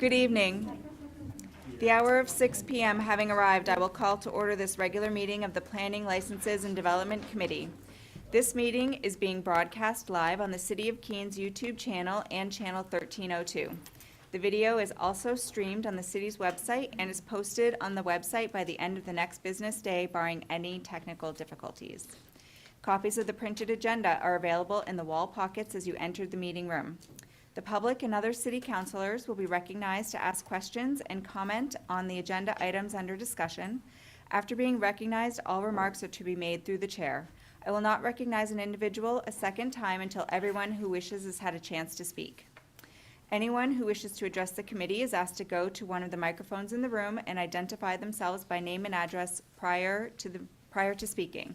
Good evening. The hour of 6 p.m. having arrived, I will call to order this regular meeting of the Planning, Licenses, and Development Committee. This meeting is being broadcast live on the City of Keene's YouTube channel and channel 1302. The video is also streamed on the city's website and is posted on the website by the end of the next business day, barring any technical difficulties. Copies of the printed agenda are available in the wall pockets as you entered the meeting room. The public and other city councilors will be recognized to ask questions and comment on the agenda items under discussion. After being recognized, all remarks are to be made through the chair. I will not recognize an individual a second time until everyone who wishes has had a chance to speak. Anyone who wishes to address the committee is asked to go to one of the microphones in the room and identify themselves by name and address prior to speaking.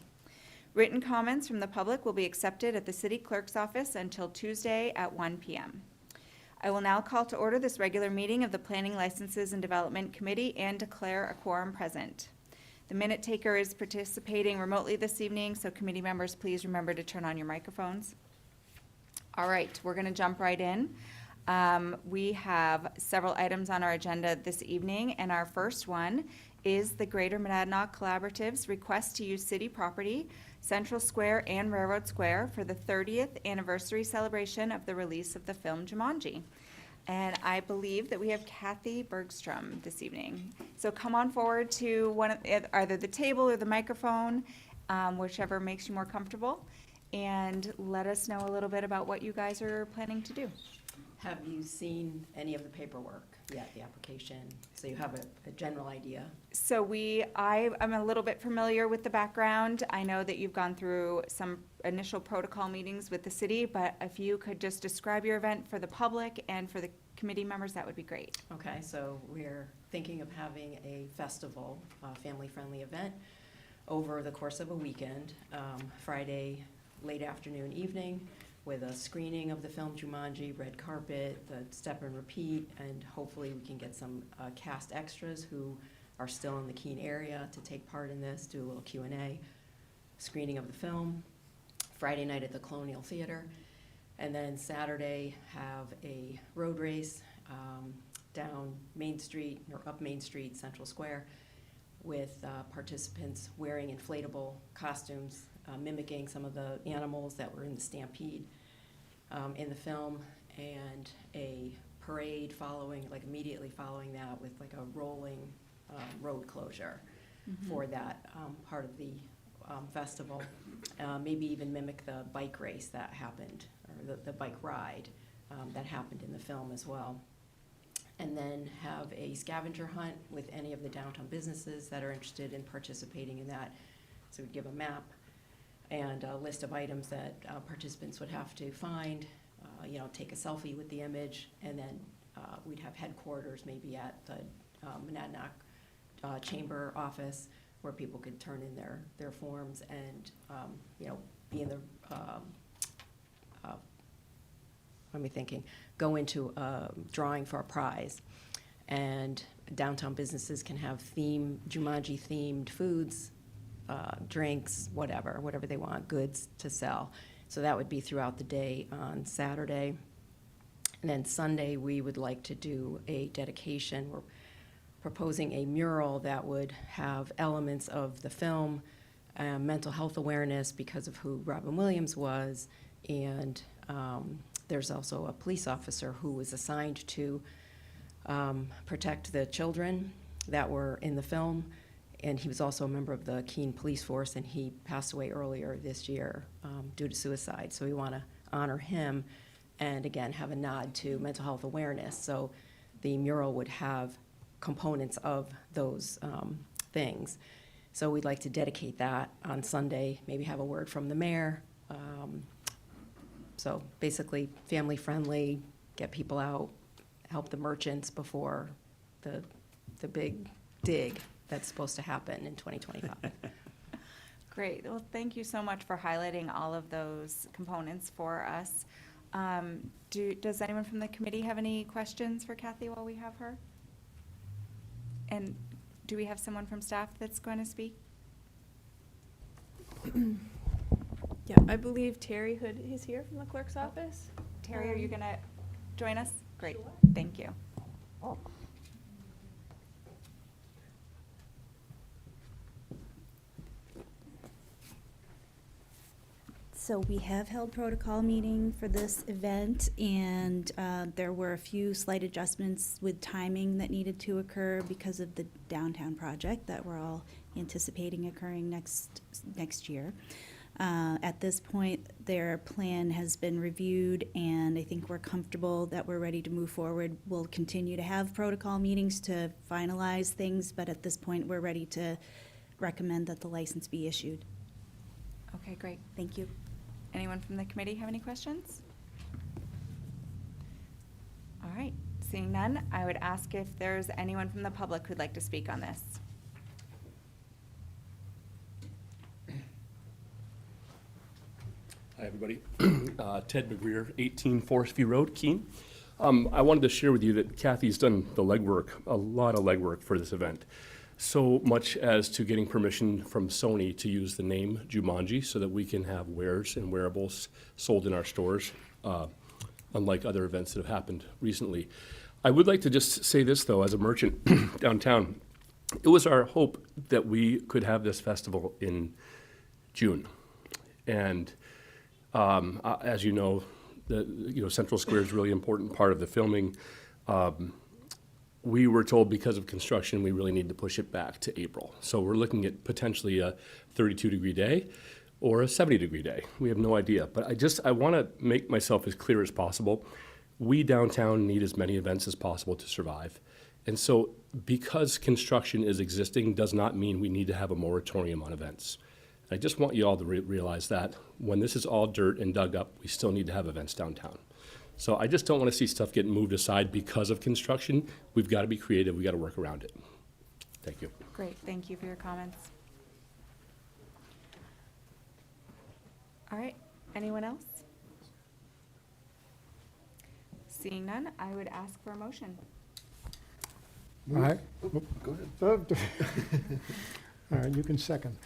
Written comments from the public will be accepted at the city clerk's office until Tuesday at 1 p.m. I will now call to order this regular meeting of the Planning, Licenses, and Development Committee and declare a quorum present. The minute taker is participating remotely this evening, so committee members, please remember to turn on your microphones. All right, we're going to jump right in. We have several items on our agenda this evening, and our first one is the Greater Monadnock Collaborative's request to use city property, Central Square and Railroad Square, for the 30th anniversary celebration of the release of the film Jumanji. And I believe that we have Kathy Bergstrom this evening. So come on forward to either the table or the microphone, whichever makes you more comfortable, and let us know a little bit about what you guys are planning to do. Have you seen any of the paperwork yet, the application? So you have a general idea? So I'm a little bit familiar with the background. I know that you've gone through some initial protocol meetings with the city, but if you could just describe your event for the public and for the committee members, that would be great. Okay, so we're thinking of having a festival, family-friendly event over the course of a weekend, Friday, late afternoon, evening, with a screening of the film Jumanji, red carpet, the step and repeat, and hopefully we can get some cast extras who are still in the Keene area to take part in this, do a little Q&A, screening of the film, Friday night at the Colonial Theater, and then Saturday have a road race down Main Street, or up Main Street, Central Square, with participants wearing inflatable costumes, mimicking some of the animals that were in the Stampede in the film, and a parade following, like immediately following that, with like a rolling road closure for that part of the festival. Maybe even mimic the bike race that happened, or the bike ride that happened in the film as well. And then have a scavenger hunt with any of the downtown businesses that are interested in participating in that. So we'd give a map and a list of items that participants would have to find, take a selfie with the image, and then we'd have headquarters maybe at the Monadnock Chamber office where people could turn in their forms and, be in the, what am I thinking? Go into drawing for a prize. And downtown businesses can have Jumanji themed foods, drinks, whatever they want, goods to sell. So that would be throughout the day on Saturday. And then Sunday, we would like to do a dedication. We're proposing a mural that would have elements of the film, mental health awareness because of who Robin Williams was, and there's also a police officer who was assigned to protect the children that were in the film. And he was also a member of the Keene police force, and he passed away earlier this year due to suicide. So we want to honor him and, again, have a nod to mental health awareness. So the mural would have components of those things. So we'd like to dedicate that on Sunday, maybe have a word from the mayor. So basically family-friendly, get people out, help the merchants before the big dig that's supposed to happen in 2025. Great. Well, thank you so much for highlighting all of those components for us. Does anyone from the committee have any questions for Kathy while we have her? And do we have someone from staff that's going to speak? Yeah, I believe Terry Hood is here from the clerk's office. Terry, are you going to join us? Great. Sure. Thank you. So we have held protocol meeting for this event, and there were a few slight adjustments with timing that needed to occur because of the downtown project that we're all anticipating occurring next year. At this point, their plan has been reviewed, and I think we're comfortable that we're ready to move forward. We'll continue to have protocol meetings to finalize things, but at this point, we're ready to recommend that the license be issued. Okay, great. Thank you. Anyone from the committee have any questions? All right, seeing none, I would ask if there's anyone from the public who'd like to speak on this. Hi, everybody. Ted McGreer, 18 Forest View Road, Keene. I wanted to share with you that Kathy's done the legwork, a lot of legwork for this event. So much as to getting permission from Sony to use the name Jumanji so that we can have wares and wearables sold in our stores, unlike other events that have happened recently. I would like to just say this, though, as a merchant downtown. It was our hope that we could have this festival in June. And as you know, Central Square is a really important part of the filming. We were told because of construction, we really need to push it back to April. So we're looking at potentially a 32-degree day or a 70-degree day. We have no idea. But I want to make myself as clear as possible. We downtown need as many events as possible to survive. And so because construction is existing does not mean we need to have a moratorium on events. I just want you all to realize that when this is all dirt and dug up, we still need to have events downtown. So I just don't want to see stuff get moved aside because of construction. We've got to be creative. We've got to work around it. Thank you. Great, thank you for your comments. All right, anyone else? Seeing none, I would ask for a motion. All right. Go ahead. All right, you can second.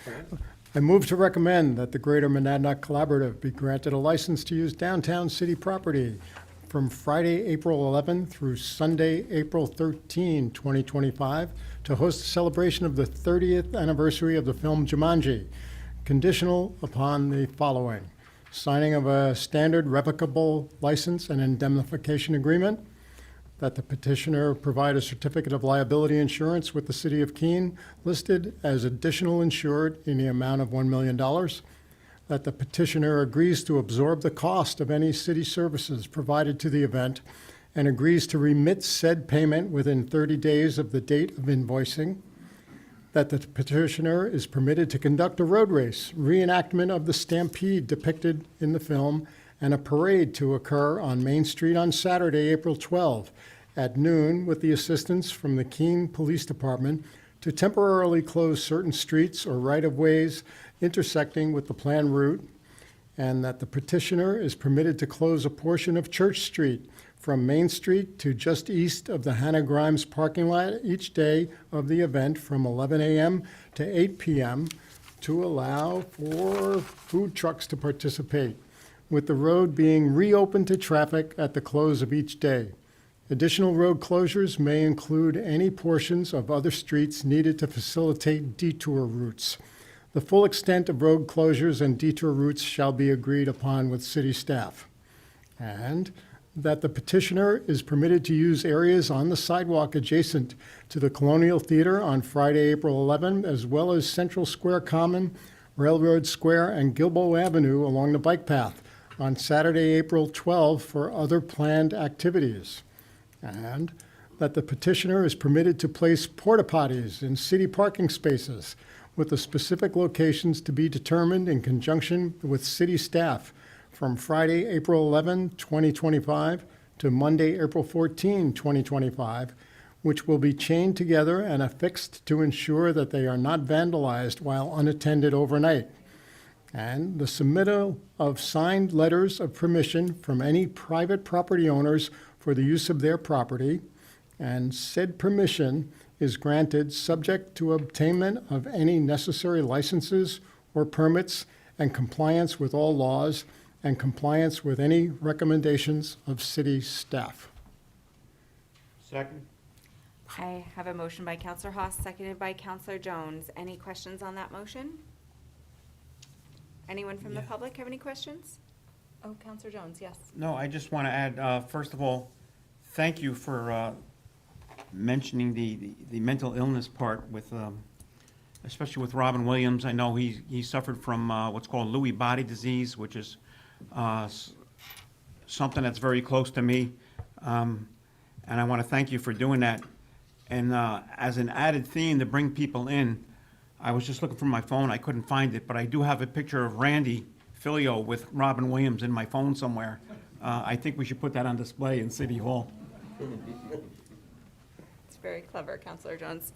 I move to recommend that the Greater Monadnock Collaborative be granted a license to use downtown city property from Friday, April 11 through Sunday, April 13, 2025, to host a celebration of the 30th anniversary of the film Jumanji, conditional upon the following: signing of a standard revocable license and indemnification agreement, that the petitioner provide a certificate of liability insurance with the City of Keene listed as additional insured in the amount of $1 million, that the petitioner agrees to absorb the cost of any city services provided to the event and agrees to remit said payment within 30 days of the date of invoicing, that the petitioner is permitted to conduct a road race, reenactment of the stampede depicted in the film, and a parade to occur on Main Street on Saturday, April 12 at noon with the assistance from the Keene Police Department to temporarily close certain streets or right-of-ways intersecting with the planned route, and that the petitioner is permitted to close a portion of Church Street from Main Street to just east of the Hannah Grimes parking lot each day of the event from 11 a.m. to 8 p.m. to allow for food trucks to participate, with the road being reopened to traffic at the close of each day. Additional road closures may include any portions of other streets needed to facilitate detour routes. The full extent of road closures and detour routes shall be agreed upon with city staff. And that the petitioner is permitted to use areas on the sidewalk adjacent to the Colonial Theater on Friday, April 11, as well as Central Square Common, Railroad Square, and Gilboa Avenue along the bike path on Saturday, April 12 for other planned activities. And that the petitioner is permitted to place porta potties in city parking spaces with the specific locations to be determined in conjunction with city staff from Friday, April 11, 2025 to Monday, April 14, 2025, which will be chained together and affixed to ensure that they are not vandalized while unattended overnight. And the submittal of signed letters of permission from any private property owners for the use of their property, and said permission is granted subject to obtainment of any necessary licenses or permits and compliance with all laws and compliance with any recommendations of city staff. Second? I have a motion by Counselor Haas, seconded by Counselor Jones. Any questions on that motion? Anyone from the public have any questions? Oh, Counselor Jones, yes. No, I just want to add, first of all, thank you for mentioning the mental illness part with, especially with Robin Williams. I know he suffered from what's called Lewy body disease, which is something that's very close to me. And I want to thank you for doing that. And as an added theme to bring people in, I was just looking for my phone. I couldn't find it, but I do have a picture of Randy Filio with Robin Williams in my phone somewhere. I think we should put that on display in City Hall. It's very clever, Counselor Jones.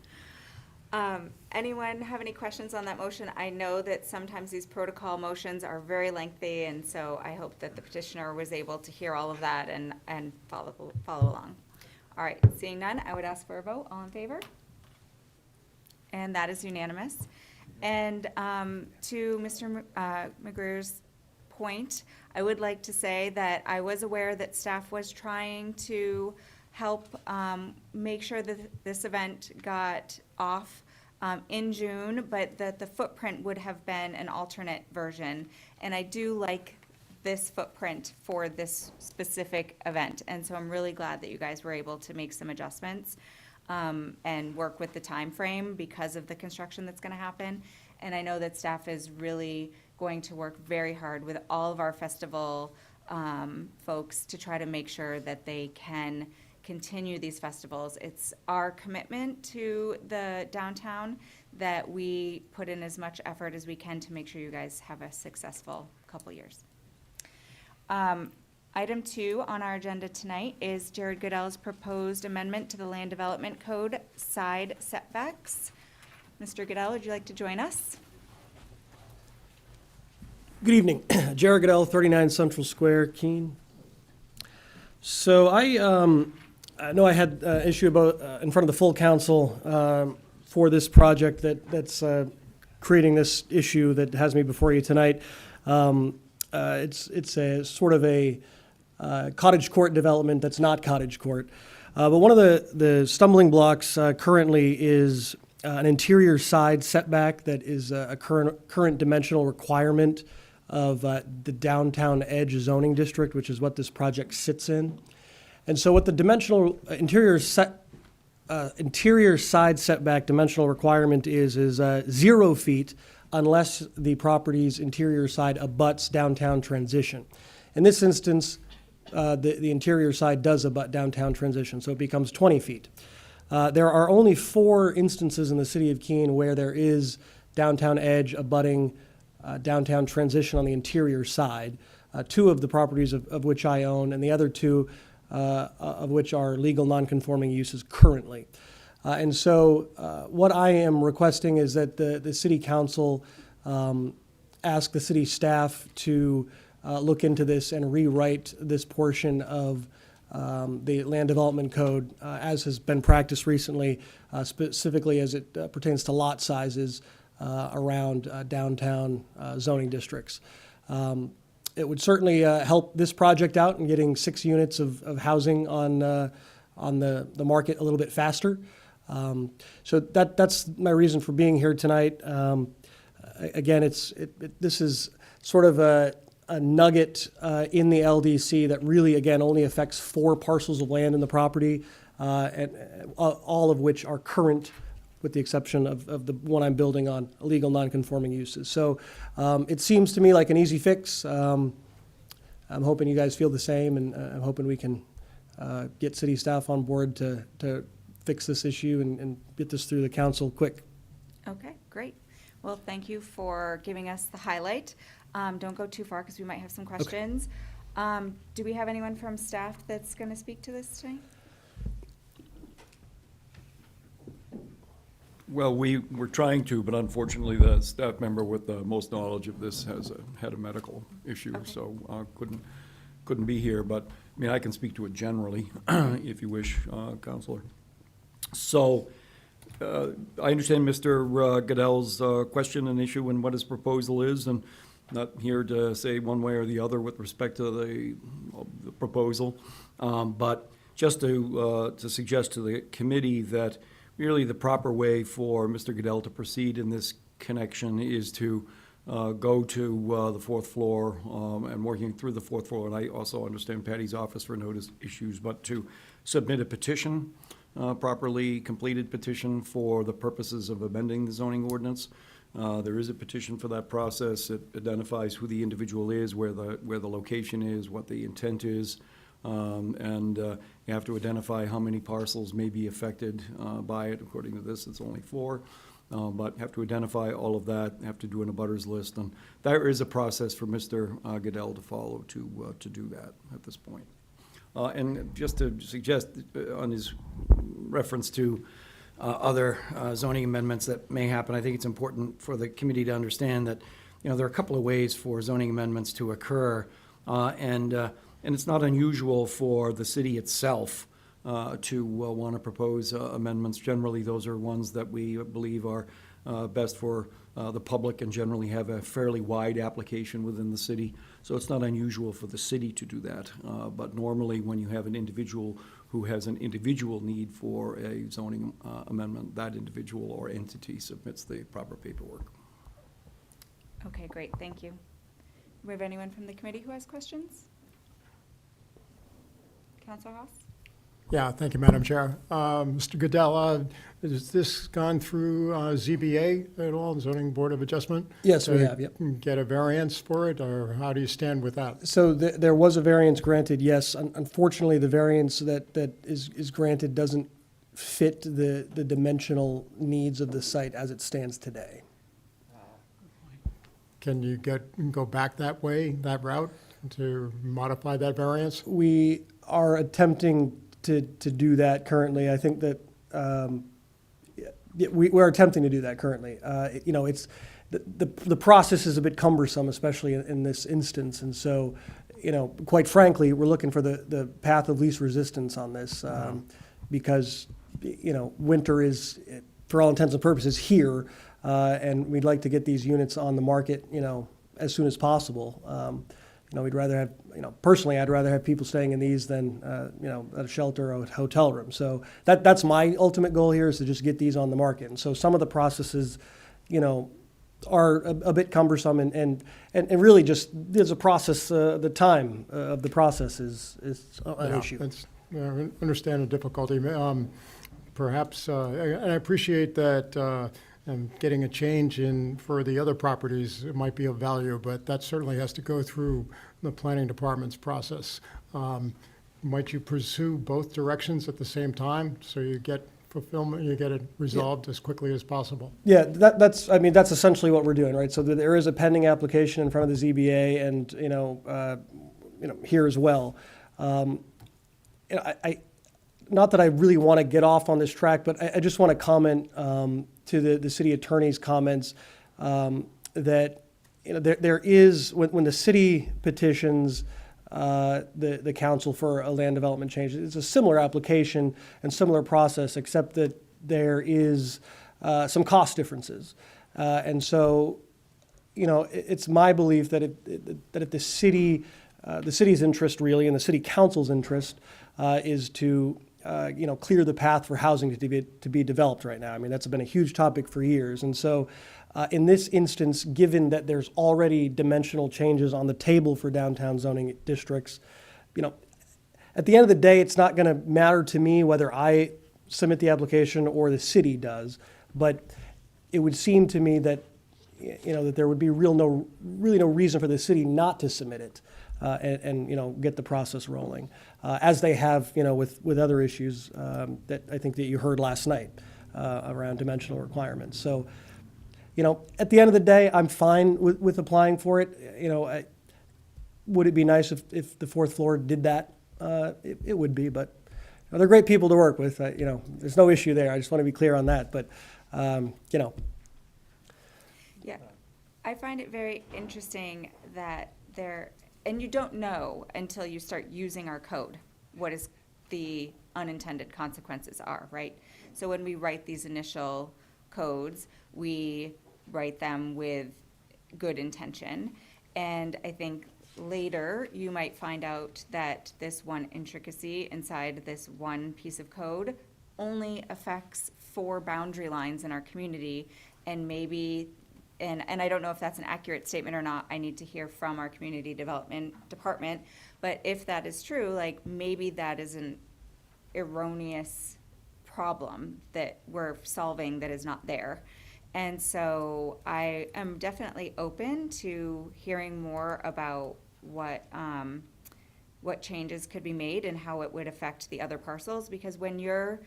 Anyone have any questions on that motion? I know that sometimes these protocol motions are very lengthy, and so I hope that the petitioner was able to hear all of that and follow along. All right, seeing none, I would ask for a vote. All in favor? And that is unanimous. And to Mr. McGreer's point, I would like to say that I was aware that staff was trying to help make sure that this event got off in June, but that the footprint would have been an alternate version. And I do like this footprint for this specific event. And so I'm really glad that you guys were able to make some adjustments and work with the time frame because of the construction that's going to happen. And I know that staff is really going to work very hard with all of our festival folks to try to make sure that they can continue these festivals. It's our commitment to the downtown that we put in as much effort as we can to make sure you guys have a successful couple years. Item 2 on our agenda tonight is Jared Goodell's proposed amendment to the Land Development Code side setbacks. Mr. Goodell, would you like to join us? Good evening. Jared Goodell, 39 Central Square, Keene. So I know I had an issue about in front of the full council for this project that's creating this issue that has me before you tonight. It's a sort of a cottage court development that's not cottage court. But one of the stumbling blocks currently is an interior side setback that is a current dimensional requirement of the downtown edge zoning district, which is what this project sits in. And so what the dimensional interior side setback dimensional requirement is 0 feet unless the property's interior side abuts downtown transition. In this instance, the interior side does abut downtown transition, so it becomes 20 feet. There are only 4 instances in the city of Keene where there is downtown edge abutting downtown transition on the interior side, 2 of the properties of which I own, and the other 2 of which are legal nonconforming uses currently. And so what I am requesting is that the city council ask the city staff to look into this and rewrite this portion of the Land Development Code as has been practiced recently, specifically as it pertains to lot sizes around downtown zoning districts. It would certainly help this project out in getting 6 units of housing on the market a little bit faster. So that's my reason for being here tonight. Again, this is sort of a nugget in the LDC that really, again, only affects 4 parcels of land in the property, and all of which are current, with the exception of the one I'm building on, illegal nonconforming uses. So it seems to me like an easy fix. I'm hoping you guys feel the same, and I'm hoping we can get city staff on board to fix this issue and get this through the council quick. Okay, great. Well, thank you for giving us the highlight. Don't go too far because we might have some questions. Do we have anyone from staff that's going to speak to this tonight? Well, we were trying to, but unfortunately, the staff member with the most knowledge of this had a medical issue, Okay. so couldn't be here. But, I mean, I can speak to it generally, if you wish, Counselor. So, I understand Mr. Goodell's question and issue and what his proposal is, and not here to say one way or the other with respect to the proposal. But just to suggest to the committee that really the proper way for Mr. Goodell to proceed in this connection is to go to the fourth floor and working through the fourth floor, and I also understand Patty's office for notice issues, but to submit a petition, properly completed petition for the purposes of amending the zoning ordinance. There is a petition for that process. It identifies who the individual is, where the location is, what the intent is, and you have to identify how many parcels may be affected by it. According to this, it's only 4. But have to identify all of that, have to do an abutters list, and there is a process for Mr. Goodell to follow to do that at this point. And just to suggest on his reference to other zoning amendments that may happen, I think it's important for the committee to understand that, you know, there are a couple of ways for zoning amendments to occur, and it's not unusual for the city itself to want to propose amendments. Generally, those are ones that we believe are best for the public and generally have a fairly wide application within the city. So it's not unusual for the city to do that. But normally, when you have an individual who has an individual need for a zoning amendment, that individual or entity submits the proper paperwork. Okay, great, thank you. Do we have anyone from the committee who has questions? Councilor Haas? Yeah, thank you, Madam Chair. Mr. Goodell, has this gone through ZBA at all, Zoning Board of Adjustment? Yes, we to have, yep. Get a variance for it, or how do you stand with that? So there was a variance granted, yes. Unfortunately, the variance that is granted doesn't fit the dimensional needs of the site as it stands today. Can you go back that way, that route, to modify that variance? We are attempting to do that currently. I think that we're attempting to do that currently. You know, it's the process is a bit cumbersome, especially in this instance, and so, you know, quite frankly, we're looking for the path of least resistance on this, because, you know, winter is, for all intents and purposes, here, and we'd like to get these units on the market, you know, as soon as possible. You know, we'd rather have, you know, personally, I'd rather have people staying in these than, you know, at a shelter or a hotel room. So that's my ultimate goal here, is to just get these on the market. And so some of the processes, you know, are a bit cumbersome, and really just, there's a process, the time of the process is an issue. I understand the difficulty. Perhaps, and I appreciate that getting a change in for the other properties, it might be of value, but that certainly has to go through the planning department's process. Might you pursue both directions at the same time, so you get fulfillment, you get it resolved as quickly as possible? Yeah, that's essentially what we're doing, right? So there is a pending application in front of the ZBA, and, you know, here as well. You know, not that I really want to get off on this track, but I just want to comment to the city attorney's comments, that, you know, there is, when the city petitions the council for a land development change, it's a similar application and similar process, except that there is some cost differences. And so, you know, it's my belief that if the city's interest really, and the city council's interest, is to you know, clear the path for housing to be developed right now. I mean, that's been a huge topic for years. And so in this instance, given that there's already dimensional changes on the table for downtown zoning districts, you know, at the end of the day, it's not going to matter to me whether I submit the application or the city does, but it would seem to me that, you know, that there would be really no reason for the city not to submit it. And you know, get the process rolling, as they have, you know, with other issues that I think that you heard last night around dimensional requirements. So, you know, at the end of the day, I'm fine with applying for it. You know, would it be nice if the fourth floor did that? It would be, but you know, they're great people to work with. You know, there's no issue there. I just want to be clear on that. But you know, Yeah, I find it very interesting that and you don't know until you start using our code what is the unintended consequences are, right? So when we write these initial codes, we write them with good intention. And I think later, you might find out that this one intricacy inside this one piece of code only affects 4 boundary lines in our community, and maybe, and I don't know if that's an accurate statement or not, I need to hear from our community development department, but if that is true, like, maybe that is an erroneous problem that we're solving that is not there. And so I am definitely open to hearing more about what changes could be made and how it would affect the other parcels, because when you're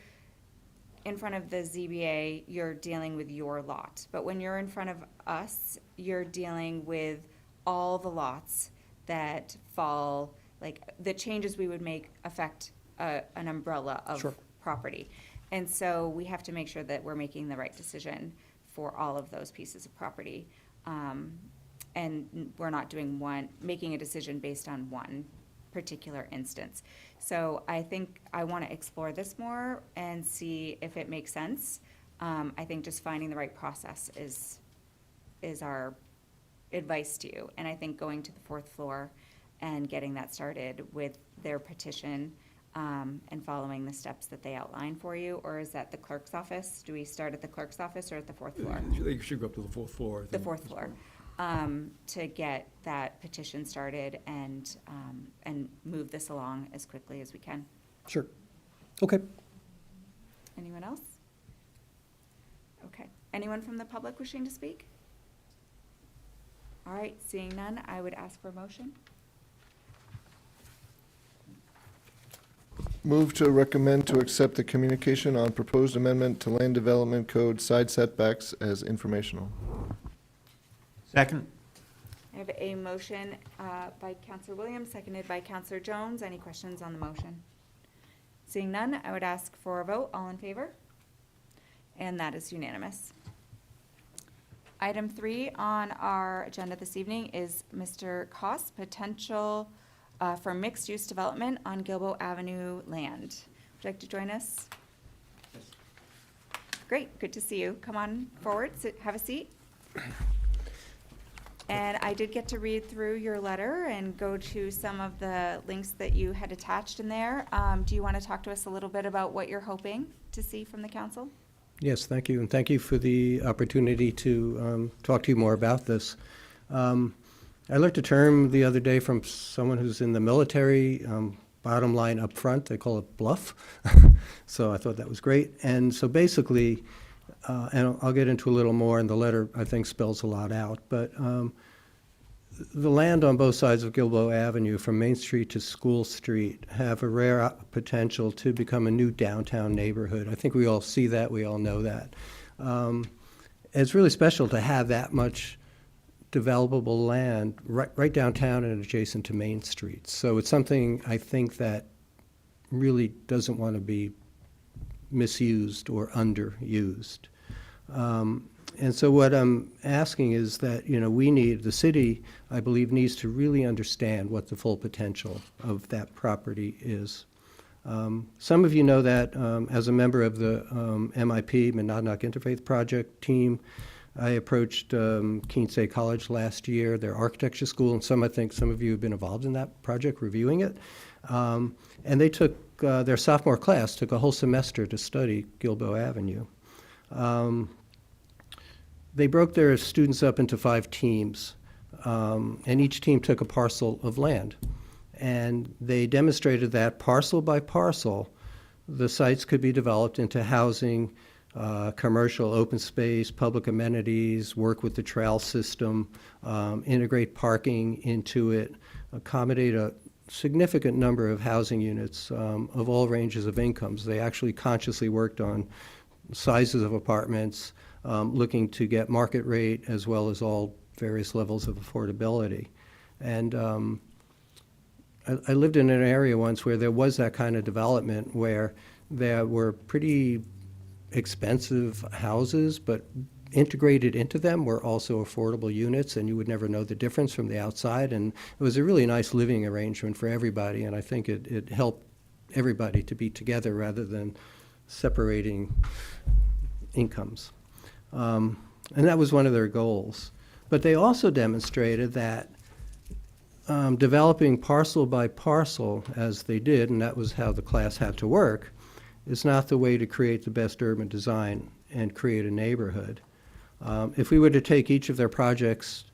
in front of the ZBA, you're dealing with your lot. But when you're in front of us, you're dealing with all the lots that fall, like, the changes we would make affect an umbrella of Sure. property. And so we have to make sure that we're making the right decision for all of those pieces of property. And we're not doing making a decision based on one particular instance. So I think I want to explore this more and see if it makes sense. I think just finding the right process is our advice to you. And I think going to the 4th floor and getting that started with their petition, and following the steps that they outline for you, or is that the clerk's office? Do we start at the clerk's office or at the 4th floor? They should go up to the 4th floor, I The think. 4th floor, to get that petition started and move this along as quickly as we can. Sure. Okay. Anyone else? Okay. Anyone from the public wishing to speak? All right, seeing none, I would ask for a motion. Move to recommend to accept the communication on proposed amendment to Land Development Code side setbacks as informational. Second? I have a motion by Counselor Williams, seconded by Counselor Jones. Any questions on the motion? Seeing none, I would ask for a vote. All in favor? And that is unanimous. Item 3 on our agenda this evening is Mr. Koss, potential for mixed-use development on Gilboa Avenue land. Would you like to join us? Great, good to see you. Come on forward, have a seat. And I did get to read through your letter and go to some of the links that you had attached in there. Do you want to talk to us a little bit about what you're hoping to see from the council? Yes, thank you, and thank you for the opportunity to talk to you more about this. I learned a term the other day from someone who's in the military, bottom line up front, they call it bluff. So I thought that was great. And so basically, and I'll get into a little more, and the letter, I think, spells a lot out, but the land on both sides of Gilboa Avenue, from Main Street to School Street, have a rare potential to become a new downtown neighborhood. I think we all see that, we all know that. It's really special to have that much developable land right downtown and adjacent to Main Street. So it's something I think that really doesn't want to be misused or underused. And so what I'm asking is that, the city, I believe, needs to really understand what the full potential of that property is. Some of you know that as a member of the MIP, Monadnock Interfaith Project team, I approached Keene State College last year, their architecture school, and I think some of you have been involved in that project, reviewing it. And they took, their sophomore class took a whole semester to study Gilboa Avenue. They broke their students up into 5 teams, and each team took a parcel of land. And they demonstrated that parcel by parcel, the sites could be developed into housing, commercial open space, public amenities, work with the trail system, integrate parking into it, accommodate a significant number of housing units of all ranges of incomes. They actually consciously worked on sizes of apartments, looking to get market rate as well as all various levels of affordability. And I lived in an area once where there was that kind of development where there were pretty expensive houses, but integrated into them were also affordable units, and you would never know the difference from the outside. And it was a really nice living arrangement for everybody, and I think it helped everybody to be together rather than separating incomes. And that was one of their goals. But they also demonstrated that developing parcel by parcel as they did, and that was how the class had to work, is not the way to create the best urban design and create a neighborhood. If we were to take each of their projects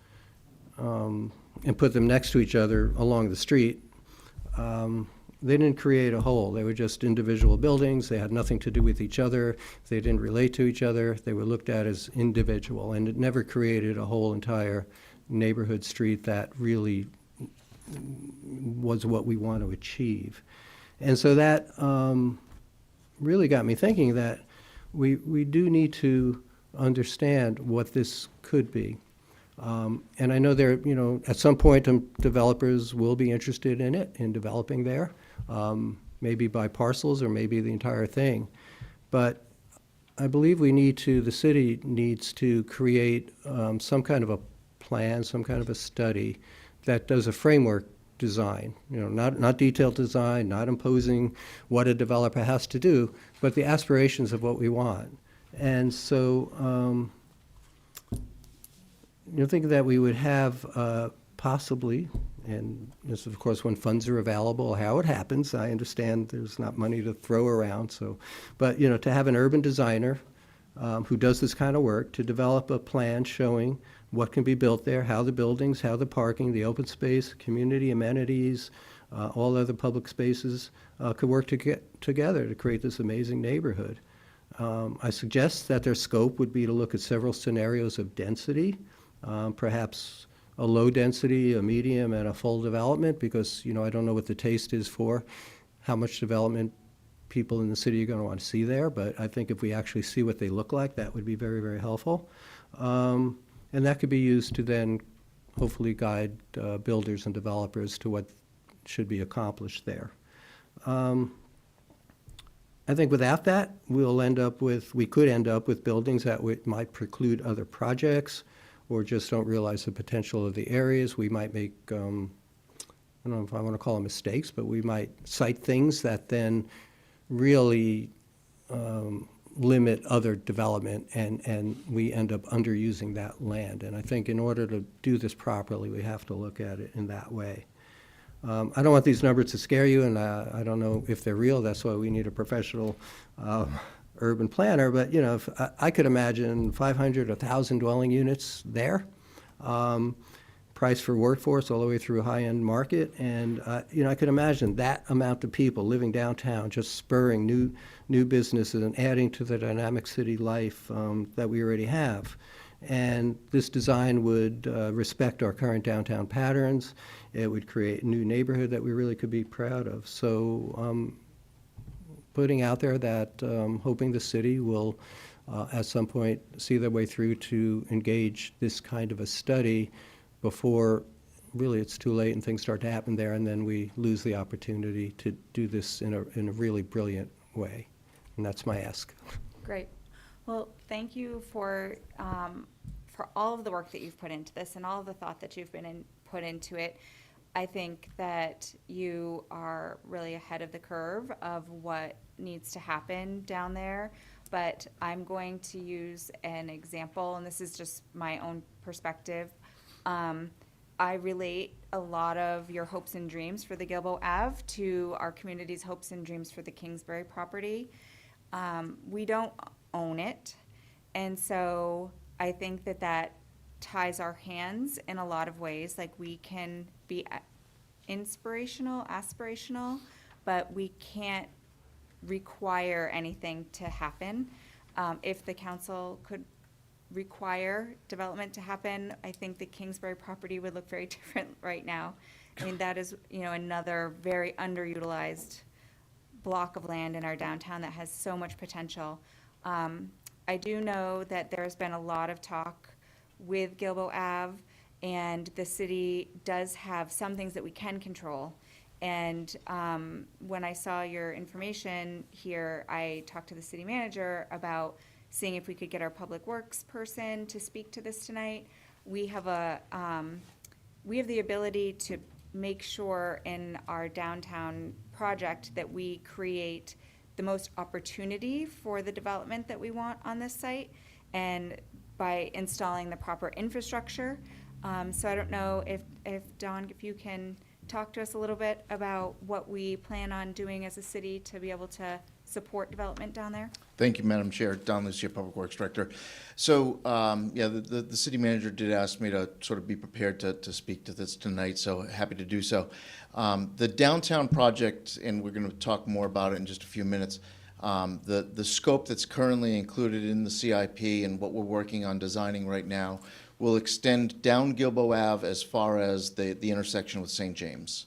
and put them next to each other along the street, they didn't create a whole. They were just individual buildings. They had nothing to do with each other. They didn't relate to each other. They were looked at as individual, and it never created a whole entire neighborhood street that really was what we want to achieve. And so that really got me thinking that we do need to understand what this could be. And I know there, at some point, developers will be interested in it, in developing there, maybe by parcels or maybe the entire thing. But I believe the city needs to create some kind of a plan, some kind of a study that does a framework design, not detailed design, not imposing what a developer has to do, but the aspirations of what we want. And so, think that we would have possibly, and this is of course when funds are available, how it happens. I understand there's not money to throw around, but to have an urban designer who does this kind of work to develop a plan showing what can be built there, how the buildings, how the parking, the open space, community amenities, all other public spaces could work together to create this amazing neighborhood. I suggest that their scope would be to look at several scenarios of density, perhaps a low density, a medium, and a full development, because I don't know what the taste is for how much development people in the city are going to want to see there, but I think if we actually see what they look like, that would be very, very helpful. And that could be used to then hopefully guide builders and developers to what should be accomplished there. I think without that, we could end up with buildings that might preclude other projects or just don't realize the potential of the areas. We might make, I don't know if I want to call them mistakes, but we might cite things that then really limit other development, and we end up underusing that land. And I think in order to do this properly, we have to look at it in that way. I don't want these numbers to scare you, and I don't know if they're real. That's why we need a professional urban planner. But if I could imagine 500, 1,000 dwelling units there, price for workforce all the way through high-end market, and I could imagine that amount of people living downtown, just spurring new businesses and adding to the dynamic city life that we already have. And this design would respect our current downtown patterns. It would create a new neighborhood that we really could be proud of. So putting out there that hoping the city will at some point see their way through to engage this kind of a study before really it's too late and things start to happen there, and then we lose the opportunity to do this in a really brilliant way. And that's my ask. Great. Well, thank you for all of the work that you've put into this and all of the thought that you've put into it. I think that you are really ahead of the curve of what needs to happen down there. But I'm going to use an example, and this is just my own perspective. I relate a lot of your hopes and dreams for the Gilboa Ave to our community's hopes and dreams for the Kingsbury property. We don't own it, and so I think that ties our hands in a lot of ways. Like, we can be inspirational, aspirational, but we can't require anything to happen. If the council could require development to happen, I think the Kingsbury property would look very different right now. I mean, that is, another very underutilized block of land in our downtown that has so much potential. I do know that there's been a lot of talk with Gilboa Ave, and the city does have some things that we can control. And when I saw your information here, I talked to the city manager about seeing if we could get our public works person to speak to this tonight. We have the ability to make sure in our downtown project that we create the most opportunity for the development that we want on this site, and by installing the proper infrastructure, So I don't know if Dawn, if you can talk to us a little bit about what we plan on doing as a city to be able to support development down there? Thank you, Madam Chair. Don Lucia, Public Works Director. So, yeah, the city manager did ask me to sort of be prepared to speak to this tonight, so happy to do so. The downtown project, and we're going to talk more about it in just a few minutes, the scope that's currently included in the CIP and what we're working on designing right now will extend down Gilboa Ave as far as the intersection with St. James.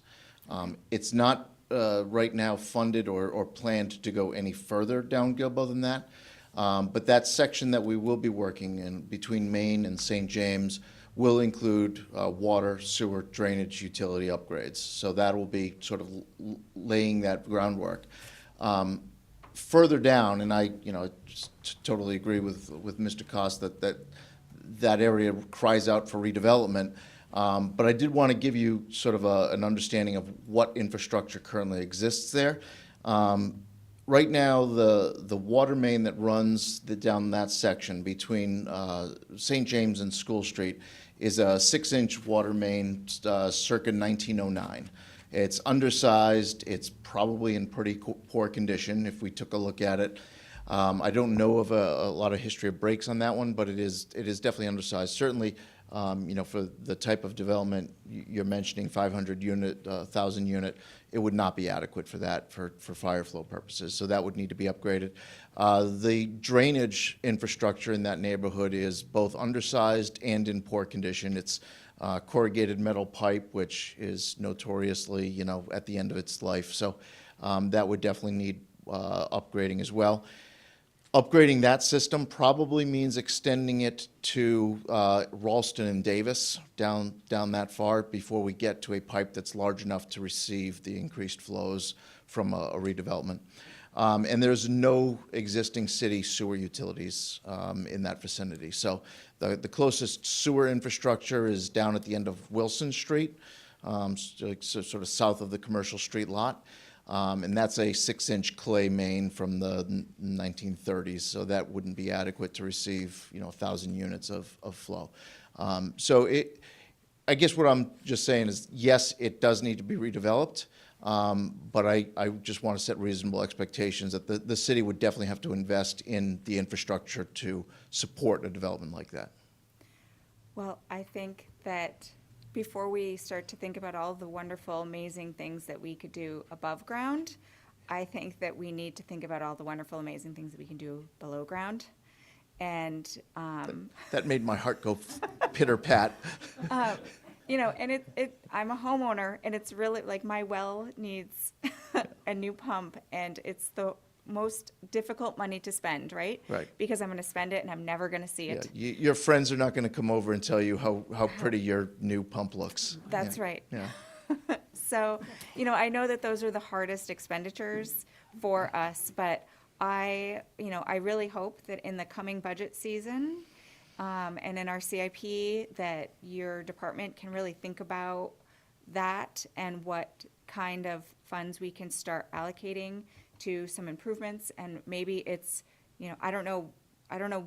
It's not right now funded or planned to go any further down Gilboa than that. But that section that we will be working in between Main and St. James will include water, sewer, drainage, utility upgrades. So that will be sort of laying that groundwork. Further down, and I just totally agree with Mr. Cost that area cries out for redevelopment. But I did want to give you sort of an understanding of what infrastructure currently exists there. Right now, the water main that runs down that section between St. James and School Street is a 6-inch water main circa 1909. It's undersized. It's probably in pretty poor condition if we took a look at it. I don't know of a lot of history of breaks on that one, but it is definitely undersized. Certainly, for the type of development you're mentioning, 500 unit, 1,000 unit, it would not be adequate for that for fire flow purposes. So that would need to be upgraded. The drainage infrastructure in that neighborhood is both undersized and in poor condition. It's corrugated metal pipe, which is notoriously, at the end of its life. So that would definitely need upgrading as well. Upgrading that system probably means extending it to Ralston and Davis down that far before we get to a pipe that's large enough to receive the increased flows from a redevelopment. And there's no existing city sewer utilities in that vicinity. So the closest sewer infrastructure is down at the end of Wilson Street, sort of south of the commercial street lot. And that's a 6-inch clay main from the 1930s, so that wouldn't be adequate to receive, 1,000 units of flow. I guess what I'm just saying is, yes, it does need to be redeveloped, but I just want to set reasonable expectations that the city would definitely have to invest in the infrastructure to support a development like that. Well, I think that before we start to think about all the wonderful, amazing things that we could do above ground, I think that we need to think about all the wonderful, amazing things that we can do below ground. And, That made my heart go pitter-pat. and I'm a homeowner, and it's really, like, my well needs a new pump, and it's the most difficult money to spend, right? Right. Because I'm going to spend it, and I'm never going to see it. Yeah, your friends are not going to come over and tell you how pretty your new pump looks. That's Yeah. right. Yeah. So, I know that those are the hardest expenditures for us, but I really hope that in the coming budget season, and in our CIP, that your department can really think about that and what kind of funds we can start allocating to some improvements. And maybe it's, I don't know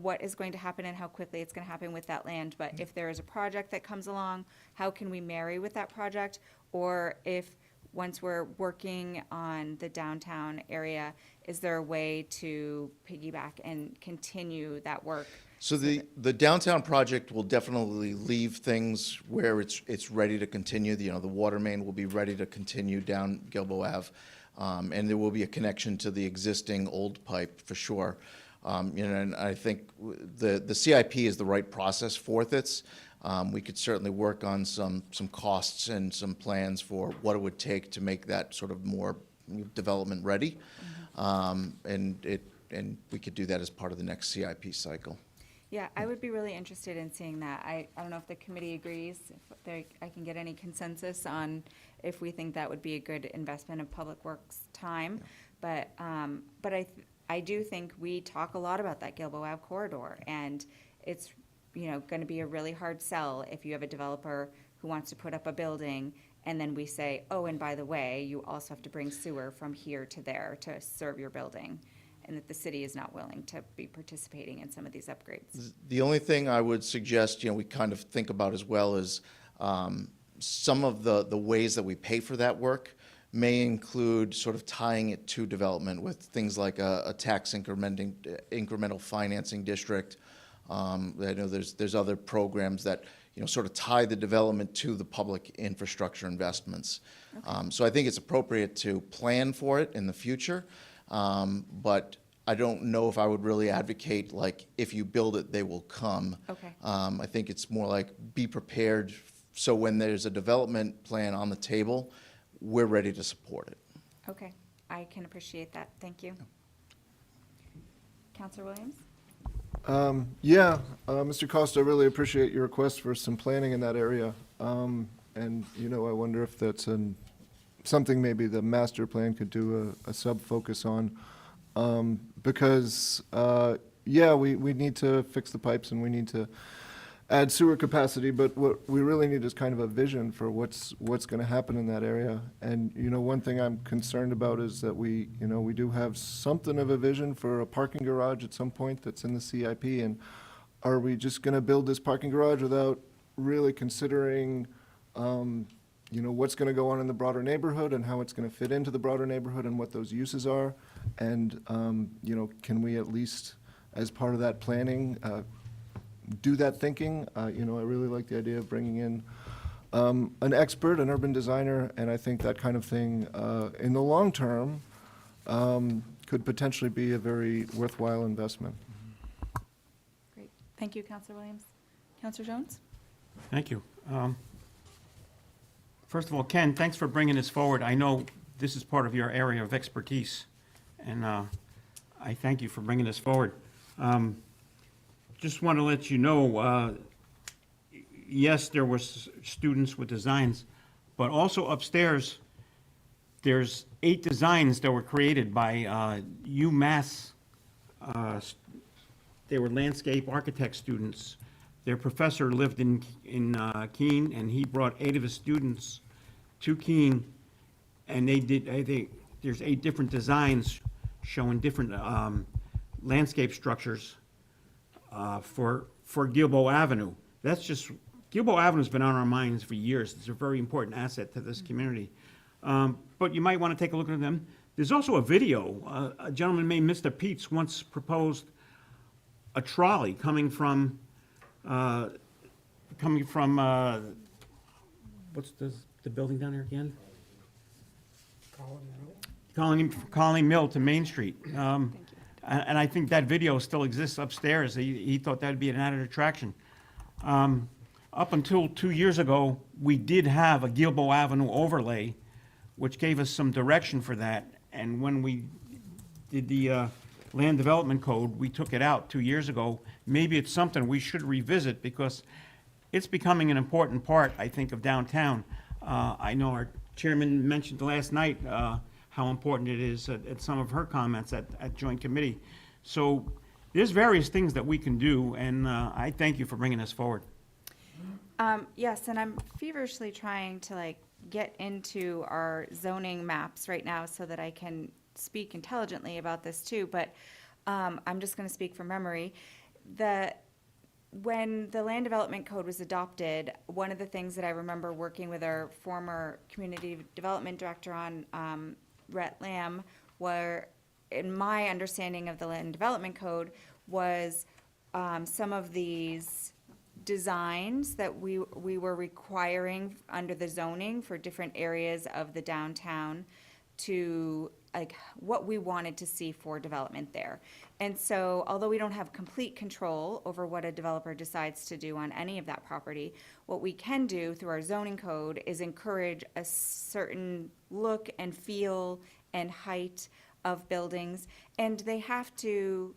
what is going to happen and how quickly it's going to happen with that land, but if there is a project that comes along, how can we marry with that project? Or if, once we're working on the downtown area, is there a way to piggyback and continue that work? So the downtown project will definitely leave things where it's ready to continue. The water main will be ready to continue down Gilboa Ave. And there will be a connection to the existing old pipe for sure. And I think the CIP is the right process for this. We could certainly work on some costs and some plans for what it would take to make that sort of more development ready. And we could do that as part of the next CIP cycle. Yeah, I would be really interested in seeing that. I don't know if the committee agrees, if I can get any consensus on if we think that would be a good investment of Public Works time. But I do think we talk a lot about that Gilboa Ave corridor, and it's, going to be a really hard sell if you have a developer who wants to put up a building, and then we say, oh, and by the way, you also have to bring sewer from here to there to serve your building. and that the city is not willing to be participating in some of these upgrades. The only thing I would suggest, we kind of think about as well is some of the ways that we pay for that work may include sort of tying it to development with things like a tax incremental financing district. I know there's other programs that sort of tie the development to the public infrastructure investments. So I think it's appropriate to plan for it in the future, but I don't know if I would really advocate, like, if you build it, they will come. Okay. I think it's more like be prepared, so when there's a development plan on the table, we're ready to support it. Okay, I can appreciate that. Thank you. Counselor Williams? Mr. Costa, I really appreciate your request for some planning in that area. And, I wonder if that's something maybe the master plan could do a sub-focus on. Because, we need to fix the pipes and we need to add sewer capacity, but what we really need is kind of a vision for what's going to happen in that area. And, one thing I'm concerned about is that we do have something of a vision for a parking garage at some point that's in the CIP, and are we just going to build this parking garage without really considering, what's going to go on in the broader neighborhood and how it's going to fit into the broader neighborhood and what those uses are? And, can we at least, as part of that planning, do that thinking? I really like the idea of bringing in an expert, an urban designer, and I think that kind of thing, in the long term, could potentially be a very worthwhile investment. Great. Thank you, Counselor Williams. Counselor Jones? Thank you. First of all, Ken, thanks for bringing this forward. I know this is part of your area of expertise, and I thank you for bringing this forward. Just want to let you know, yes, there were students with designs, but also upstairs, there's 8 designs that were created by UMass. They were landscape architect students. Their professor lived in Keene, and he brought 8 of his students to Keene, and they did. There's 8 different designs showing different landscape structures for Gilboa Avenue. Gilboa Avenue's been on our minds for years. It's a very important asset to this community. But you might want to take a look at them. There's also a video. A gentleman named Mr. Peets once proposed a trolley coming from what's the building down there again? Colony Mill to Main Street. And I think that video still exists upstairs. He thought that'd be an added attraction. Up until 2 years ago, we did have a Gilboa Avenue overlay, which gave us some direction for that. And when we did the land development code, we took it out 2 years ago. Maybe it's something we should revisit because it's becoming an important part, I think, of downtown. I know our chairman mentioned last night how important it is at some of her comments at Joint Committee. So there's various things that we can do, and I thank you for bringing this forward. Yes, and I'm feverishly trying to get into our zoning maps right now so that I can speak intelligently about this too, but I'm just going to speak from memory. When the land development code was adopted, one of the things that I remember working with our former community development director on, Rhett Lamb, were, in my understanding of the land development code, was some of these designs that we were requiring under the zoning for different areas of the downtown to what we wanted to see for development there. And so although we don't have complete control over what a developer decides to do on any of that property, what we can do through our zoning code is encourage a certain look and feel and height of buildings, and they have to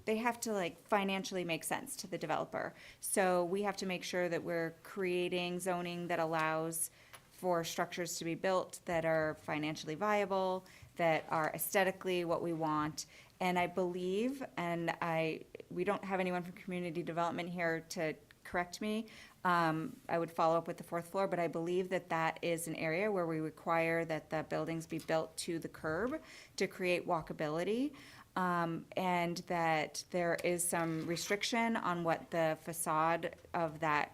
financially make sense to the developer. So we have to make sure that we're creating zoning that allows for structures to be built that are financially viable, that are aesthetically what we want. And I believe, we don't have anyone from community development here to correct me. I would follow up with the 4th floor, but I believe that is an area where we require that the buildings be built to the curb to create walkability. and that there is some restriction on what the facade of that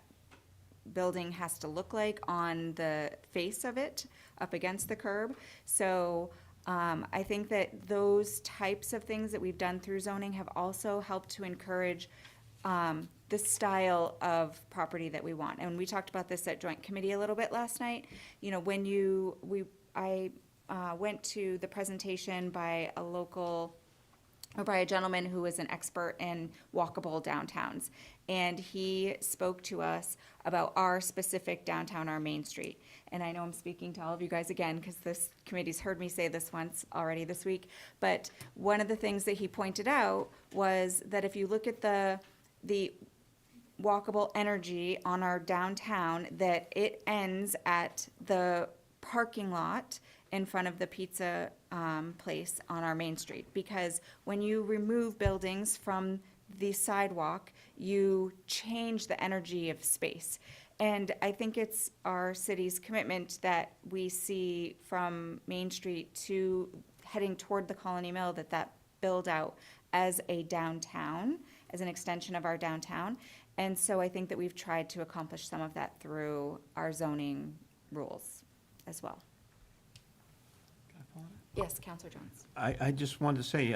building has to look like on the face of it, up against the curb. So I think that those types of things that we've done through zoning have also helped to encourage the style of property that we want. And we talked about this at joint committee a little bit last night. You know, when I went to the presentation by a local, or by a gentleman who is an expert in walkable downtowns. And he spoke to us about our specific downtown, our Main Street. And I know I'm speaking to all of you guys again, because this committee's heard me say this once already this week. But one of the things that he pointed out was that if you look at the walkable energy on our downtown, that it ends at the parking lot in front of the pizza place on our Main Street. Because when you remove buildings from the sidewalk, you change the energy of space. And I think it's our city's commitment that we see from Main Street to heading toward the Colony Mill, that build out as a downtown, as an extension of our downtown. And so I think that we've tried to accomplish some of that through our zoning rules as well. Yes, Councilor Jones. I just wanted to say,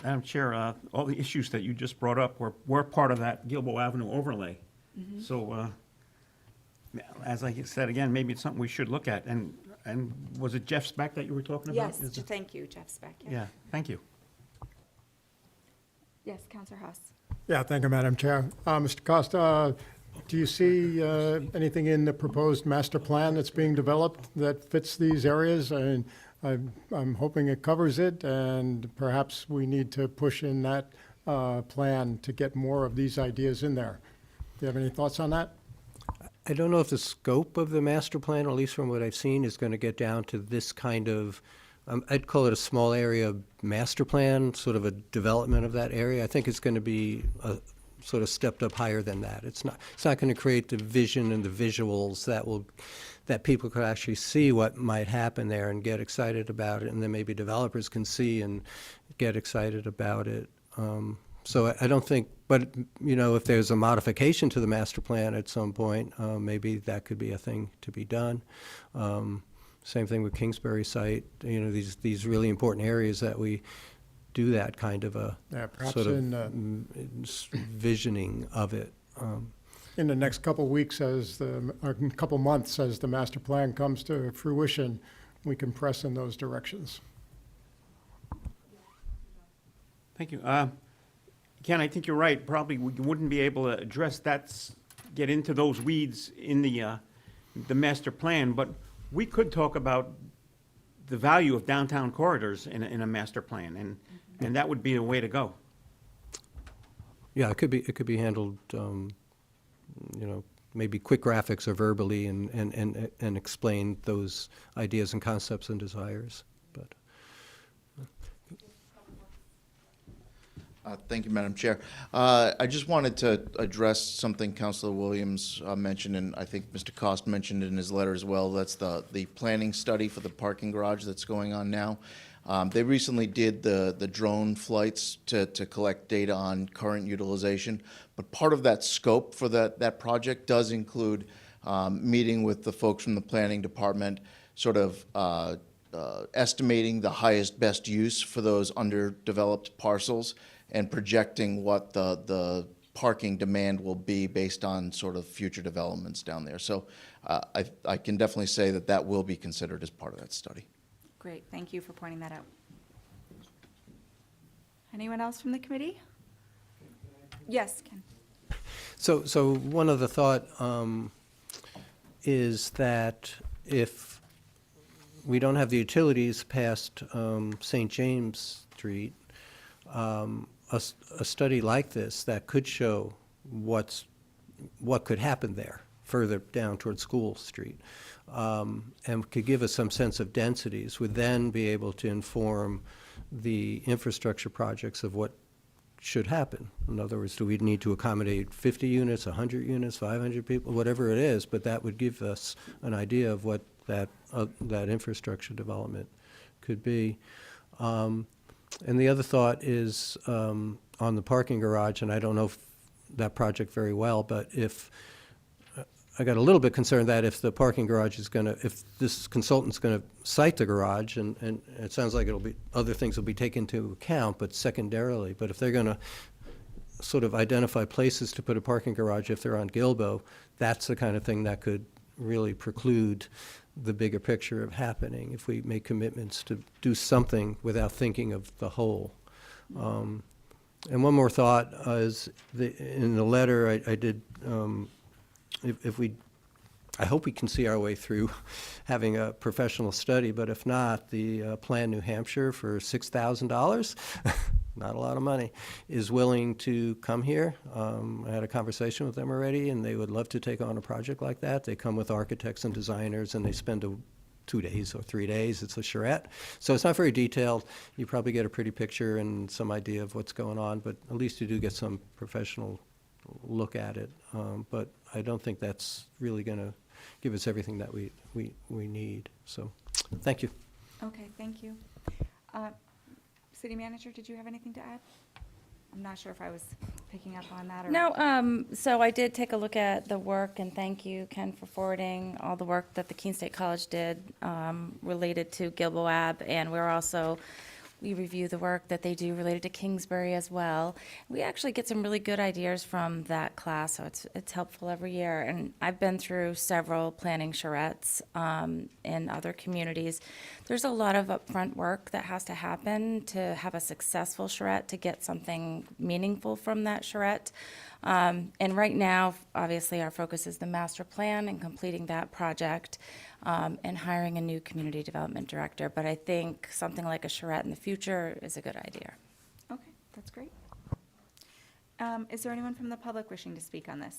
Madam Chair, all the issues that you just brought up were part of that Gilboa Avenue overlay. So, as I said again, maybe it's something we should look at. And was it Jeff Speck that you were talking about? Yes, thank you, Jeff Speck. Yeah, thank you. Yes, Councilor Haas. Yeah, thank you, Madam Chair. Mr. Costa, do you see anything in the proposed master plan that's being developed that fits these areas? And I'm hoping it covers it, and perhaps we need to push in that plan to get more of these ideas in there. Do you have any thoughts on that? I don't know if the scope of the master plan, or at least from what I've seen, is going to get down to this kind of, I'd call it a small area master plan, sort of a development of that area. I think it's going to be sort of stepped up higher than that. It's not going to create the vision and the visuals that people could actually see what might happen there and get excited about it, and then maybe developers can see and get excited about it. So I don't think, but you know, if there's a modification to the master plan at some point, maybe that could be a thing to be done. Same thing with Kingsbury site. You know, these really important areas that we do that kind of a sort of visioning of it. In the next couple of weeks, couple months, as the master plan comes to fruition, we can press in those directions. Thank you. Ken, I think you're right. Probably we wouldn't be able to address that, get into those weeds in the master plan, but we could talk about the value of downtown corridors in a master plan, and that would be a way to go. Yeah, it could be handled, you know, maybe quick graphics or verbally, and explain those ideas and concepts and desires. But Thank you, Madam Chair. I just wanted to address something Councilor Williams mentioned, and I think Mr. Cost mentioned in his letter as well. That's the planning study for the parking garage that's going on now. They recently did the drone flights to collect data on current utilization, but part of that scope for that project does include meeting with the folks from the planning department, sort of estimating the highest best use for those underdeveloped parcels, and projecting what the parking demand will be based on sort of future developments down there. So I can definitely say that will be considered as part of that study. Great, thank you for pointing that out. Anyone else from the committee? Yes, Ken. So one other thought is that if we don't have the utilities past St. James Street, a study like this that could show what could happen there further down toward School Street, and could give us some sense of densities, would then be able to inform the infrastructure projects of what should happen. In other words, do we need to accommodate 50 units, 100 units, 500 people, whatever it is, but that would give us an idea of what that infrastructure development could be. And the other thought is on the parking garage, and I don't know that project very well, but if, I got a little bit concerned that if the parking garage is going to, if this consultant's going to site the garage, and it sounds like it'll be, other things will be taken into account, but secondarily, but if they're going to sort of identify places to put a parking garage if they're on Gilbo, that's the kind of thing that could really preclude the bigger picture of happening if we make commitments to do something without thinking of the whole. And one more thought is, in the letter I did, if we, I hope we can see our way through having a professional study, but if not, the Plan New Hampshire for $6,000, not a lot of money, is willing to come here. I had a conversation with them already, and they would love to take on a project like that. They come with architects and designers, and they spend 2 days or 3 days. It's a charrette. So it's not very detailed. You probably get a pretty picture and some idea of what's going on, but at least you do get some professional look at it. But I don't think that's really going to give us everything that we need. So thank you. Okay, thank you. City Manager, did you have anything to add? I'm not sure if I was picking up on that or. No, so I did take a look at the work, and thank you, Ken, for forwarding all the work that the Keene State College did related to Gilbo Ave, and we review the work that they do related to Kingsbury as well. We actually get some really good ideas from that class, so it's helpful every year. And I've been through several planning charrettes in other communities. There's a lot of upfront work that has to happen to have a successful charrette, to get something meaningful from that charrette. And right now, obviously, our focus is the master plan and completing that project, and hiring a new community development director. But I think something like a charrette in the future is a good idea. Okay, that's great. Is there anyone from the public wishing to speak on this?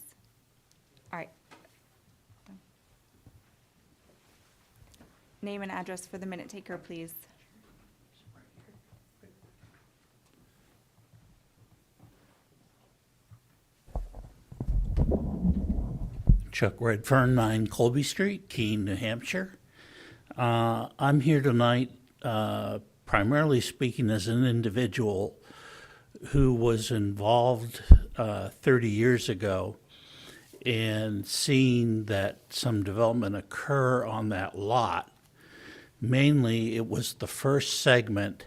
All right. Name and address for the minute taker, please. Chuck Redfern, 9 Colby Street, Keene, New Hampshire. I'm here tonight primarily speaking as an individual who was involved 30 years ago in seeing that some development occur on that lot. Mainly, it was the first segment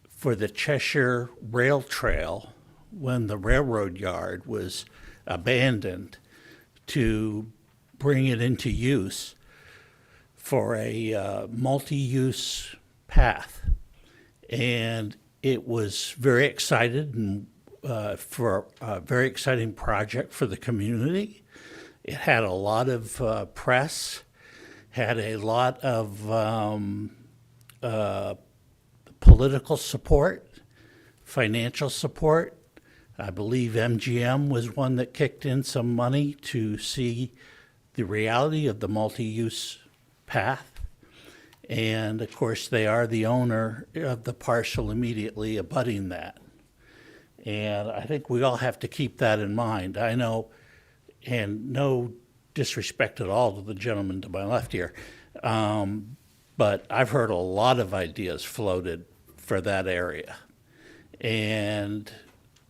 for the Cheshire Rail Trail when the railroad yard was abandoned, to bring it into use for a multi-use path. And it was very excited and for a very exciting project for the community. It had a lot of press, had a lot of political support, financial support. I believe MGM was one that kicked in some money to see the reality of the multi-use path. And of course, they are the owner of the parcel immediately abutting that. And I think we all have to keep that in mind. I know, and no disrespect at all to the gentleman to my left here, but I've heard a lot of ideas floated for that area. And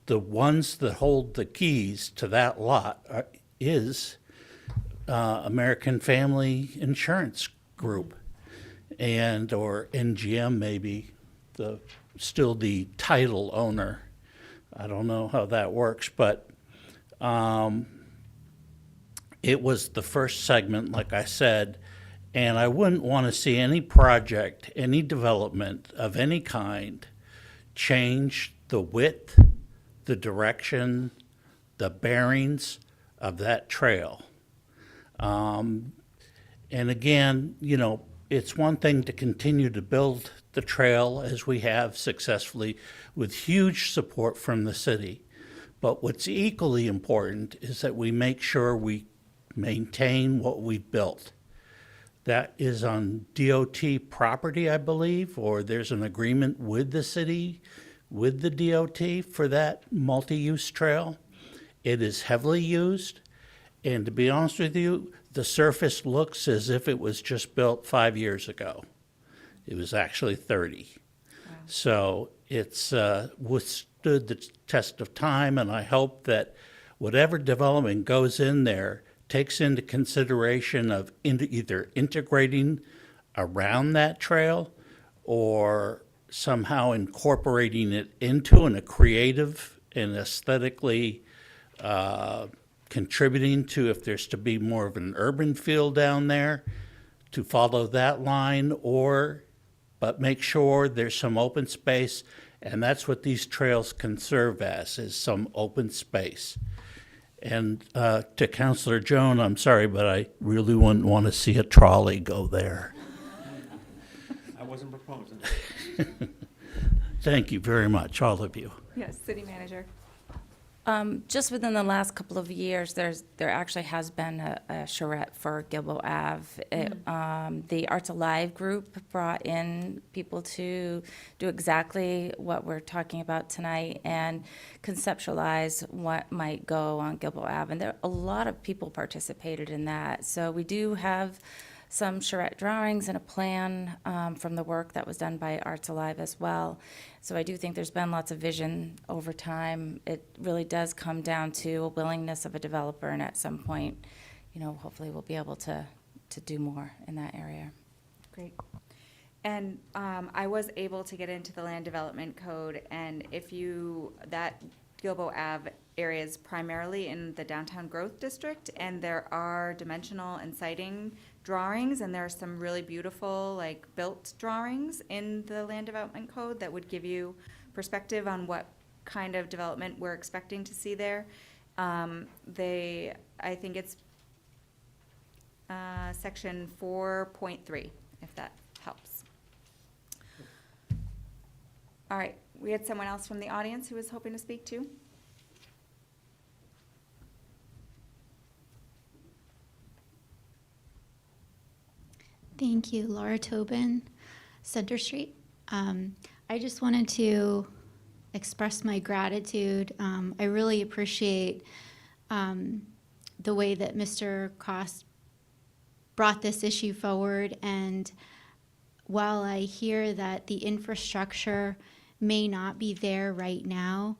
the ones that hold the keys to that lot is American Family Insurance Group, and or MGM maybe, still the title owner. I don't know how that works, but it was the first segment, like I said, and I wouldn't want to see any project, any development of any kind change the width, the direction, the bearings of that trail. And again, you know, it's one thing to continue to build the trail as we have successfully with huge support from the city. But what's equally important is that we make sure we maintain what we've built. That is on DOT property, I believe, or there's an agreement with the city, with the DOT for that multi-use trail. It is heavily used, and to be honest with you, the surface looks as if it was just built 5 years ago. It was actually 30. So it's withstood the test of time, and I hope that whatever development goes in there takes into consideration of either integrating around that trail or somehow incorporating it into a creative and aesthetically contributing to, if there's to be more of an urban feel down there, to follow that line, but make sure there's some open space, and that's what these trails can serve as, is some open space. And to Councilor Joan, I'm sorry, but I really wouldn't want to see a trolley go there. I wasn't proposing. Thank you very much, all of you. Yes, city manager. Just within the last couple of years, there actually has been a charrette for Gilbo Ave. The Arts Alive group brought in people to do exactly what we're talking about tonight and conceptualize what might go on Gilbo Ave. And a lot of people participated in that. So we do have some charrette drawings and a plan from the work that was done by Arts Alive as well. So I do think there's been lots of vision over time. It really does come down to a willingness of a developer, and at some point, hopefully we'll be able to do more in that area. Great. And I was able to get into the land development code, and that Gilbo Ave area is primarily in the downtown growth district, and there are dimensional and siting drawings, and there are some really beautiful, built drawings in the land development code that would give you perspective on what kind of development we're expecting to see there. I think it's section 4.3, if that helps. All right, we had someone else from the audience who was hoping to speak too. Thank you, Laura Tobin, Center Street. I just wanted to express my gratitude. I really appreciate the way that Mr. Koss brought this issue forward, and while I hear that the infrastructure may not be there right now,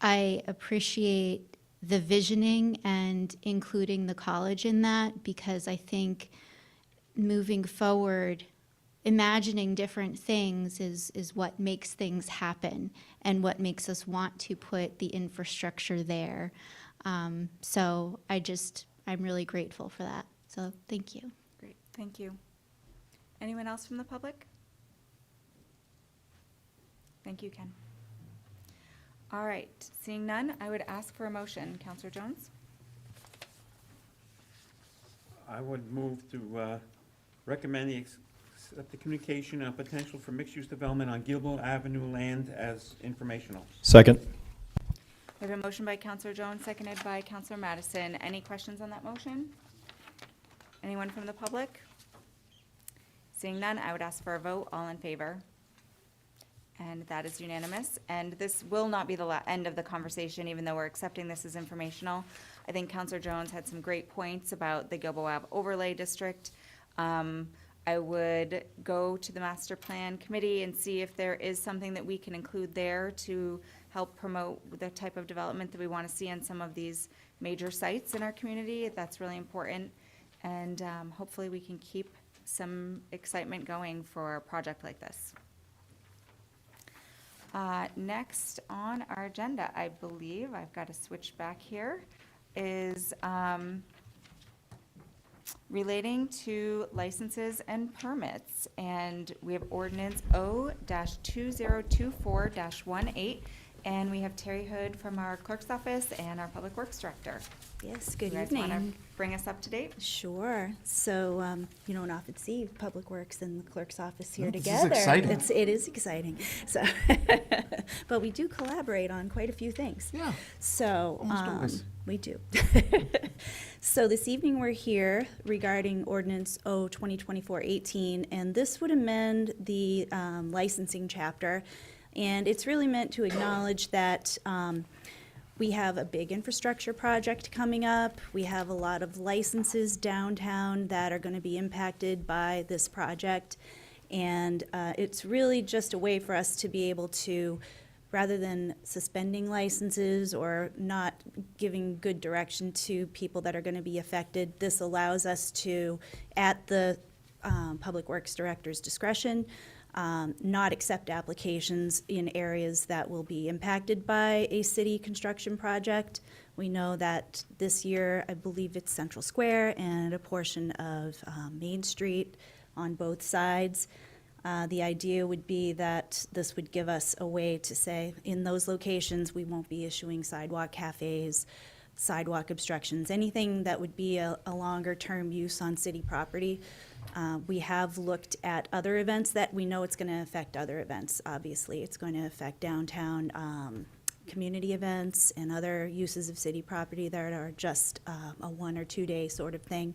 I appreciate the visioning and including the college in that, because I think moving forward, imagining different things is what makes things happen and what makes us want to put the infrastructure there. So I'm really grateful for that. So thank you. Great, thank you. Anyone else from the public? Thank you, Ken. All right, seeing none, I would ask for a motion. Councillor Jones? I would move to recommend the communication on potential for mixed-use development on Gilbo Avenue land as informational. Second. We have a motion by Councillor Jones, seconded by Councillor Madison. Any questions on that motion? Anyone from the public? Seeing none, I would ask for a vote. All in favor? And that is unanimous. And this will not be the end of the conversation, even though we're accepting this as informational. I think Councillor Jones had some great points about the Gilbo Ave Overlay District. I would go to the master plan committee and see if there is something that we can include there to help promote the type of development that we want to see on some of these major sites in our community. That's really important. And hopefully we can keep some excitement going for a project like this. Next on our agenda, I believe, I've got to switch back here, is relating to licenses and permits. And we have ordinance O-2024-18, and we have Terry Hood from our clerk's office and our public works director. Yes, good You guys want to evening. bring us up to date? Sure. So, you don't often see Public Works and the clerk's office here This is together. exciting. It is exciting. So, but we do collaborate on quite a few things. Yeah. So, Almost always. we do. So this evening we're here regarding ordinance O-2024-18, and this would amend the licensing chapter. And it's really meant to acknowledge that we have a big infrastructure project coming up. We have a lot of licenses downtown that are going to be impacted by this project. And it's really just a way for us to be able to, rather than suspending licenses or not giving good direction to people that are going to be affected, this allows us to, at the Public Works Director's discretion, not accept applications in areas that will be impacted by a city construction project. We know that this year, I believe it's Central Square and a portion of Main Street on both sides. The idea would be that this would give us a way to say, in those locations, we won't be issuing sidewalk cafes, sidewalk obstructions, anything that would be a longer-term use on city property. We have looked at other events that we know it's going to affect other events, obviously. It's going to affect downtown community events and other uses of city property that are just a 1 or 2 day sort of thing.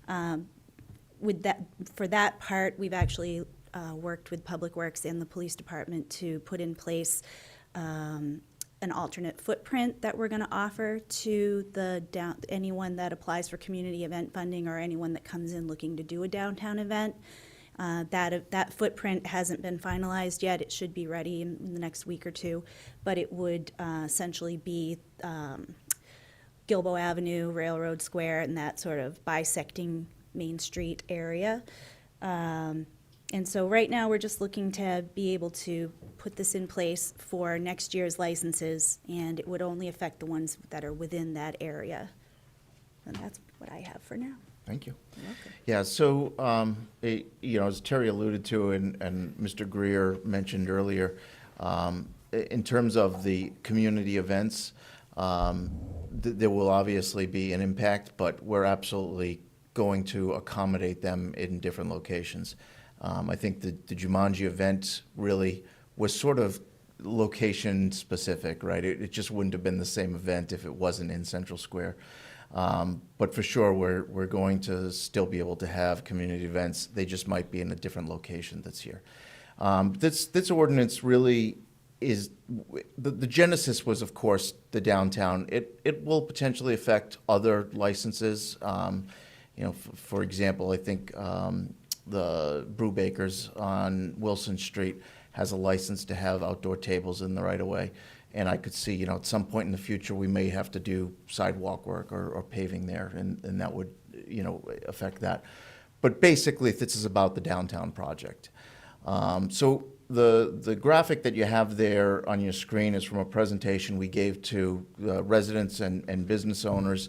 For that part, we've actually worked with Public Works and the Police Department to put in place an alternate footprint that we're going to offer to anyone that applies for community event funding or anyone that comes in looking to do a downtown event. That footprint hasn't been finalized yet. It should be ready in the next week or two, but it would essentially be Gilboa Avenue, Railroad Square, and that sort of bisecting Main Street area. And so right now, we're just looking to be able to put this in place for next year's licenses, and it would only affect the ones that are within that area. And that's what I have for now. Thank you. You're welcome. Yeah, so, as Terry alluded to and Mr. Greer mentioned earlier, in terms of the community events, there will obviously be an impact, but we're absolutely going to accommodate them in different locations. I think the Jumanji event really was sort of location specific, right? It just wouldn't have been the same event if it wasn't in Central Square. But for sure, we're going to still be able to have community events. They just might be in a different location that's here. This ordinance really is, the genesis was, of course, the downtown. It will potentially affect other licenses. For example, I think the Brew Bakers on Wilson Street has a license to have outdoor tables in the right-of-way. And I could see, at some point in the future, we may have to do sidewalk work or paving there, and that would, affect that. But basically, this is about the downtown project. So the graphic that you have there on your screen is from a presentation we gave to residents and business owners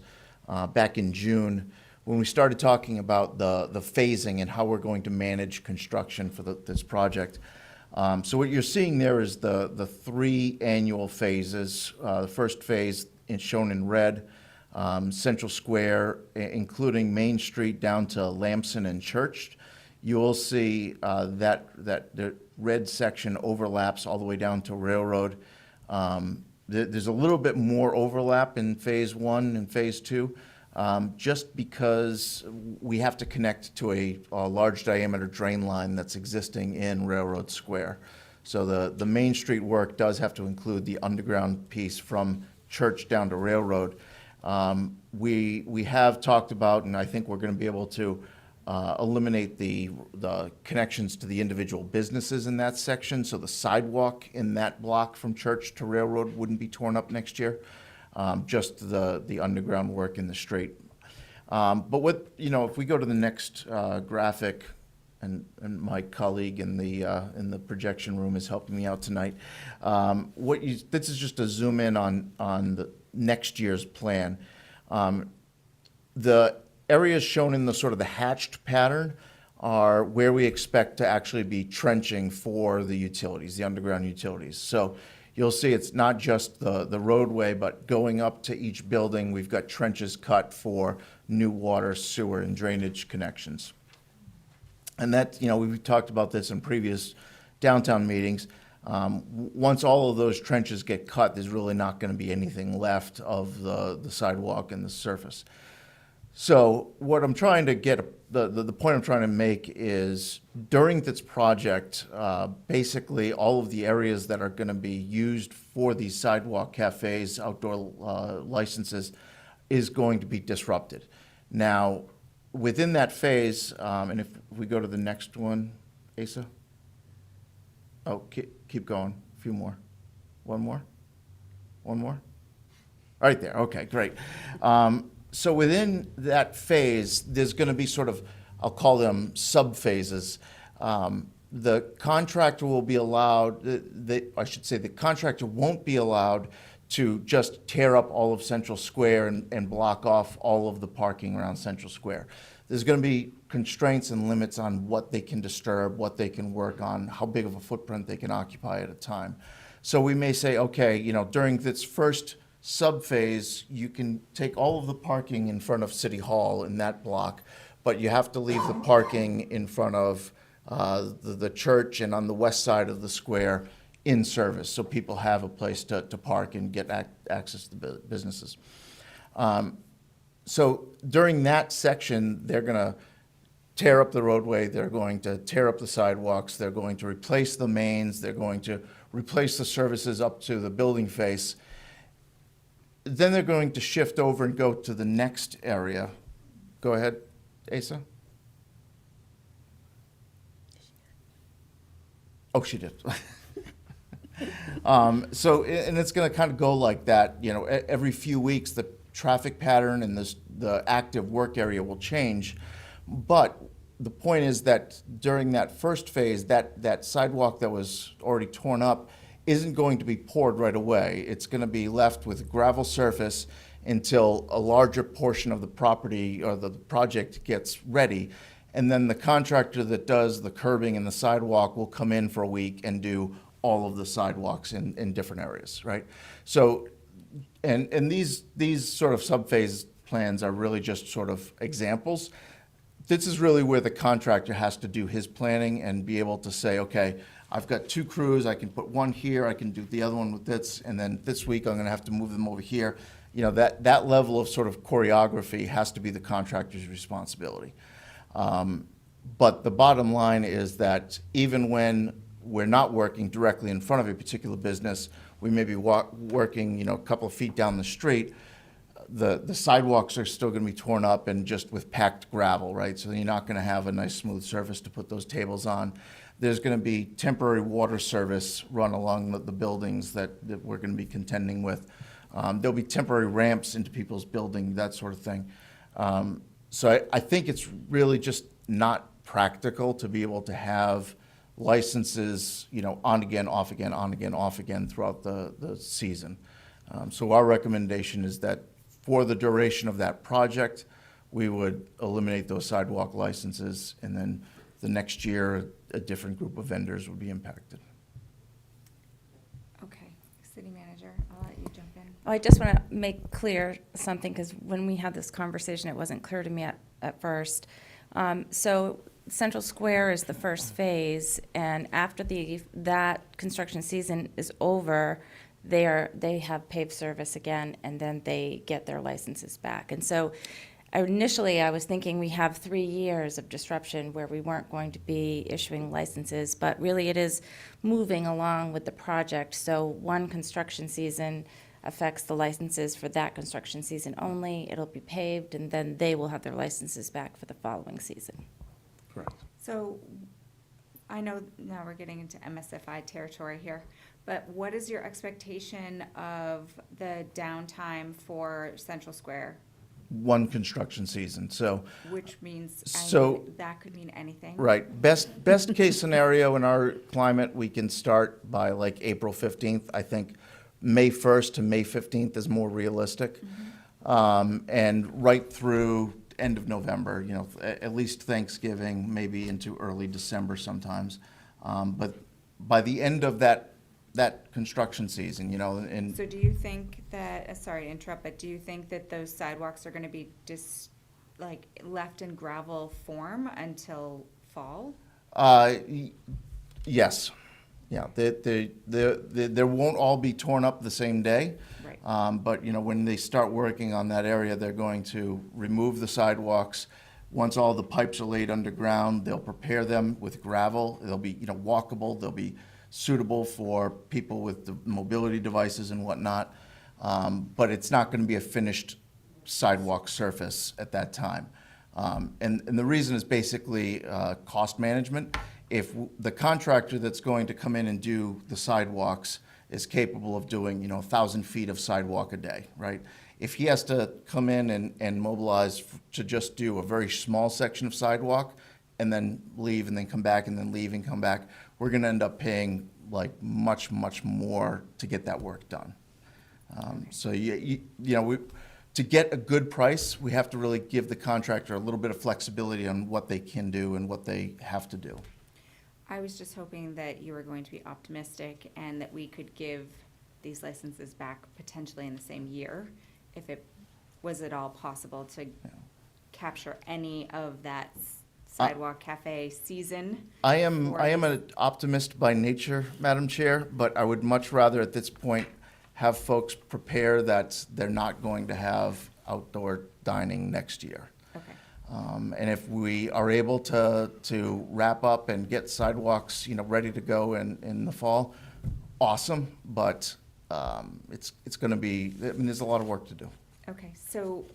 back in June, when we started talking about the phasing and how we're going to manage construction for this project. So what you're seeing there is the 3 annual phases. The first phase is shown in red, Central Square, including Main Street down to Lamson and Church. You will see that the red section overlaps all the way down to Railroad. There's a little bit more overlap in phase 1 and phase 2. Just because we have to connect to a large diameter drain line that's existing in Railroad Square. So the Main Street work does have to include the underground piece from Church down to Railroad. We have talked about, and I think we're going to be able to eliminate the connections to the individual businesses in that section, so the sidewalk in that block from Church to Railroad wouldn't be torn up next year. Just the underground work in the street. But if we go to the next graphic, and my colleague in the projection room is helping me out tonight. This is just a zoom in on the next year's plan. The areas shown in the sort of the hatched pattern are where we expect to actually be trenching for the utilities, the underground utilities. So you'll see it's not just the roadway, but going up to each building, we've got trenches cut for new water, sewer, and drainage connections. And that, we've talked about this in previous downtown meetings. Once all of those trenches get cut, there's really not going to be anything left of the sidewalk and the surface. So what I'm trying to get, the point I'm trying to make is during this project, basically all of the areas that are going to be used for these sidewalk cafes, outdoor licenses, is going to be disrupted. Now, within that phase, and if we go to the next one, Asa? Oh, keep going. A few more. One more? One more? Right there, okay, great. So within that phase, there's gonna be sort of, I'll call them sub-phases. The contractor will be allowed, I should say, the contractor won't be allowed to just tear up all of Central Square and block off all of the parking around Central Square. There's gonna be constraints and limits on what they can disturb, what they can work on, how big of a footprint they can occupy at a time. So we may say, okay, during this first sub-phase, you can take all of the parking in front of City Hall in that block, but you have to leave the parking in front of the church and on the west side of the square in service, so people have a place to park and get access to businesses. So during that section, they're going to tear up the roadway, they're going to tear up the sidewalks, they're going to replace the mains, they're going to replace the services up to the building face. Then they're going to shift over and go to the next area. Go ahead, Asa. Oh, she did. And it's going to kind of go like that. Every few weeks, the traffic pattern and the active work area will change. But the point is that during that first phase, that sidewalk that was already torn up isn't going to be poured right away. It's going to be left with gravel surface until a larger portion of the property or the project gets ready. And then the contractor that does the curbing and the sidewalk will come in for a week and do all of the sidewalks in different areas, right? So, and these sort of sub-phase plans are really just sort of examples. This is really where the contractor has to do his planning and be able to say, okay, I've got 2 crews, I can put one here, I can do the other one with this, and then this week I'm gonna have to move them over here. That level of sort of choreography has to be the contractor's responsibility. But the bottom line is that even when we're not working directly in front of a particular business, we may be working, a couple of feet down the street, the sidewalks are still going to be torn up and just with packed gravel, right? So you're not going to have a nice smooth surface to put those tables on. There's going to be temporary water service run along the buildings that we're going to be contending with. There'll be temporary ramps into people's building, that sort of thing. So I think it's really just not practical to be able to have licenses, on again, off again, on again, off again throughout the season. So our recommendation is that for the duration of that project, we would eliminate those sidewalk licenses, and then the next year, a different group of vendors would be impacted. Okay, City Manager, I'll let you jump in. I just want to make clear something, because when we had this conversation, it wasn't clear to me at first. So Central Square is the first phase, and after that construction season is over, they have paved service again, and then they get their licenses back. And so initially, I was thinking we have 3 years of disruption where we weren't going to be issuing licenses, but really it is moving along with the project. So one construction season affects the licenses for that construction season only. It'll be paved, and then they will have their licenses back for the following season. Correct. So I know now we're getting into MSFI territory here, but what is your expectation of the downtime for Central Square? One construction season, so. Which means, that could mean anything. Right. Best case scenario in our climate, we can start by like April 15th. I think May 1st to May 15th is more realistic. And right through end of November, at least Thanksgiving, maybe into early December sometimes. But by the end of that construction season, and. So do you think that, sorry to interrupt, but do you think that those sidewalks are gonna be left in gravel form until fall? Yes. Yeah, they won't all be torn up the same day. Right. But, when they start working on that area, they're going to remove the sidewalks. Once all the pipes are laid underground, they'll prepare them with gravel. They'll be, walkable. They'll be suitable for people with the mobility devices and whatnot. But it's not going to be a finished sidewalk surface at that time. And the reason is basically cost management. if the contractor that's going to come in and do the sidewalks is capable of doing, 1,000 feet of sidewalk a day, right? If he has to come in and mobilize to just do a very small section of sidewalk and then leave and then come back and then leave and come back, we're gonna end up paying like much, much more to get that work done. So to get a good price, we have to really give the contractor a little bit of flexibility on what they can do and what they have to do. I was just hoping that you were going to be optimistic and that we could give these licenses back potentially in the same year, if it was at all possible to capture any of that sidewalk cafe season. I am an optimist by nature, Madam Chair, but I would much rather at this point have folks prepare that they're not going to have outdoor dining next year. Okay. And if we are able to wrap up and get sidewalks, ready to go in the fall, awesome, but it's gonna be, there's a lot of work to do. Okay, so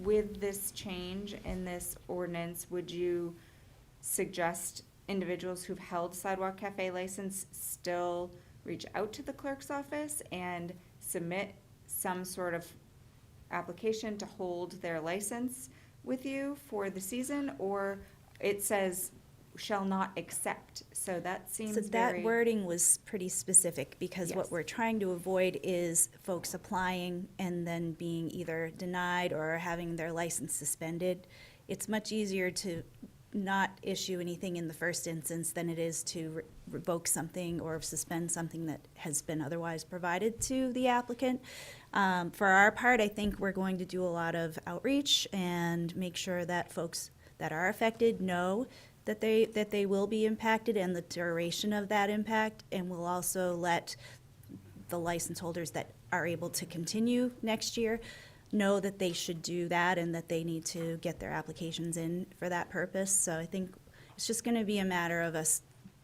with this change in this ordinance, would you suggest individuals who've held sidewalk cafe license still reach out to the clerk's office and submit some sort of application to hold their license with you for the season? Or it says shall not accept, so that seems So very. that wording was pretty specific, because Yes. what we're trying to avoid is folks applying and then being either denied or having their license suspended. It's much easier to not issue anything in the first instance than it is to revoke something or suspend something that has been otherwise provided to the applicant. For our part, I think we're going to do a lot of outreach and make sure that folks that are affected know that they will be impacted and the duration of that impact, and we'll also let the license holders that are able to continue next year know that they should do that and that they need to get their applications in for that purpose. So I think it's just gonna be a matter of us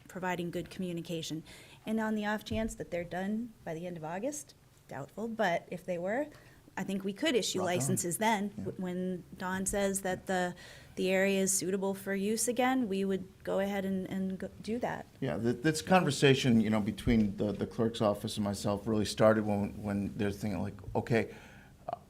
providing good communication. And on the off chance that they're done by the end of August, doubtful, but if they were, I think we could issue Rock on. licenses then. When Dawn says that the area is suitable for use again, we would go ahead and do that. Yeah, this conversation, between the clerk's office and myself really started when they're thinking like, okay,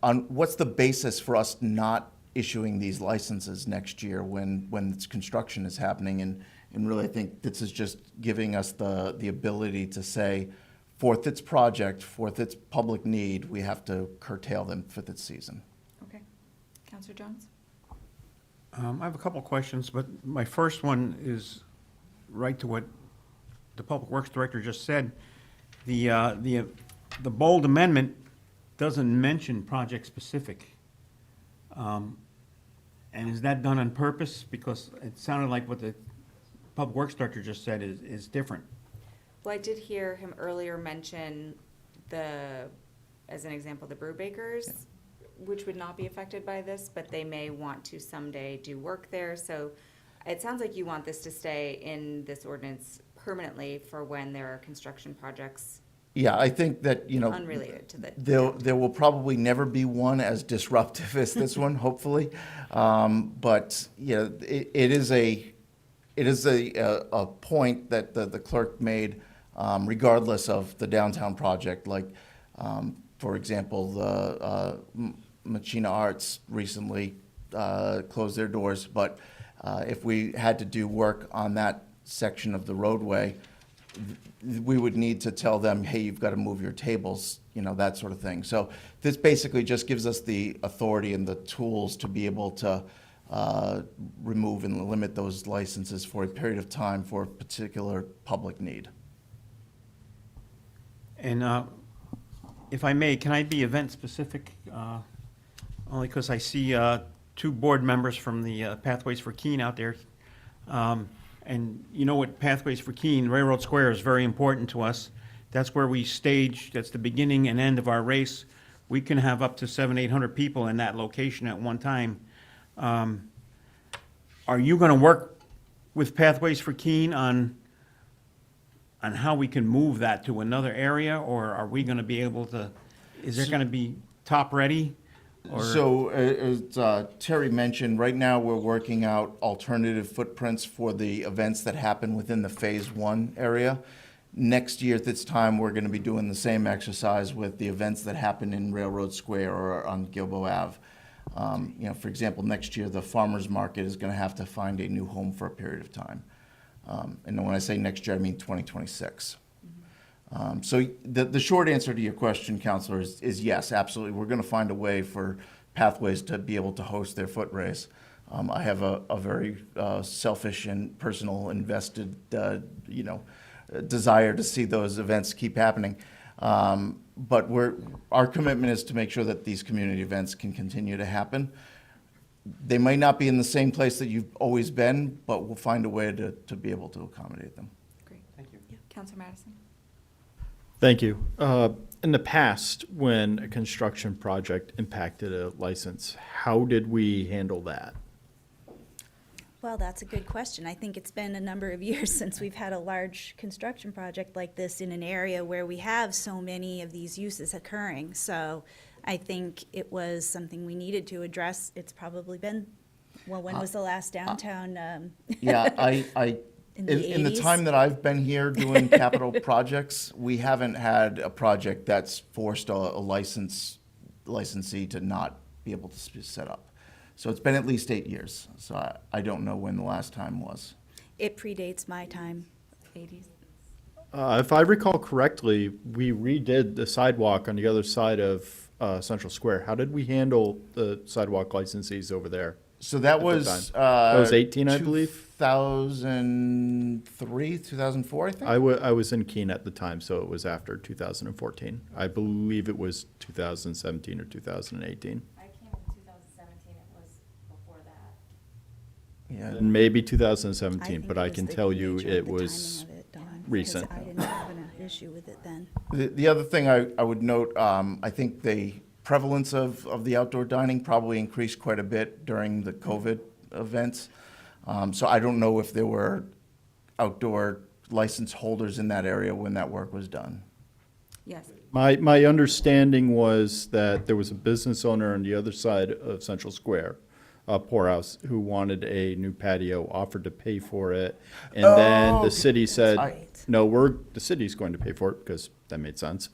on what's the basis for us not issuing these licenses next year when this construction is happening? And really, I think this is just giving us the ability to say, for its project, for its public need, we have to curtail them for this season. Okay. Counselor Jones? I have a couple of questions, but my first one is right to what the Public Works Director just said. The bold amendment doesn't mention project-specific. And is that done on purpose? Because it sounded like what the Public Works Director just said is different. Well, I did hear him earlier mention as an example, the brew bakers, which would not be affected by this, but they may want to someday do work there. So it sounds like you want this to stay in this ordinance permanently for when there are construction projects Yeah, I think that, unrelated to the. there will probably never be one as disruptive as this one, hopefully. But, it is a point that the clerk made, regardless of the downtown project. Like, for example, the Machina Arts recently closed their doors, but if we had to do work on that section of the roadway, we would need to tell them, hey, you've got to move your tables, that sort of thing. So this basically just gives us the authority and the tools to be able to remove and limit those licenses for a period of time for a particular public need. And if I may, can I be event-specific? Only because I see two board members from the Pathways for Keene out there. And you know what Pathways for Keene, Railroad Square is very important to us. That's where we stage, that's the beginning and end of our race. We can have up to 700-800 people in that location at one time. Are you going to work with Pathways for Keene on how we can move that to another area, or are we going to be able to, is there going to be top ready? Or- So, as Terry mentioned, right now, we're working out alternative footprints for the events that happen within the Phase 1 area. Next year at this time, we're gonna be doing the same exercise with the events that happen in Railroad Square or on Gilboa Ave. You know, for example, next year, the farmer's market is gonna have to find a new home for a period of time. And when I say next year, I mean 2026. So the short answer to your question, Counselor, is yes, absolutely. We're going to find a way for Pathways to be able to host their foot race. I have a very selfish and personal invested, desire to see those events keep happening. But our commitment is to make sure that these community events can continue to happen. They might not be in the same place that you've always been, but we'll find a way to be able to accommodate them. Great. Thank you. Counselor Madison? Thank you. In the past, when a construction project impacted a license, how did we handle that? Well, that's a good question. I think it's been a number of years since we've had a large construction project like this in an area where we have so many of these uses occurring. So I think it was something we needed to address. It's probably been, well, when was the last downtown? Yeah, in the 80s? time that I've been here doing capital projects, we haven't had a project that's forced a licensee to not be able to set up. So it's been at least 8 years. So I don't know when the last time was. It predates my time. 80s? If I recall correctly, we redid the sidewalk on the other side of Central Square. How did we handle the sidewalk licensees over there? So that the was That was 18, I believe? 2003, 2004, I think? I was in Keene at the time, so it was after 2014. I believe it was 2017 or 2018. I came in 2017, it was before that. Yeah. And maybe 2017, think but it I was can the tell you nature of it the was timing of it, Dawn, 'cause recent. I didn't have an issue with it then. The other thing I would note, I think the prevalence of the outdoor dining probably increased quite a bit during the COVID events. So I don't know if there were outdoor license holders in that area when that work was done. Yes. My understanding was that there was a business owner on the other side of Central Square, Poorhouse, who wanted a new patio, offered to pay for it. And then Oh, the city said, right. no, the city's going to pay for it, because that made sense.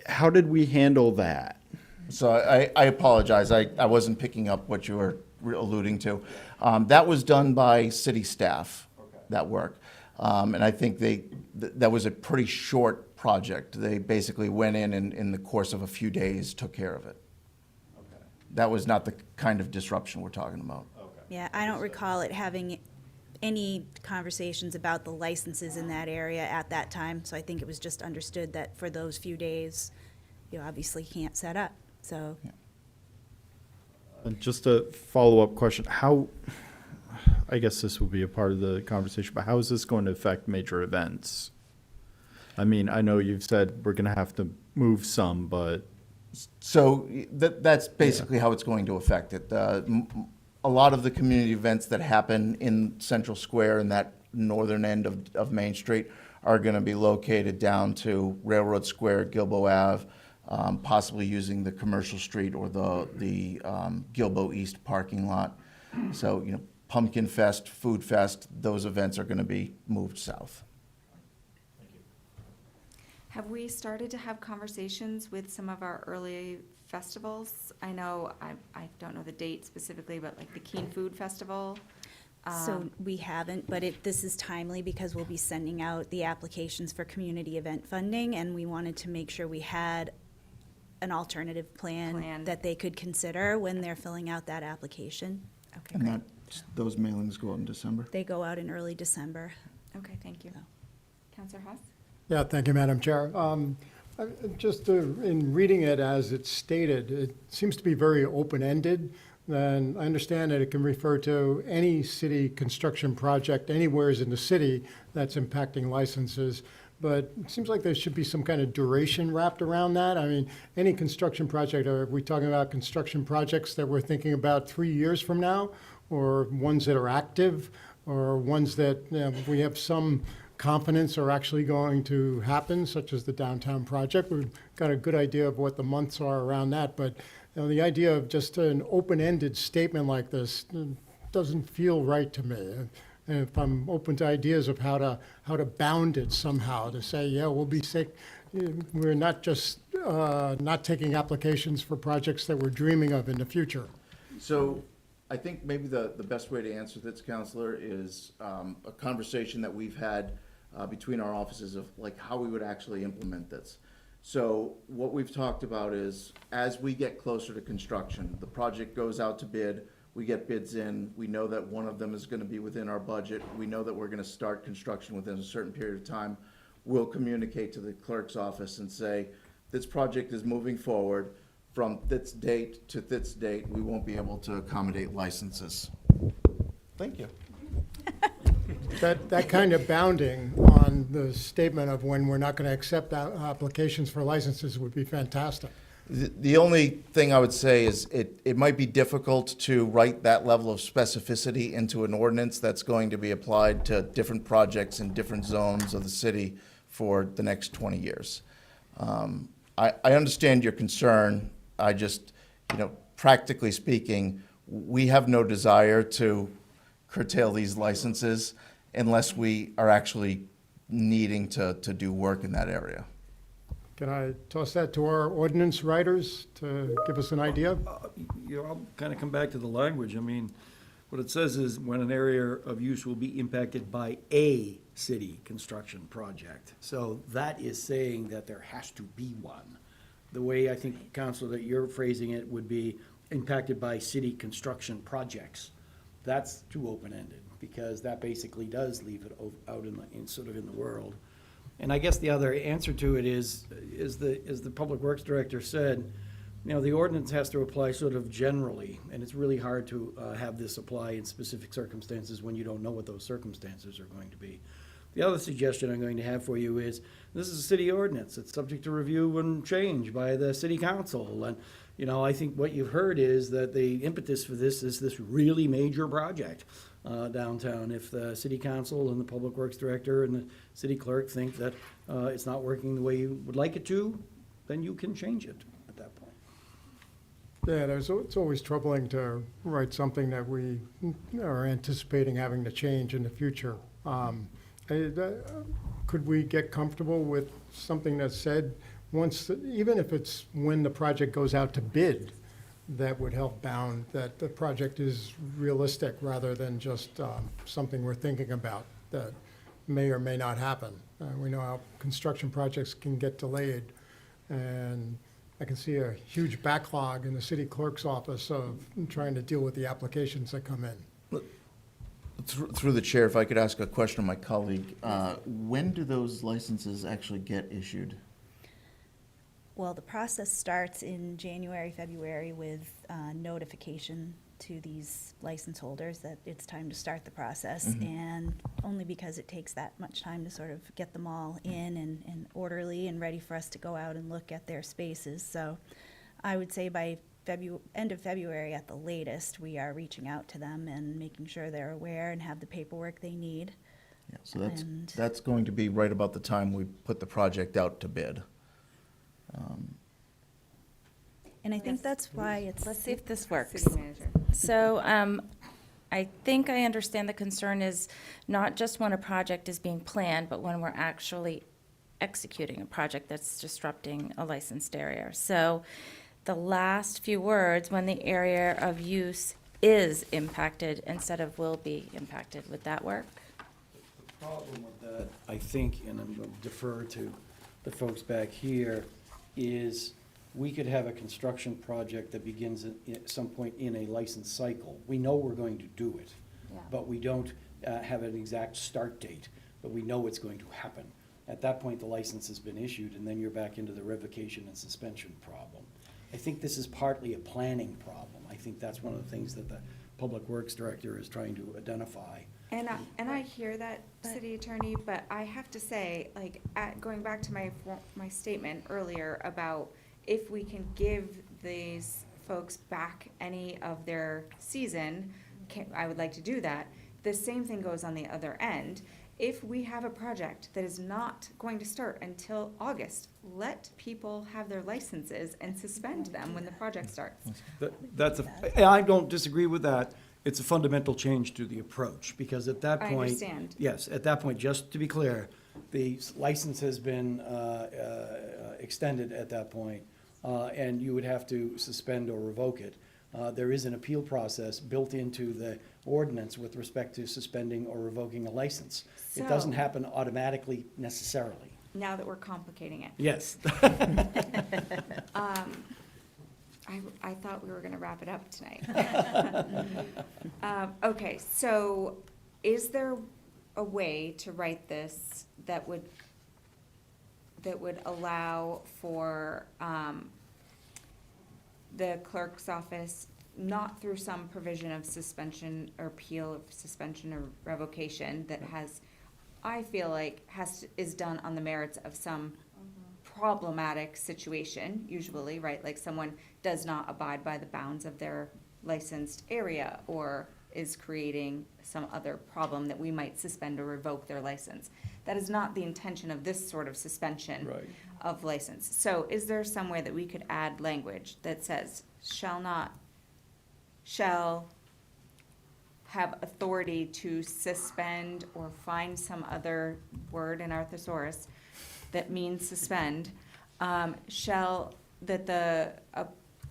How did we handle that? So I apologize, I wasn't picking up what you were alluding to. That was done by city staff, that work. And I think that was a pretty short project. They basically went in the course of a few days, took care of it. That was not the kind of disruption we're talking about. Yeah, I don't recall it having any conversations about the licenses in that area at that time, so I think it was just understood that for those few days, you obviously can't set up, so. And just a follow-up question, I guess this will be a part of the conversation, but how is this going to affect major events? I mean, I know you've said we're going to have to move some, but. So that's basically how it's going to affect it. A lot of the community events that happen in Central Square and that northern end of Main Street are going to be located down to Railroad Square, Gilboa Ave, possibly using the Commercial Street or the Gilboa East parking lot. So, Pumpkin Fest, Food Fest, those events are going to be moved south. Have we started to have conversations with some of our early festivals? I know, I don't know the date specifically, but like the Keene Food Festival. So we haven't, but this is timely because we'll be sending out the applications for community event funding, and we wanted to make sure we had an alternative plan that they could consider when they're filling out that application. Okay, And great. those mailings go out in December? They go out in early December. Okay, thank you. Counselor Haas? Yeah, thank you, Madam Chair. Just in reading it as it's stated, it seems to be very open-ended. And I understand that it can refer to any city construction project anywhere in the city that's impacting licenses. But it seems like there should be some kind of duration wrapped around that. I mean, any construction project, are we talking about construction projects that we're thinking about 3 years from now? Or ones that are active? Or ones that we have some confidence are actually going to happen, such as the downtown project. We've got a good idea of what the months are around that, but the idea of just an open-ended statement like this doesn't feel right to me. And if I'm open to ideas of how to bound it somehow, to say, yeah, we'll be sick. We're not just not taking applications for projects that we're dreaming of in the future. So I think maybe the best way to answer this, Counselor, is a conversation that we've had between our offices of like how we would actually implement this. So what we've talked about is as we get closer to construction, the project goes out to bid, we get bids in, we know that one of them is going to be within our budget, we know that we're going to start construction within a certain period of time, we'll communicate to the clerk's office and say, this project is moving forward. From this date to this date, we won't be able to accommodate licenses. Thank you. That kind of bounding on the statement of when we're not going to accept applications for licenses would be fantastic. The only thing I would say is it might be difficult to write that level of specificity into an ordinance that's going to be applied to different projects in different zones of the city for the next 20 years. I understand your concern. I just, practically speaking, we have no desire to curtail these licenses unless we are actually needing to do work in that area. Can I toss that to our ordinance writers to give us an idea? I'll kind of come back to the language. I mean, what it says is when an area of use will be impacted by a city construction project. So that is saying that there has to be one. The way I think, Council, that you're phrasing it would be impacted by city construction projects. That's too open-ended, because that basically does leave it out in sort of in the world. And I guess the other answer to it is the Public Works Director said, the ordinance has to apply sort of generally, and it's really hard to have this apply in specific circumstances when you don't know what those circumstances are going to be. The other suggestion I'm going to have for you is, this is a city ordinance. It's subject to review and change by the city council. And, I think what you've heard is that the impetus for this is this really major project downtown. If the city council and the public works director and the city clerk think that it's not working the way you would like it to, then you can change it at that point. Yeah, it's always troubling to write something that we are anticipating having to change in the future. Could we get comfortable with something that said, even if it's when the project goes out to bid, that would help bound that the project is realistic rather than just something we're thinking about that may or may not happen. We know how construction projects can get delayed, and I can see a huge backlog in the city clerk's office of trying to deal with the applications that come in. Through the chair, if I could ask a question of my colleague, when do those licenses actually get issued? Well, the process starts in January, February with notification to these license holders that it's time to start the process. Mhm. And only because it takes that much time to sort of get them all in and orderly and ready for us to go out and look at their spaces. So I would say by end of February at the latest, we are reaching out to them and making sure they're aware and have the paperwork they need. Yeah, so that's going to be right about the time we put the project out to bid. And I think that's why it's. Let's see if this works. City manager. So I think I understand the concern is not just when a project is being planned, but when we're actually executing a project that's disrupting a licensed area. So the last few words, when the area of use is impacted instead of will be impacted, would that work? The problem with that, I think, and I'm going to defer to the folks back here, is we could have a construction project that begins at some point in a license cycle. We know we're going to do it, but we don't have an exact start date, but we know it's going to happen. At that point, the license has been issued, and then you're back into the revocation and suspension problem. I think this is partly a planning problem. I think that's one of the things that the Public Works Director is trying to identify. And I hear that, city attorney, but I have to say, like, going back to my statement earlier about if we can give these folks back any of their season, I would like to do that. The same thing goes on the other end. If we have a project that is not going to start until August, let people have their licenses and suspend them when the project starts. I don't disagree with that. It's a fundamental change to the approach, because at that I point. understand. Yes, at that point, just to be clear, the license has been extended at that point, and you would have to suspend or revoke it. There is an appeal process built into the ordinance with respect to suspending or revoking a license. It doesn't So- happen automatically necessarily. Now that we're complicating it. Yes. I thought we were gonna wrap it up tonight. Okay, so is there a way to write this that would allow for, the clerk's office, not through some provision of suspension or appeal of suspension or revocation that has, I feel like is done on the merits of some problematic situation, usually, right? Like someone does not abide by the bounds of their licensed area or is creating some other problem that we might suspend or revoke their license. That is not the intention of this sort of suspension Right. of license. So is there some way that we could add language that says shall have authority to suspend or find some other word in our thesaurus that means suspend,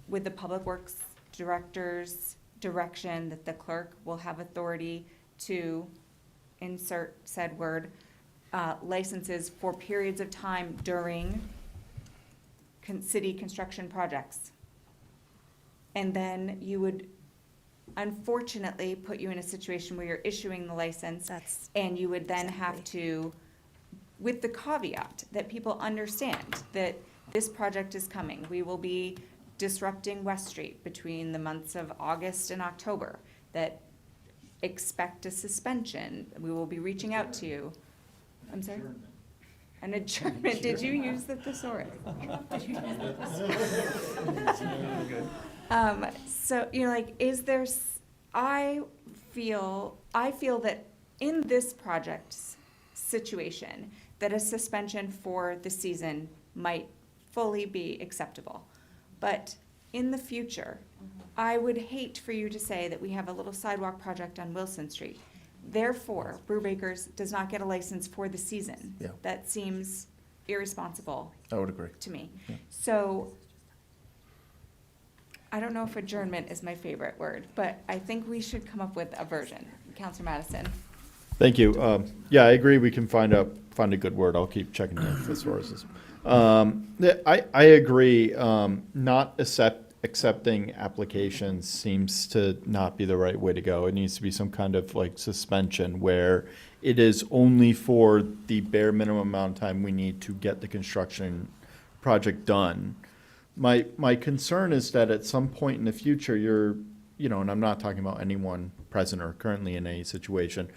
with the Public Works Director's direction that the clerk will have authority to insert said word, licenses for periods of time during city construction projects. And then you would unfortunately put you in a situation where you're issuing the license. And you would then have to, with the caveat that people understand that this project is coming. We will be disrupting West Street between the months of August and October, that expect a suspension. We will be reaching out to you. I'm sorry? An adjournment. Did you use the thesaurus? So, is there, I feel that in this project's situation, that a suspension for the season might fully be acceptable. But in the future, I would hate for you to say that we have a little sidewalk project on Wilson Street. Therefore, Brewbakers does not get a license for the season. Yeah. That seems irresponsible I would agree. to me. Yeah. So, I don't know if adjournment is my favorite word, but I think we should come up with a version. Counselor Madison? Thank you. Yeah, I agree. We can find a good word. I'll keep checking the thesauruses. I agree. Not accepting applications seems to not be the right way to go. It needs to be some kind of like suspension where it is only for the bare minimum amount of time we need to get the construction project done. My concern is that at some point in the future, and I'm not talking about anyone present or currently in any situation,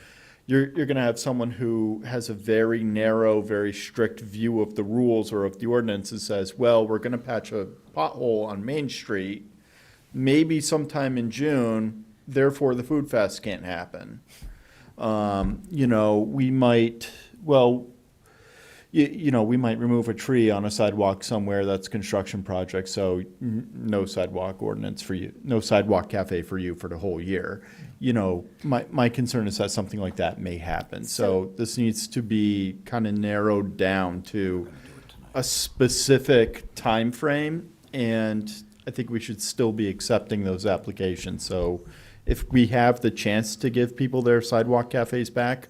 you're going to have someone who has a very narrow, very strict view of the rules or of the ordinance and says, well, we're going to patch a pothole on Main Street, maybe sometime in June, therefore the food fest can't happen. We might, we might remove a tree on a sidewalk somewhere that's a construction project, so no sidewalk ordinance for you, no sidewalk cafe for you for the whole year. My concern is that something like that may happen. So this needs to be kind of narrowed down to a specific time frame, and I think we should still be accepting those applications. So if we have the chance to give people their sidewalk cafes back,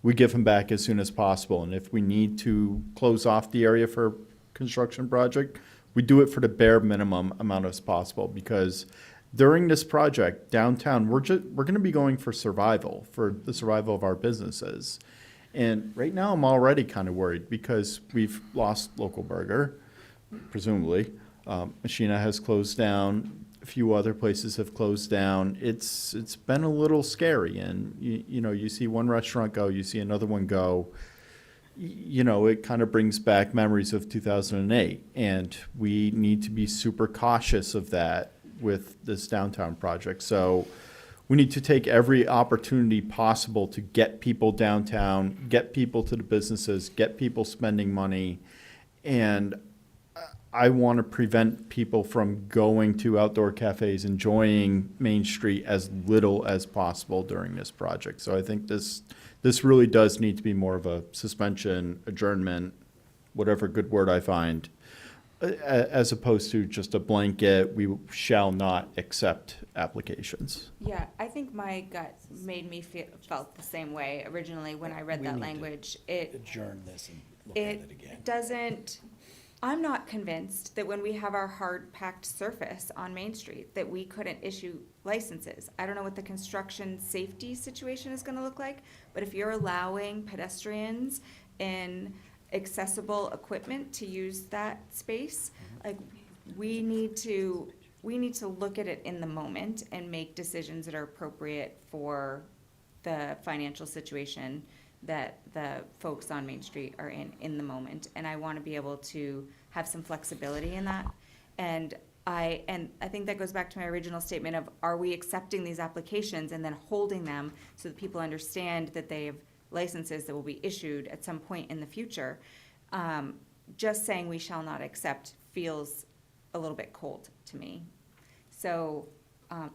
we give them back as soon as possible. And if we need to close off the area for construction project, we do it for the bare minimum amount as possible, because during this project downtown, we're going to be going for survival, for the survival of our businesses. And right now I'm already kind of worried because we've lost Local Burger, presumably. Machina has closed down. A few other places have closed down. It's been a little scary, and you see one restaurant go, you see another one go. It kind of brings back memories of 2008, and we need to be super cautious of that with this downtown project. So we need to take every opportunity possible to get people downtown, get people to the businesses, get people spending money. And I want to prevent people from going to outdoor cafes, enjoying Main Street as little as possible during this project. So I think this really does need to be more of a suspension, adjournment, whatever good word I find, as opposed to just a blanket, we shall not accept applications. Yeah, I think my gut made me felt the same way originally when I read that language. Adjourn this and look at it again. It doesn't, I'm not convinced that when we have our hard-packed surface on Main Street, that we couldn't issue licenses. I don't know what the construction safety situation is gonna look like, but if you're allowing pedestrians in accessible equipment to use that space, like, we need to look at it in the moment and make decisions that are appropriate for the financial situation that the folks on Main Street are in the moment. And I want to be able to have some flexibility in that. And I think that goes back to my original statement of, are we accepting these applications and then holding them so that people understand that they have licenses that will be issued at some point in the future? Just saying we shall not accept feels a little bit cold to me. So,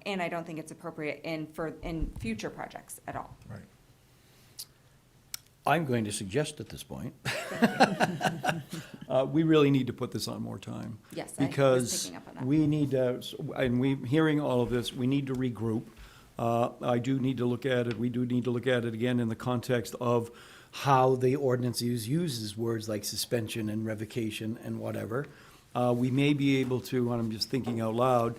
and I don't think it's appropriate in future projects at all. Right. I'm going to suggest at this point, we really need to put this on more time. Yes, I was Because picking up on that. we need to, and hearing all of this, we need to regroup. I do need to look at it, we do need to look at it again in the context of how the ordinance uses words like suspension and revocation and whatever. We may be able to, and I'm just thinking out loud,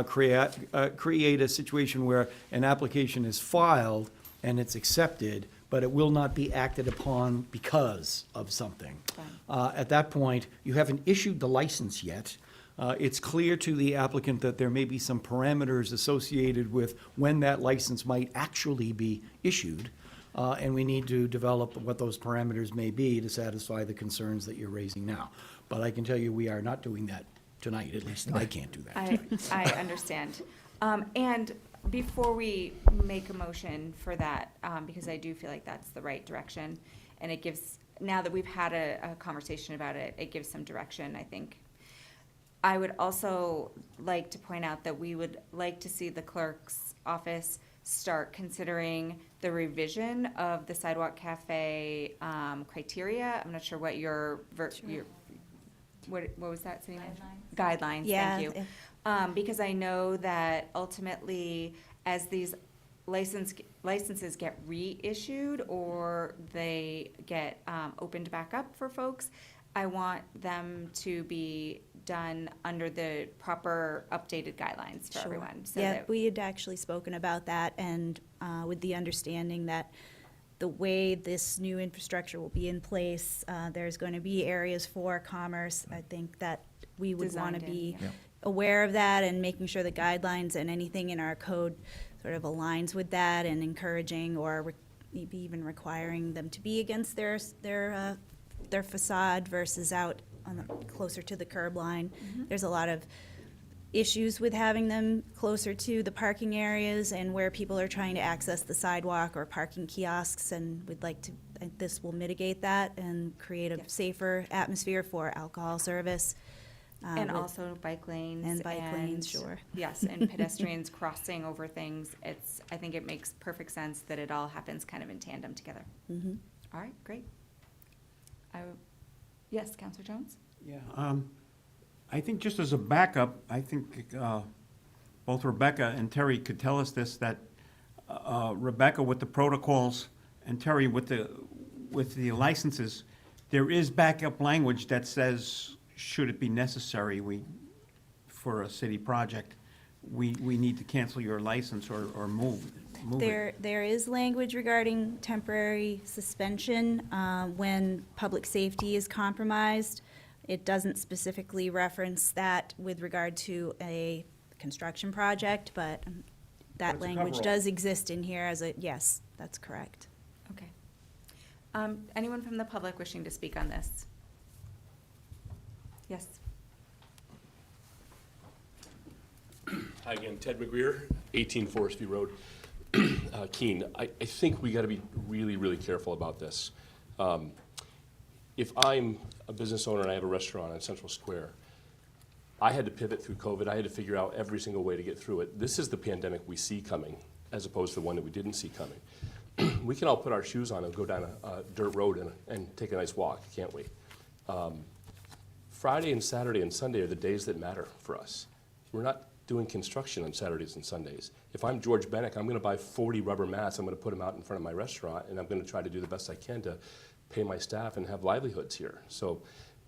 create a situation where an application is filed and it's accepted, but it will not be acted upon because of something. At that point, you haven't issued the license yet. It's clear to the applicant that there may be some parameters associated with when that license might actually be issued. And we need to develop what those parameters may be to satisfy the concerns that you're raising now. But I can tell you, we are not doing that tonight, at least I can't do that. I understand. And before we make a motion for that, because I do feel like that's the right direction, and it gives, now that we've had a conversation about it, it gives some direction, I think. I would also like to point out that we would like to see the clerk's office start considering the revision of the sidewalk cafe criteria. I'm not sure what what was that saying? Guidelines, Yeah, thank you. Because I know that ultimately, as these licenses get reissued or they get opened back up for folks, I want them to be done under the proper updated guidelines for Sure. everyone. So Yeah, that we had actually spoken about that, and with the understanding that the way this new infrastructure will be in place, there's going to be areas for commerce. I think that we would want to Designed in, be yeah. aware of that and making sure the guidelines and anything in our code sort of aligns with that, and encouraging or maybe even requiring them to be against their facade versus out closer to the curb line. There's a lot of issues with having them closer to the parking areas and where people are trying to access the sidewalk or parking kiosks, and we'd like to, this will mitigate that and create a safer atmosphere for alcohol service. And with- also bike lanes. And bike lanes, sure. Yes, and pedestrians crossing over things. I think it makes perfect sense that it all happens kind of in tandem together. Mhm. All right, great. Yes, Counselor Jones? Yeah, I think just as a backup, I think both Rebecca and Terry could tell us this, that Rebecca with the protocols and Terry with the licenses, there is backup language that says, should it be necessary, for a city project, we need to cancel your license or move it. There is language regarding temporary suspension when public safety is compromised. It doesn't specifically reference that with regard to a construction project, but that It's a language coverall. does exist in here yes, that's correct. Okay. Anyone from the public wishing to speak on this? Yes. Hi again, Ted McGreer, 18 Forest View Road, Keene. I think we got to be really, really careful about this. If I'm a business owner and I have a restaurant on Central Square, I had to pivot through COVID. I had to figure out every single way to get through it. This is the pandemic we see coming, as opposed to the one that we didn't see coming. We can all put our shoes on and go down a dirt road and take a nice walk, can't we? Friday and Saturday and Sunday are the days that matter for us. We're not doing construction on Saturdays and Sundays. If I'm George Bennick, I'm going to buy 40 rubber mats. I'm going to put them out in front of my restaurant, and I'm going to try to do the best I can to pay my staff and have livelihoods here. So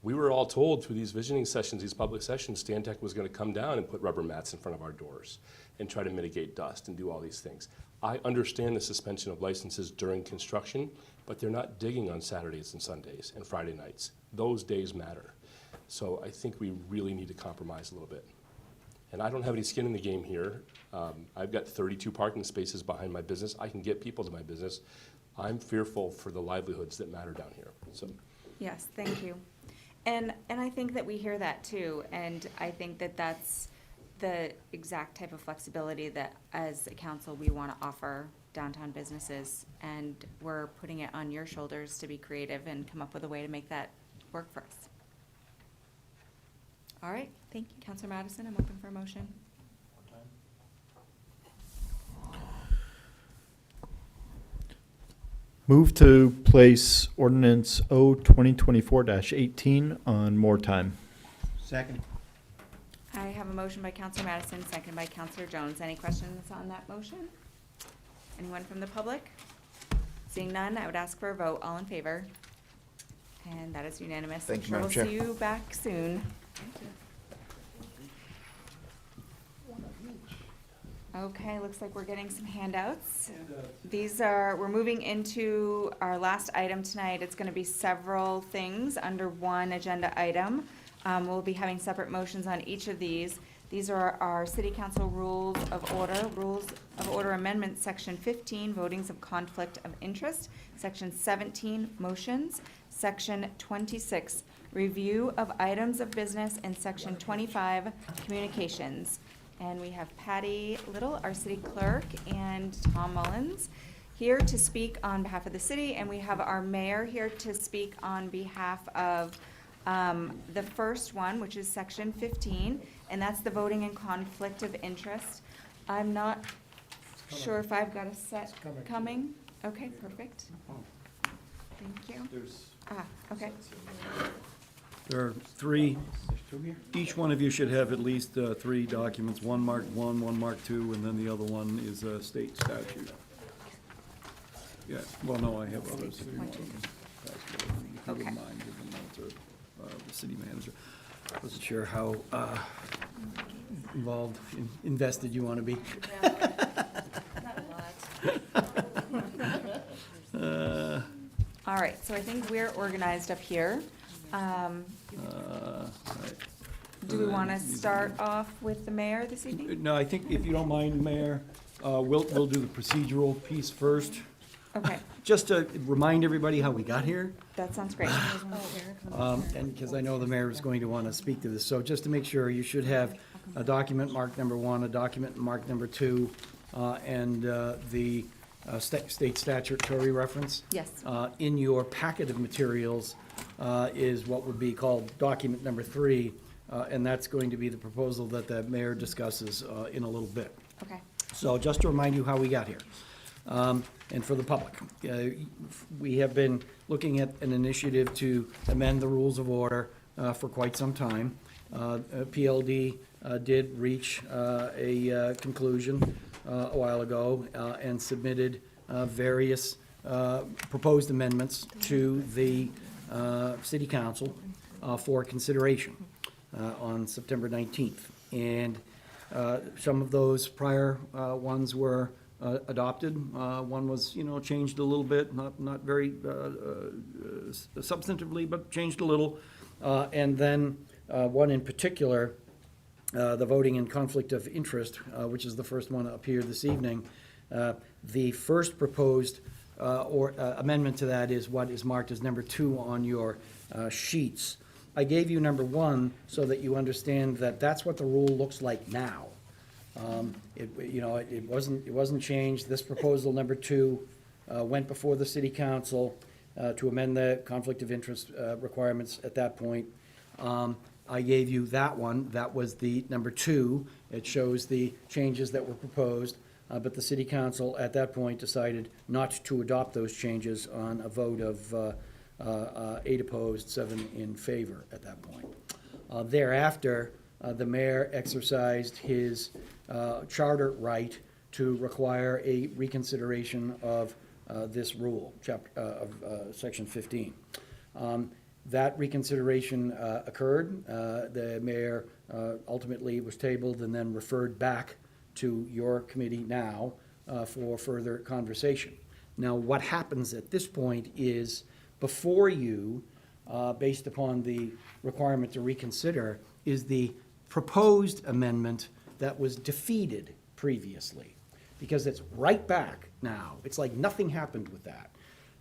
we were all told through these visioning sessions, these public sessions, Stantec was going to come down and put rubber mats in front of our doors and try to mitigate dust and do all these things. I understand the suspension of licenses during construction, but they're not digging on Saturdays and Sundays and Friday nights. Those days matter. So I think we really need to compromise a little bit. And I don't have any skin in the game here. I've got 32 parking spaces behind my business. I can get people to my business. I'm fearful for the livelihoods that matter down here. So, Yes, thank you. And I think that we hear that too, and I think that that's the exact type of flexibility that as a council we want to offer downtown businesses, and we're putting it on your shoulders to be creative and come up with a way to make that work for us. All right, thank you. Councilor Madison, I'm open for a motion. Move to place ordinance O 2024-18 on more time. Second. I have a motion by Councilor Madison, seconded by Councilor Jones. Any questions on that motion? Anyone from the public? Seeing none, I would ask for a vote. All in favor? And that is unanimous. Thank you, I'm Madam sure Chair. we'll see you back soon. Okay, looks like we're getting some handouts. We're moving into our last item tonight. It's gonna be several things under one agenda item. We'll be having separate motions on each of these. These are our city council rules of order amendments, section 15, votings of conflict of interest, section 17, motions, section 26, review of items of business, and section 25, communications. And we have Patty Little, our city clerk, and Tom Mullins here to speak on behalf of the city, and we have our mayor here to speak on behalf of the first one, which is section 15, and that's the voting and conflict of interest. I'm not sure if I've got a set coming. Okay, perfect. Thank you. Okay. There are three, each one of you should have at least three documents, one marked 1, one marked 2, and then the other one is a state statute. Yeah, well, no, I have others. If you want to pass it over. If you wouldn't mind giving them to the city manager. Wasn't sure how involved, invested you want to be. All right, so I think we're organized up here. Right. Do we want to start off with the mayor this evening? No, I think if you don't mind, Mayor, we'll do the procedural piece first. Okay, Just to remind everybody how we got here, that sounds great. and because I know the mayor is going to want to speak to this. So just to make sure, you should have a document marked number 1, a document marked number 2, and the state statutory reference. Yes. In your packet of materials is what would be called document number 3, and that's going to be the proposal that the mayor discusses in a little bit. Okay. So just to remind you how we got here, and for the public, we have been looking at an initiative to amend the rules of order for quite some time. PLD did reach a conclusion a while ago and submitted various proposed amendments to the city council for consideration on September 19th. And some of those prior ones were adopted. One was, changed a little bit, not very substantively, but changed a little. And then one in particular, the voting and conflict of interest, which is the first one up here this evening. The first proposed amendment to that is what is marked as number 2 on your sheets. I gave you number 1 so that you understand that that's what the rule looks like now. It wasn't changed. This proposal, number 2, went before the city council to amend the conflict of interest requirements at that point. I gave you that one. That was the number 2. It shows the changes that were proposed, but the city council at that point decided not to adopt those changes on a vote of 8 opposed, 7 in favor at that point. Thereafter, the mayor exercised his charter right to require a reconsideration of this rule, Section 15. That reconsideration occurred. The mayor ultimately was tabled and then referred back to your committee now for further conversation. Now, what happens at this point is, before you, based upon the requirement to reconsider, is the proposed amendment that was defeated previously, because it's right back now. It's like nothing happened with that.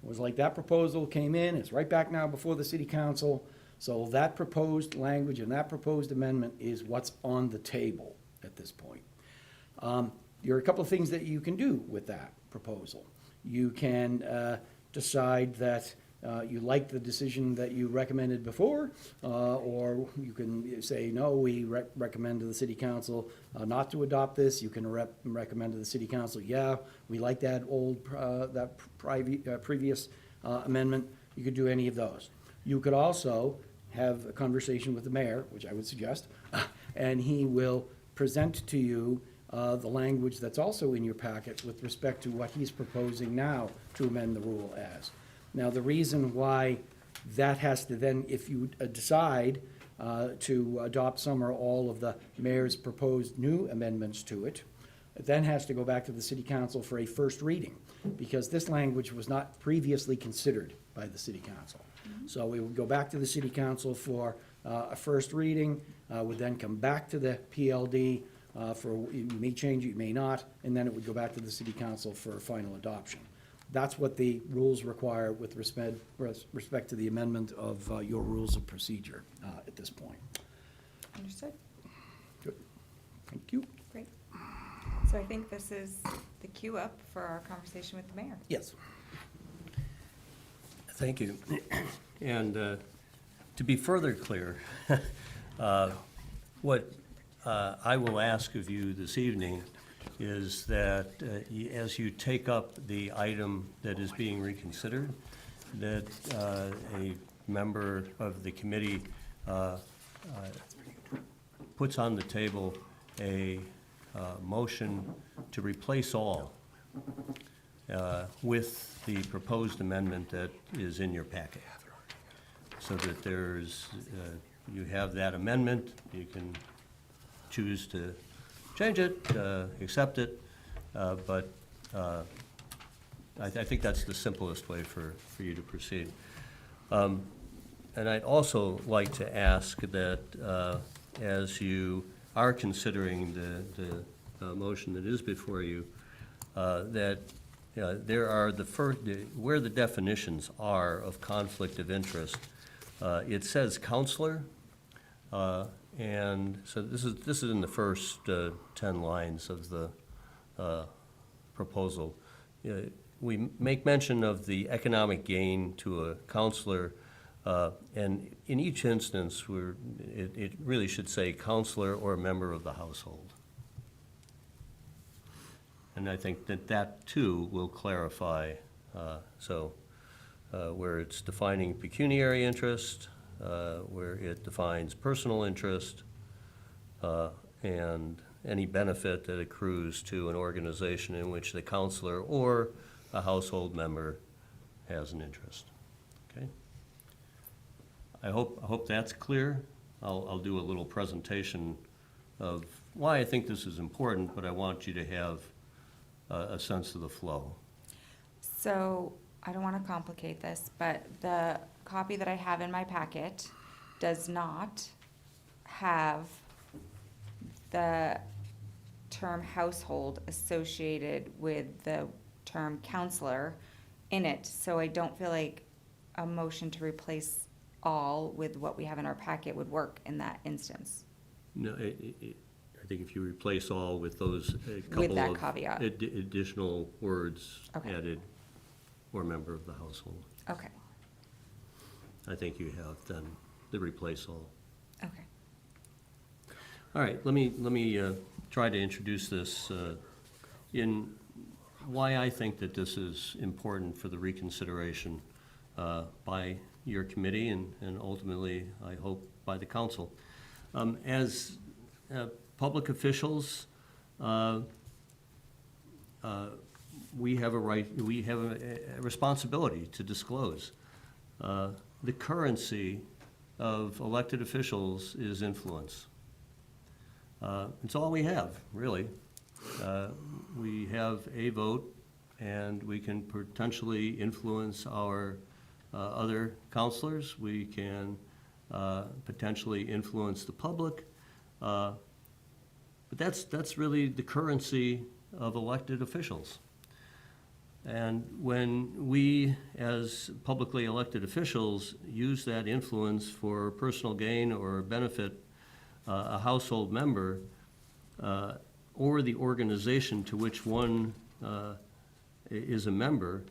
It was like that proposal came in, it's right back now before the city council. So that proposed language and that proposed amendment is what's on the table at this point. There are a couple of things that you can do with that proposal. You can decide that you like the decision that you recommended before, or you can say, no, we recommend to the city council not to adopt this. You can recommend to the city council, yeah, we like that previous amendment. You could do any of those. You could also have a conversation with the mayor, which I would suggest, and he will present to you the language that's also in your packet with respect to what he's proposing now to amend the rule as. Now, the reason why that has to then, if you decide to adopt some or all of the mayor's proposed new amendments to it, it then has to go back to the city council for a first reading, because this language was not previously considered by the city council. So we would go back to the city council for a first reading, would then come back to the PLD you may change it, you may not, and then it would go back to the city council for final adoption. That's what the rules require with respect to the amendment of your rules of procedure at this point. Understood. Good. Thank you. Great. So I think this is the cue up for our conversation with the mayor. Yes. Thank you. And to be further clear, what I will ask of you this evening is that as you take up the item that is being reconsidered, that a member of the committee puts on the table a motion to replace all with the proposed amendment that is in your packet. So that you have that amendment, you can choose to change it, accept it, but I think that's the simplest way for you to proceed. And I'd also like to ask that as you are considering the motion that is before you, that there are where the definitions are of conflict of interest. It says counselor, and so this is in the first 10 lines of the proposal. We make mention of the economic gain to a counselor, and in each instance, it really should say counselor or a member of the household. And I think that too will clarify, where it's defining pecuniary interest, where it defines personal interest, and any benefit that accrues to an organization in which the counselor or a household member has an interest. Okay? I hope that's clear. I'll do a little presentation of why I think this is important, but I want you to have a sense of the flow. So I don't want to complicate this, but the copy that I have in my packet does not have the term household associated with the term counselor in it. So I don't feel like a motion to replace all with what we have in our packet would work in that instance. No, think if you replace all with those, a couple that of caveat. additional words Okay. added, or member of the household, Okay, I think you have done the replace all. okay. All right, let me try to introduce this in why I think that this is important for the reconsideration by your committee and ultimately, I hope, by the council. As public officials, we have a right, we have a responsibility to disclose. The currency of elected officials is influence. It's all we have, really. We have a vote, and we can potentially influence our other counselors. We can potentially influence the public. But that's really the currency of elected officials. And when we, as publicly elected officials, use that influence for personal gain or benefit a household member or the organization to which one is a member,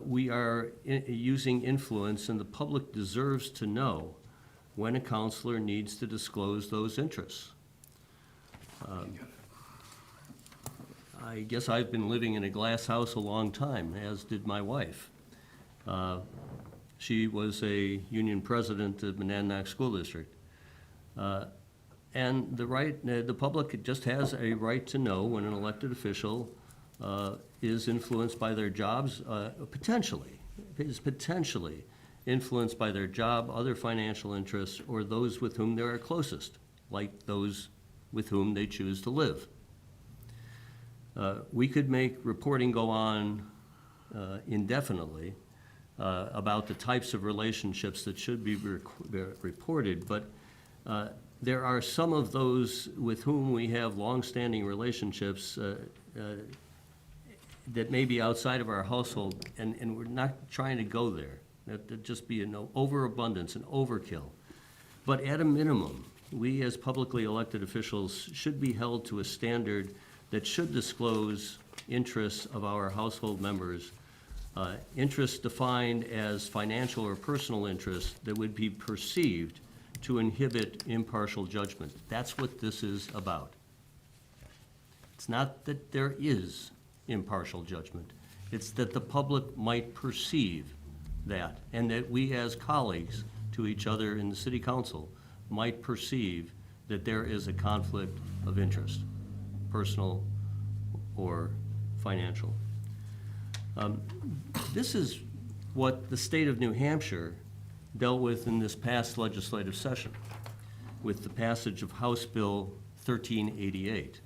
we are using influence, and the public deserves to know when a counselor needs to disclose those interests. I guess I've been living in a glass house a long time, as did my wife. She was a union president of Monadnock School District. And the public just has a right to know when an elected official is influenced by their jobs, is potentially influenced by their job, other financial interests, or those with whom they are closest, like those with whom they choose to live. We could make reporting go on indefinitely about the types of relationships that should be reported, but there are some of those with whom we have longstanding relationships that may be outside of our household, and we're not trying to go there. That'd just be an overabundance, an overkill. But at a minimum, we as publicly elected officials should be held to a standard that should disclose interests of our household members, interests defined as financial or personal interests that would be perceived to inhibit impartial judgment. That's what this is about. It's not that there is impartial judgment. It's that the public might perceive that, and that we as colleagues to each other in the city council might perceive that there is a conflict of interest, personal or financial. This is what the state of New Hampshire dealt with in this past legislative session with the passage of House Bill 1388.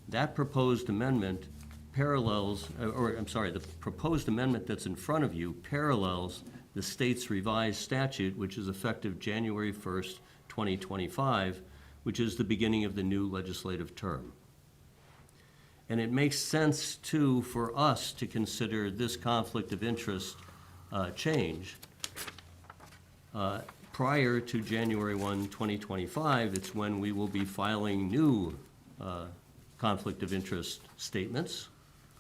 That proposed amendment parallels, the proposed amendment that's in front of you parallels the state's revised statute, which is effective January 1st, 2025, which is the beginning of the new legislative term. And it makes sense, too, for us to consider this conflict of interest change prior to January 1, 2025. It's when we will be filing new conflict of interest statements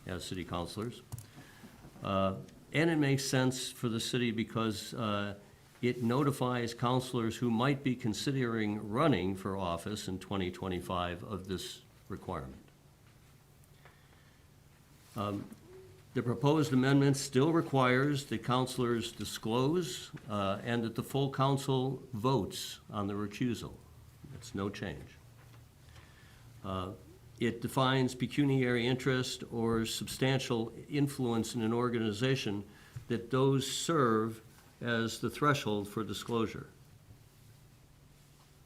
as city councilors. And it makes sense for the city because it notifies councilors who might be considering running for office in 2025 of this requirement. The proposed amendment still requires that councilors disclose and that the full council votes on the recusal. That's no change. It defines pecuniary interest or substantial influence in an organization that those serve as the threshold for disclosure.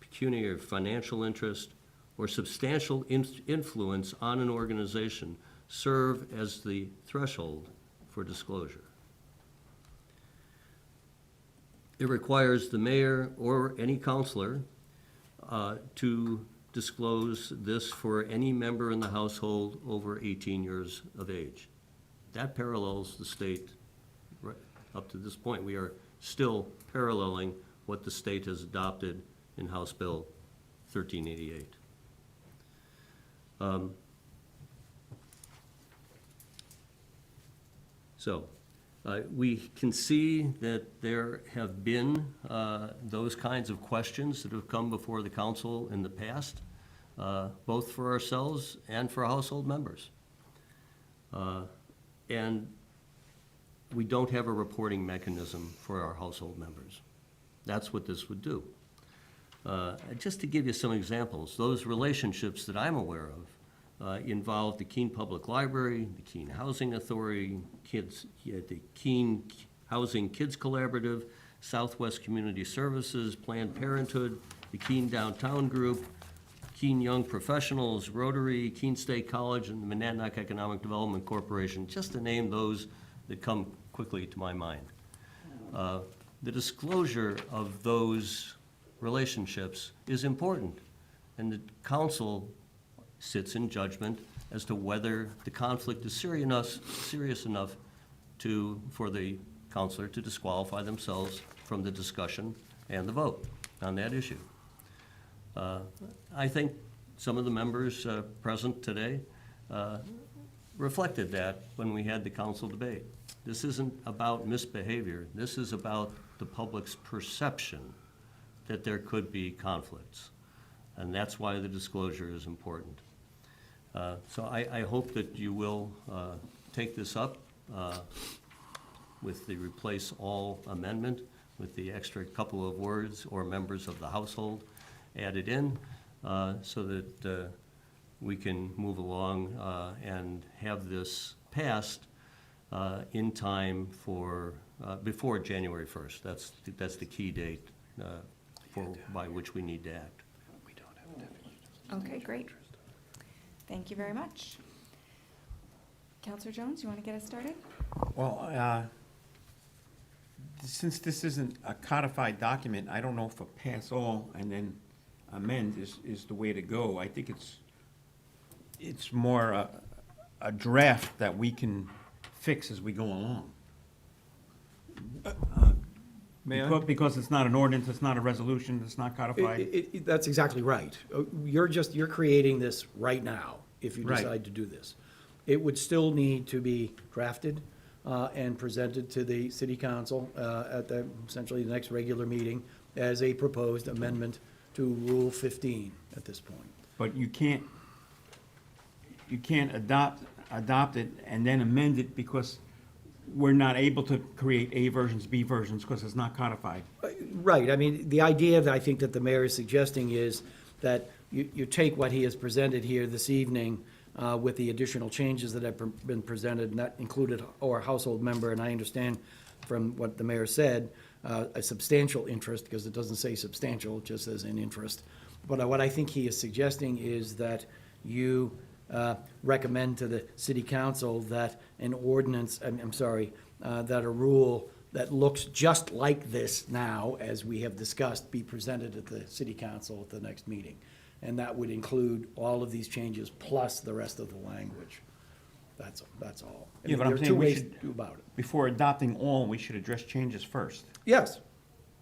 Pecuniary financial interest or substantial influence on an organization serve as the threshold for disclosure. It requires the mayor or any councilor to disclose this for any member in the household over 18 years of age. That parallels the state right up to this point. We are still paralleling what the state has adopted in House Bill 1388. Um, So, we can see that there have been those kinds of questions that have come before the council in the past, both for ourselves and for household members. And we don't have a reporting mechanism for our household members. That's what this would do. Just to give you some examples, those relationships that I'm aware of involve the Keene Public Library, the Keene Housing Authority, the Keene Housing Kids Collaborative, Southwest Community Services, Planned Parenthood, the Keene Downtown Group, Keene Young Professionals, Rotary, Keene State College, and the Monadnock Economic Development Corporation, just to name those that come quickly to my mind. The disclosure of those relationships is important, and the council sits in judgment as to whether the conflict is serious enough for the counselor to disqualify themselves from the discussion and the vote on that issue. I think some of the members present today reflected that when we had the council debate. This isn't about misbehavior. This is about the public's perception that there could be conflicts. And that's why the disclosure is important. So I hope that you will take this up with the replace all amendment, with the extra couple of words or members of the household added in, so that we can move along and have this passed in time for before January 1st. That's the key date by which we need to act. Okay, great. Thank you very much. Counselor Jones, you want to get us started? Well, since this isn't a codified document, I don't know if a pass all and then amend is the way to go. I think it's more a draft that we can fix as we go along. May I? Because it's not an ordinance, it's not a resolution, it's not codified. That's exactly right. You're creating this right now, if you Right. decide to do this. It would still need to be drafted and presented to the city council at essentially the next regular meeting as a proposed amendment to Rule 15 at this point. But you can't adopt it and then amend it because we're not able to create A versions, B versions, because it's not codified. Right, I mean, the idea that I think that the mayor is suggesting is that you take what he has presented here this evening with the additional changes that have been presented, and that included our household member, and I understand from what the mayor said, a substantial interest, because it doesn't say substantial, it just says an interest. But what I think he is suggesting is that you recommend to the city council that an ordinance, that a rule that looks just like this now, as we have discussed, be presented at the city council at the next meeting. And that would include all of these changes plus the rest of the language. That's all. I Yeah, mean, but I'm there are saying two we ways should, to do about it. before adopting all, we should address changes first. Yes.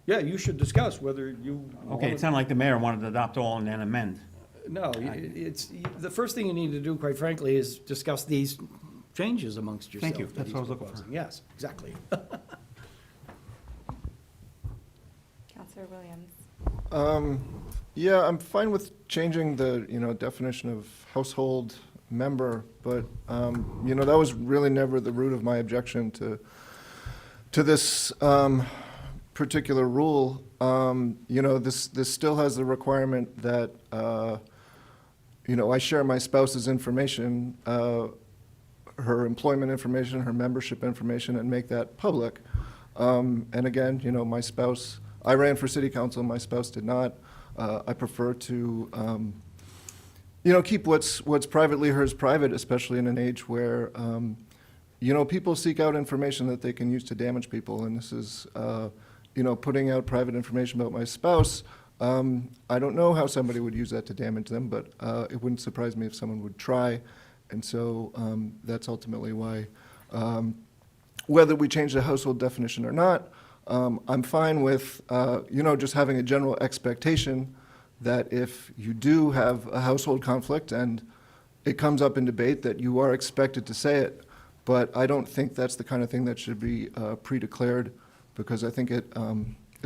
Yeah, you should discuss whether you. Okay, it sounded like the mayor wanted to adopt all and then amend. No, it's, the first thing you need to do, quite frankly, is discuss these changes amongst yourself. Thank you. that That's he's what I was looking proposing. for. Yes, exactly. Counselor Williams. Yeah, I'm fine with changing the, definition of household member, but, that was really never the root of my objection to this particular rule. This still has the requirement that, I share my spouse's information, her employment information, her membership information, and make that public. And again, my spouse, I ran for city council, my spouse did not. I prefer to, keep what's privately hers private, especially in an age where, people seek out information that they can use to damage people. And this is, putting out private information about my spouse. I don't know how somebody would use that to damage them, but it wouldn't surprise me if someone would try. And so that's ultimately why, whether we change the household definition or not, I'm fine with, just having a general expectation that if you do have a household conflict and, it comes up in debate that you are expected to say it, but I don't think that's the kind of thing that should be pre-declared, because I think it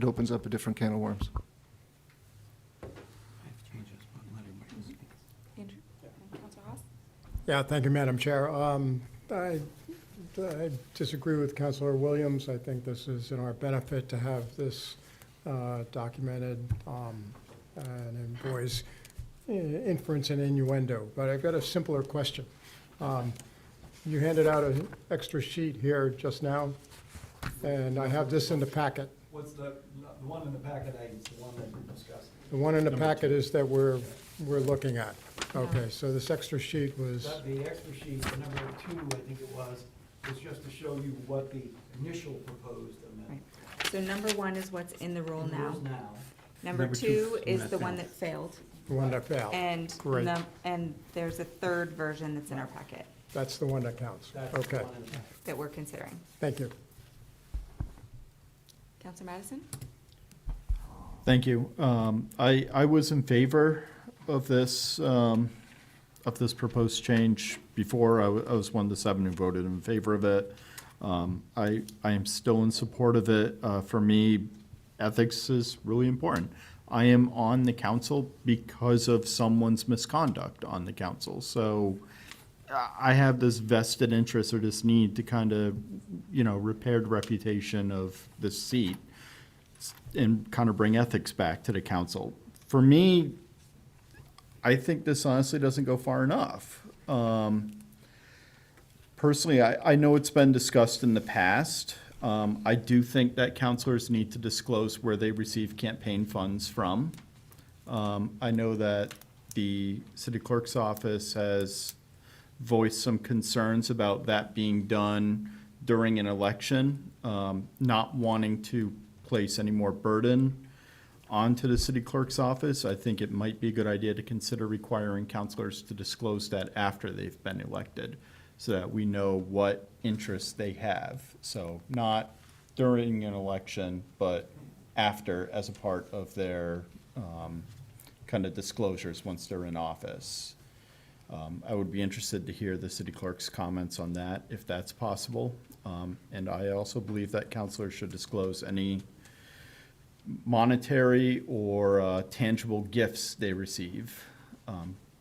opens up a different can of worms. Andrew? Counselor Haas? Yeah, thank you, Madam Chair. I disagree with Councilor Williams. I think this is in our benefit to have this documented and avoids inference and innuendo. But I've got a simpler question. You handed out an extra sheet here just now, and I have this in the packet. What's the one in the packet, the one that we discussed? The one in the packet is that we're looking at. Okay, so this extra sheet was, The extra sheet, the number 2, I think it was just to show you what the initial proposed amendment. So number 1 is what's in the rule now. now. Number Number 2 two is the one that failed. the one that failed. And, Great. and there's a third version that's in our packet That's the one that counts. Okay, that we're considering. thank you. Counselor Madison? Thank you. I was in favor of this proposed change before. I was one of the 7 who voted in favor of it. I am still in support of it. For me, ethics is really important. I am on the council because of someone's misconduct on the council. So I have this vested interest or this need to kind of, repair the reputation of this seat and kind of bring ethics back to the council. For me, I think this honestly doesn't go far enough. Personally, I know it's been discussed in the past. I do think that councilors need to disclose where they receive campaign funds from. I know that the city clerk's office has voiced some concerns about that being done during an election, not wanting to place any more burden onto the city clerk's office. I think it might be a good idea to consider requiring councilors to disclose that after they've been elected, so that we know what interests they have. So not during an election, but after, as a part of their kind of disclosures once they're in office. I would be interested to hear the city clerk's comments on that, if that's possible. And I also believe that councilors should disclose any monetary or tangible gifts they receive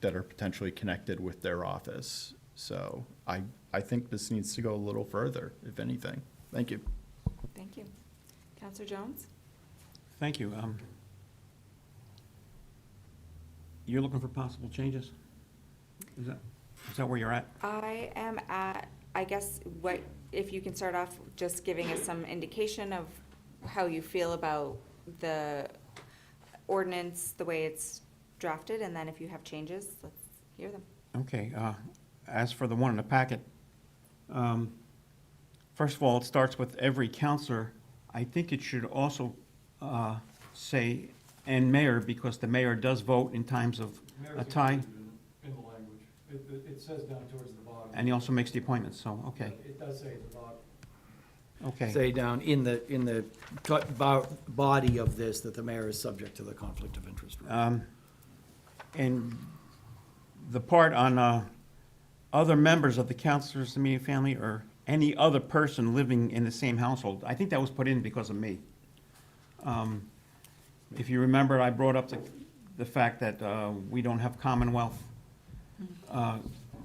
that are potentially connected with their office. So I think this needs to go a little further, if anything. Thank you. Thank you. Counselor Jones? Thank you. You're looking for possible changes? Is that where you're at? I am at, I guess, if you can start off just giving us some indication of how you feel about the ordinance, the way it's drafted, and then if you have changes, let's hear them. Okay, as for the one in the packet, first of all, it starts with every counselor. I think it should also say, and mayor, because the mayor does vote in times of a tie. In the language. It says down towards the bottom. And he also makes the appointments, so, okay, It does say at the bottom. okay. Say down in the body of this that the mayor is subject to the conflict of interest rule. And the part on other members of the counselors, the immediate family, or any other person living in the same household, I think that was put in because of me. If you remember, I brought up the fact that we don't have Commonwealth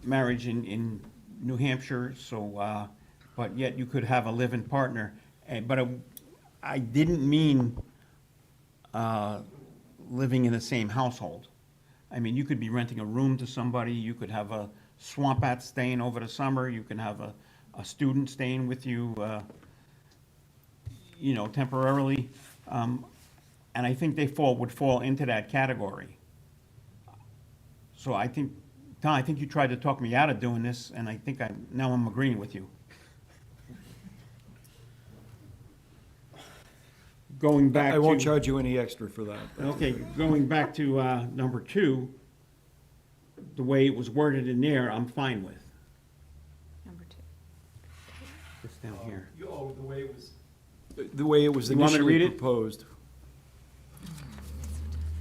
marriage in New Hampshire, so, but yet you could have a live-in partner. But I didn't mean living in the same household. I mean, you could be renting a room to somebody, you could have a swamp at staying over the summer, you can have a student staying with you, temporarily. And I think they would fall into that category. So I think, Tom, I think you tried to talk me out of doing this, and I think now I'm agreeing with you. Going back to. I won't charge you any extra for that. Okay, going back to number 2, the way it was worded in there, I'm fine with. Number 2. It's down here. The way it was You want me to read initially it? proposed.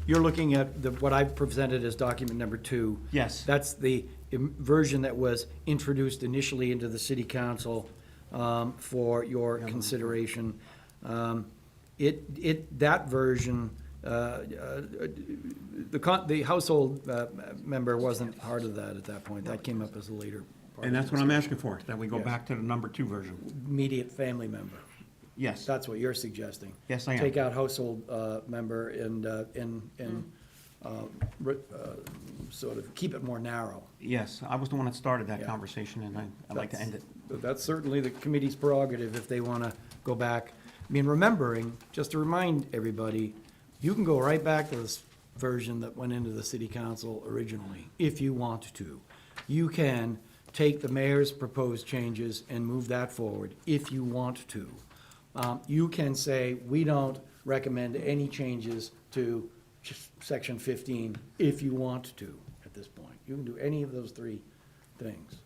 You're looking at what I've presented as document number 2. Yes. That's the version that was introduced initially into the city council for your consideration. That version, the household member wasn't part of that at that point. That came up as a later part. And of that's the what I'm discussion. asking for, that we go Yes. back to the number 2 version. Immediate family member. Yes. That's what you're suggesting. Yes, I am. Take out household member and sort of keep it more narrow. Yes, I was the one that started that conversation, and I'd like to end it. That's certainly the committee's prerogative if they want to go back. I mean, remembering, just to remind everybody, you can go right back to this version that went into the city council originally, if you want to. You can take the mayor's proposed changes and move that forward, if you want to. You can say, we don't recommend any changes to section 15, if you want to, at this point. You can do any of those 3 things.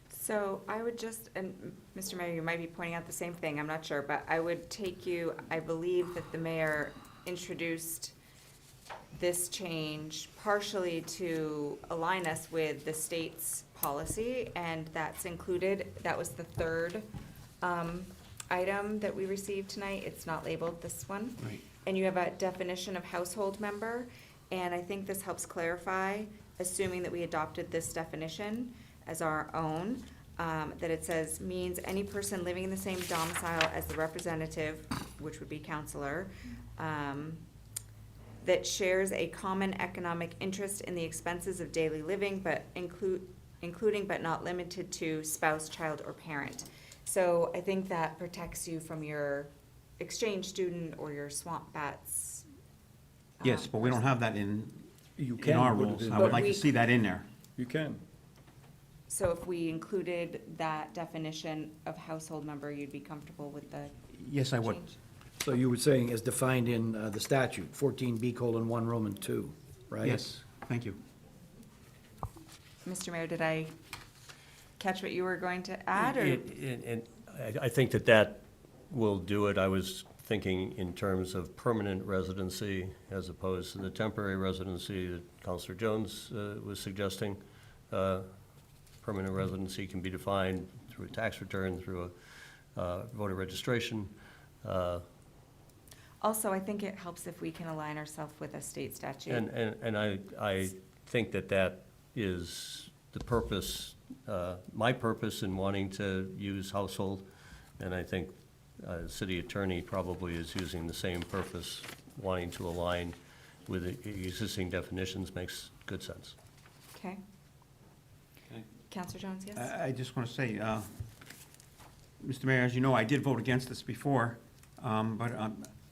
So I would just, and Mr. Mayor, you might be pointing out the same thing, I'm not sure, but I would take you, I believe that the mayor introduced this change partially to align us with the state's policy, and that's included, that was the 3rd item that we received tonight. It's not labeled, this one. Right. And you have a definition of household member, and I think this helps clarify, assuming that we adopted this definition as our own, that it says means any person living in the same domicile as the representative, which would be counselor, that shares a common economic interest in the expenses of daily living, but including but not limited to spouse, child, or parent. So I think that protects you from your exchange student or your swamp bats. Yes, but we don't have that in You in can our put it rules. in. I would But like we- to see that in there. You can. So if we included that definition of household member, you'd be comfortable with the Yes, I would. change? So you were saying as defined in the statute, 14B:1 Roman 2, right? Yes, thank you. Mr. Mayor, did I catch what you were going to add, or? And I think that will do it. I was thinking in terms of permanent residency as opposed to the temporary residency that Counselor Jones was suggesting. Permanent residency can be defined through a tax return, through a voter registration. Also, I think it helps if we can align ourselves with a state statute. And I think that is the purpose, my purpose in wanting to use household, and I think city attorney probably is using the same purpose, wanting to align with the existing definitions makes good sense. Okay. Counselor Jones, yes? I just want to say, Mr. Mayor, as you know, I did vote against this before, but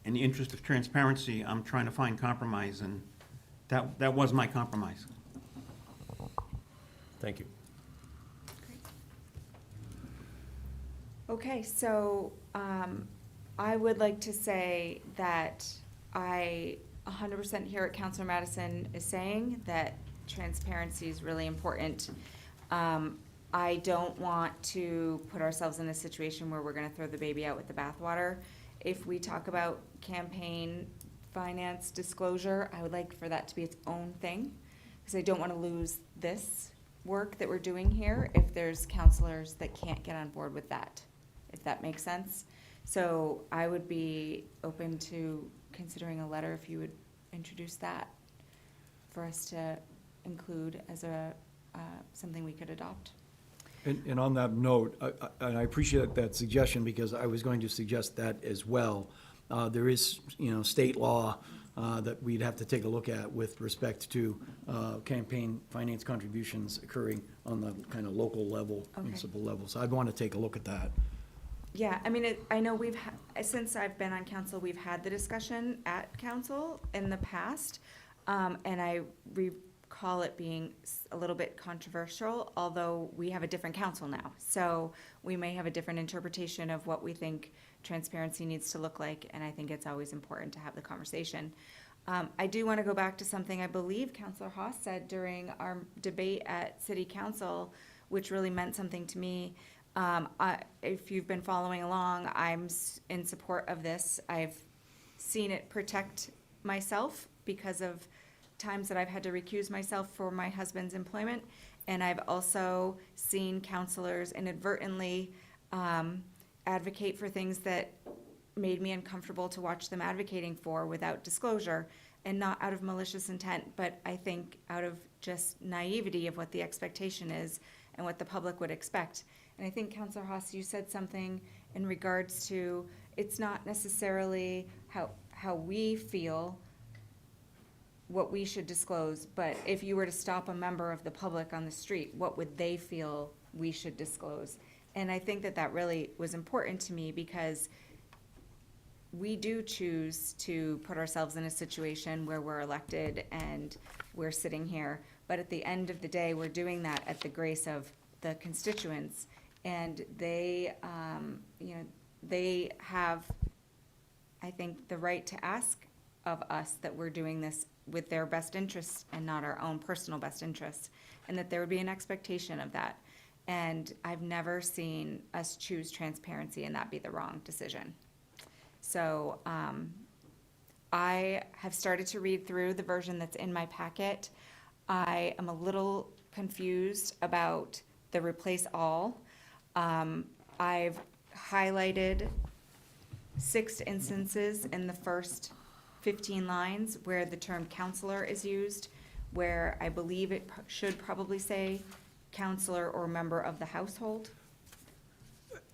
in the interest of transparency, I'm trying to find compromise, and that was my compromise. Thank you. Okay, so I would like to say that I 100% hear what Counselor Madison is saying, that transparency is really important. I don't want to put ourselves in a situation where we're gonna throw the baby out with the bathwater. If we talk about campaign finance disclosure, I would like for that to be its own thing, because I don't wanna lose this work that we're doing here if there's counselors that can't get on board with that, if that makes sense. So I would be open to considering a letter if you would introduce that for us to include as a, something we could adopt. And on that note, and I appreciate that suggestion, because I was going to suggest that as well. There is, state law that we'd have to take a look at with respect to campaign finance contributions occurring on the kind of local level, Okay. municipal level. So I'd want to take a look at that. Yeah, I mean, I know since I've been on council, we've had the discussion at council in the past, and I recall it being a little bit controversial, although we have a different council now. So we may have a different interpretation of what we think transparency needs to look like, and I think it's always important to have the conversation. I do want to go back to something I believe Councilor Haas said during our debate at City Council, which really meant something to me. If you've been following along, I'm in support of this. I've seen it protect myself because of times that I've had to recuse myself for my husband's employment, and I've also seen counselors inadvertently advocate for things that made me uncomfortable to watch them advocating for without disclosure, and not out of malicious intent, but I think out of just naivety of what the expectation is and what the public would expect. And I think, Counselor Haas, you said something in regards to, it's not necessarily how we feel what we should disclose, but if you were to stop a member of the public on the street, what would they feel we should disclose? And I think that that really was important to me, because we do choose to put ourselves in a situation where we're elected and we're sitting here, but at the end of the day, we're doing that at the grace of the constituents, and they, they have, I think, the right to ask of us that we're doing this with their best interests and not our own personal best interests, and that there would be an expectation of that. And I've never seen us choose transparency and that be the wrong decision. So I have started to read through the version that's in my packet. I am a little confused about the replace all. I've highlighted 6 instances in the first 15 lines where the term counselor is used, where I believe it should probably say counselor or member of the household.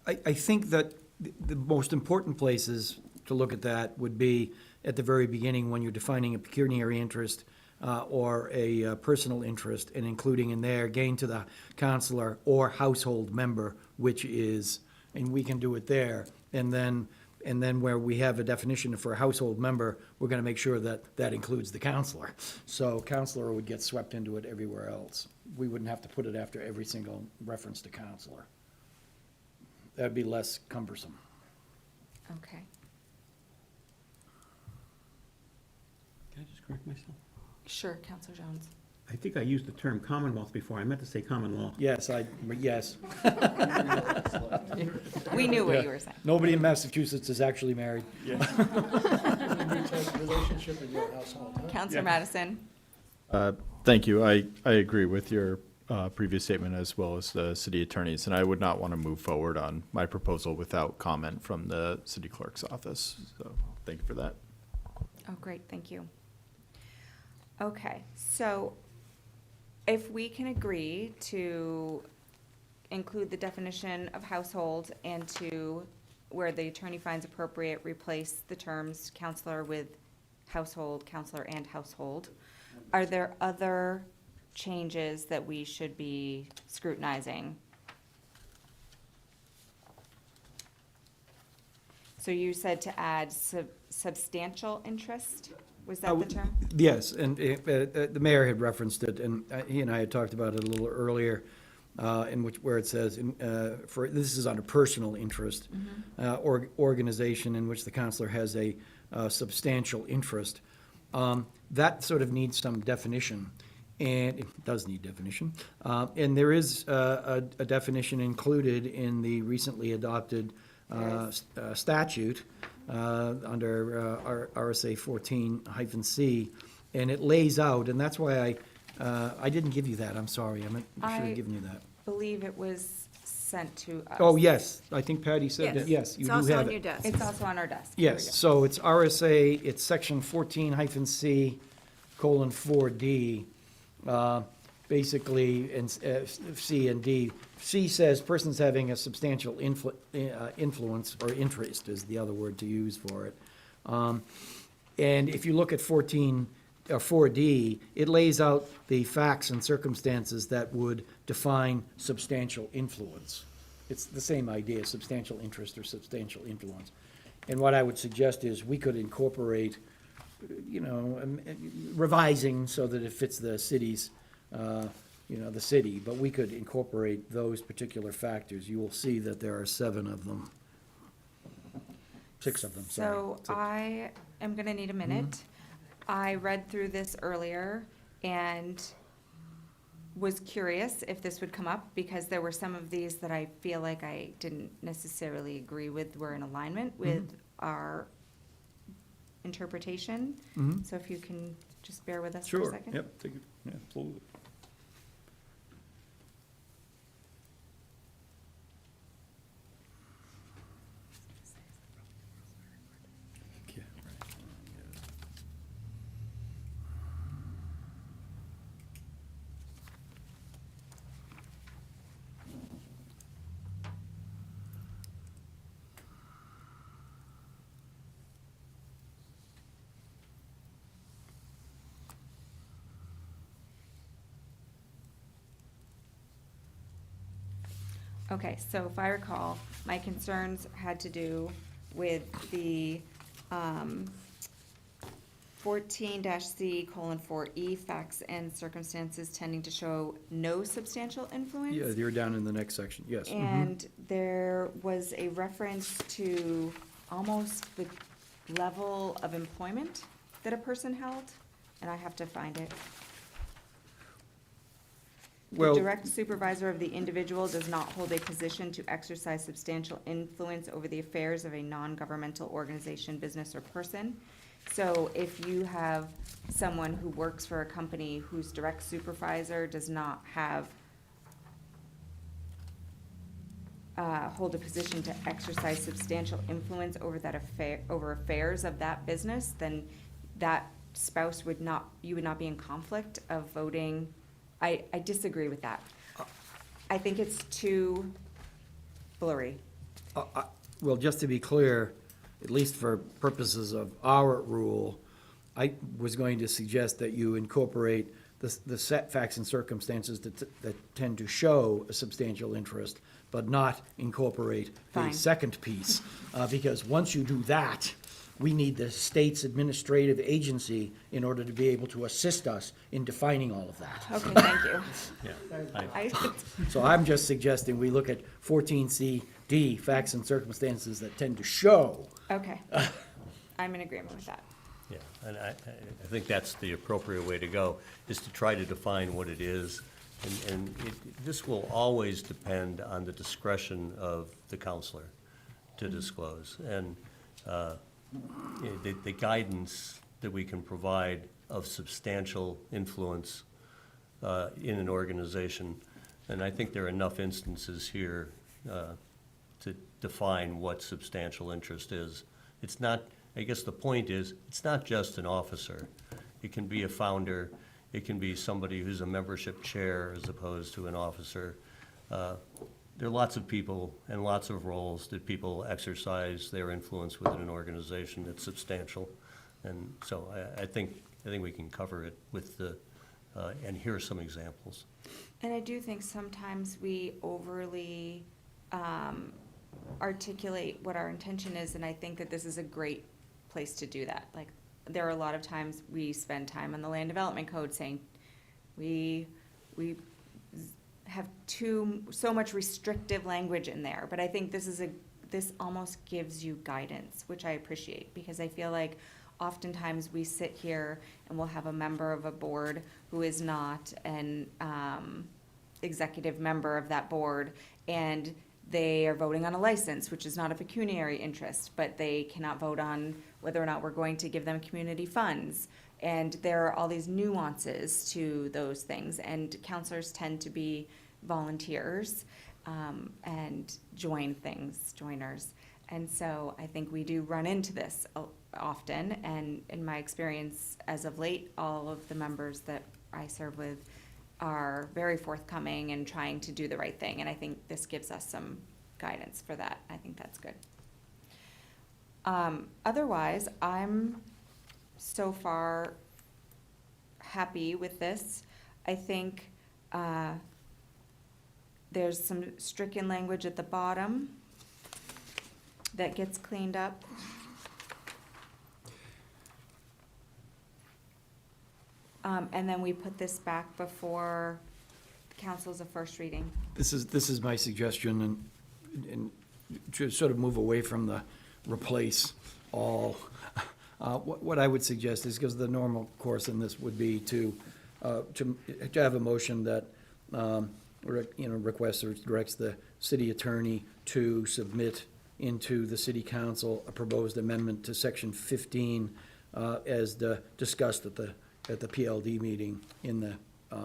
I think that the most important places to look at that would be at the very beginning when you're defining a pecuniary interest or a personal interest, and including in there gain to the counselor or household member, which is, and we can do it there. And then where we have a definition for a household member, we're gonna make sure that that includes the counselor. So counselor would get swept into it everywhere else. We wouldn't have to put it after every single reference to counselor. That'd be less cumbersome. Okay. Can I just correct myself? Sure, Counselor Jones. I think I used the term Commonwealth before. I meant to say common law. Yes, yes. We knew what you were saying. Nobody in Massachusetts is actually married. Relationship in your household, huh? Counselor Madison. Thank you. I agree with your previous statement as well as the city attorneys, and I would not want to move forward on my proposal without comment from the city clerk's office. So thank you for that. Oh, great, thank you. Okay, so if we can agree to include the definition of household and to, where the attorney finds appropriate, replace the terms counselor with household, counselor and household, are there other changes that we should be scrutinizing? So you said to add substantial interest, was that the term? Yes, and the mayor had referenced it, and he and I had talked about it a little earlier, where it says, this is on a personal interest, organization in which the counselor has a substantial interest. That sort of needs some definition, and it does need definition. And there is a definition included in the recently adopted statute under RSA 14-C, and it lays out, and that's why I didn't give you that, I'm sorry, I should have given you that. I believe it was sent to us. Oh, yes, I think Patty said that, yes, you do have it. It's also on your desk. It's also on our desk. Here we go. Yes, so it's RSA, it's section 14-C:4D, basically, and C and D. C says persons having a substantial influence, or interest is the other word to use for it. And if you look at 4D, it lays out the facts and circumstances that would define substantial influence. It's the same idea, substantial interest or substantial influence. And what I would suggest is we could incorporate, revising so that it fits the city's, the city, but we could incorporate those particular factors. You will see that there are 7 of them. 6 of them, sorry. So 6. I am gonna need a minute. I read through this earlier and was curious if this would come up, because there were some of these that I feel like I didn't necessarily agree with, were in alignment with our interpretation. So if you can just bear with us for a Sure, second. yep, take it, yeah, absolutely. Yeah, right. Okay, so if I recall, my concerns had to do with the 14-C:4E, facts and circumstances tending to show no substantial influence. Yeah, you're down in the next section, yes. And there was a reference to almost the level of employment that a person held, and I have to find it. The Well- direct supervisor of the individual does not hold a position to exercise substantial influence over the affairs of a non-governmental organization, business, or person. So if you have someone who works for a company whose direct supervisor does not have hold a position to exercise substantial influence over that over affairs of that business, then that spouse would not, you would not be in conflict of voting. I disagree with that. I think it's too blurry. Well, just to be clear, at least for purposes of our rule, I was going to suggest that you incorporate the set facts and circumstances that tend to show a substantial interest, but not incorporate Fine. a second piece. Because once you do that, we need the state's administrative agency in order to be able to assist us in defining all of that. Okay, thank you. Yeah, So I'm just suggesting we look at 14C:D, facts and circumstances that tend to show. Okay, I'm in agreement with that. yeah, and I think that's the appropriate way to go, is to try to define what it is. And this will always depend on the discretion of the counselor to disclose. And the guidance that we can provide of substantial influence in an organization, and I think there are enough instances here to define what substantial interest is. It's not, I guess the point is, it's not just an officer. It can be a founder, it can be somebody who's a membership chair as opposed to an officer. There are lots of people and lots of roles that people exercise their influence within an organization that's substantial. And so I think we can cover it with the, and here are some examples. And I do think sometimes we overly articulate what our intention is, and I think that this is a great place to do that. Like, there are a lot of times we spend time on the land development code saying, we have so much restrictive language in there, but I think this almost gives you guidance, which I appreciate, because I feel like oftentimes we sit here and we'll have a member of a board who is not an executive member of that board, and they are voting on a license, which is not a pecuniary interest, but they cannot vote on whether or not we're going to give them community funds. And there are all these nuances to those things, and counselors tend to be volunteers and joiners. And so I think we do run into this often, and in my experience as of late, all of the members that I serve with are very forthcoming and trying to do the right thing, and I think this gives us some guidance for that. I think that's good. Otherwise, I'm so far happy with this. I think there's some stricken language at the bottom that gets cleaned up. And then we put this back before council's a first reading. This is my suggestion, and to sort of move away from the replace all. What I would suggest is, because the normal course in this would be to have a motion that, requests or directs the city attorney to submit into the city council a proposed amendment to section 15 as discussed at the at the PLD meeting in the,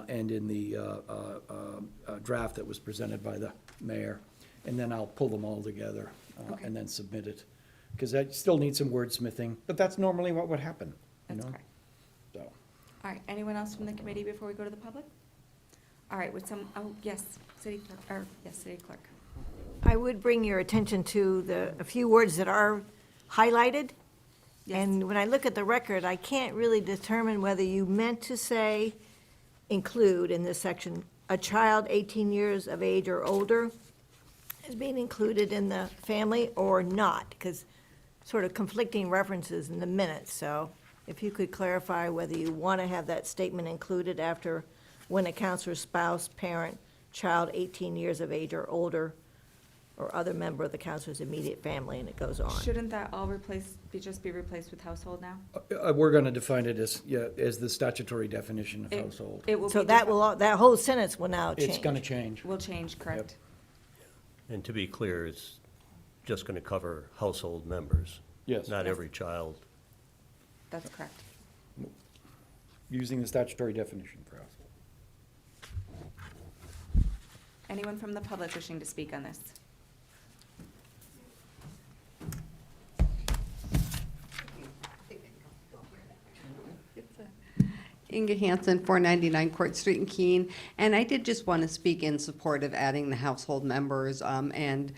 and in the draft that was presented by the mayor. And then I'll pull them all together Okay. and then submit it. Because I still need some wordsmithing, but that's normally what would happen, you That's know? correct. So. All right, anyone else from the committee before we go to the public? All right, would some, oh, yes, city clerk, or, yes, city clerk. I would bring your attention to a few words that are highlighted. Yes. And when I look at the record, I can't really determine whether you meant to say, include in this section, a child 18 years of age or older is being included in the family or not, because sort of conflicting references in the minutes. So if you could clarify whether you want to have that statement included after when a counselor's spouse, parent, child 18 years of age or older, or other member of the counselor's immediate family, and it goes on. Shouldn't that all just be replaced with household now? We're gonna define it as, yeah, as the statutory definition of household. It will So be that different. will, that whole sentence will now change. It's gonna change. Will change, correct? And to be clear, it's just going to cover household members. Yes. Not Yes. every child. That's correct. Using the statutory definition for household. Anyone from the public wishing to speak on this? Inga Hansen, 499 Court Street in Keene. And I did just want to speak in support of adding the household members. And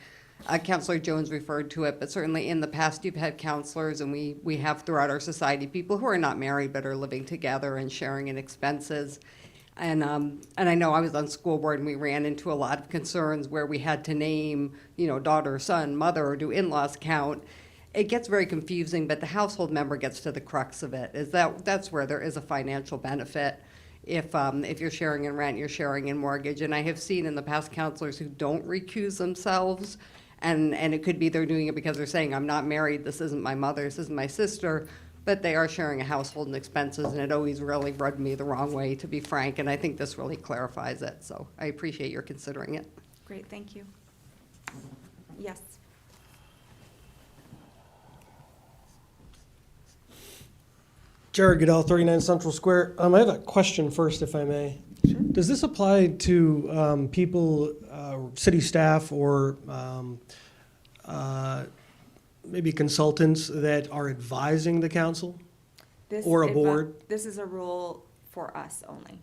Counselor Jones referred to it, but certainly in the past, you've had counselors, and we have throughout our society, people who are not married but are living together and sharing in expenses. And I know I was on school board, and we ran into a lot of concerns where we had to name, daughter, son, mother, or do in-laws count. It gets very confusing, but the household member gets to the crux of it, is that's where there is a financial benefit. If you're sharing in rent, you're sharing in mortgage. And I have seen in the past counselors who don't recuse themselves, and it could be they're doing it because they're saying, I'm not married, this isn't my mother, this isn't my sister, but they are sharing a household and expenses, and it always really rubbed me the wrong way, to be frank, and I think this really clarifies it, so I appreciate your considering it. Great, thank you. Yes. Jared Goodell, 39 Central Square. I have a question first, if I may. Sure. Does this apply to people, city staff, or maybe consultants that are advising the council This or a advi- board? This is a rule for us only.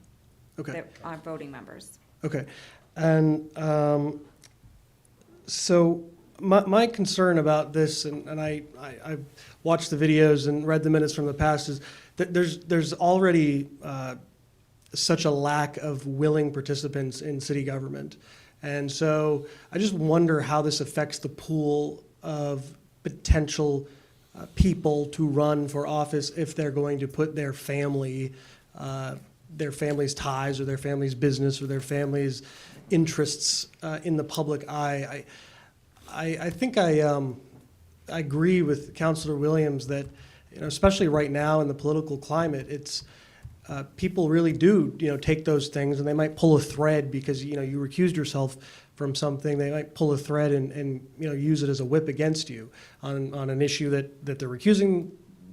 Okay. That are voting members. Okay. And so my concern about this, and I've watched the videos and read the minutes from the past, is that there's already such a lack of willing participants in city government. And so I just wonder how this affects the pool of potential people to run for office if they're going to put their family's ties or their family's business or their family's interests in the public eye. I think I agree with Councilor Williams that, especially right now in the political climate, it's people really do, take those things, and they might pull a thread because, you recused yourself from something. They might pull a thread and use it as a whip against you on an issue that they're recusing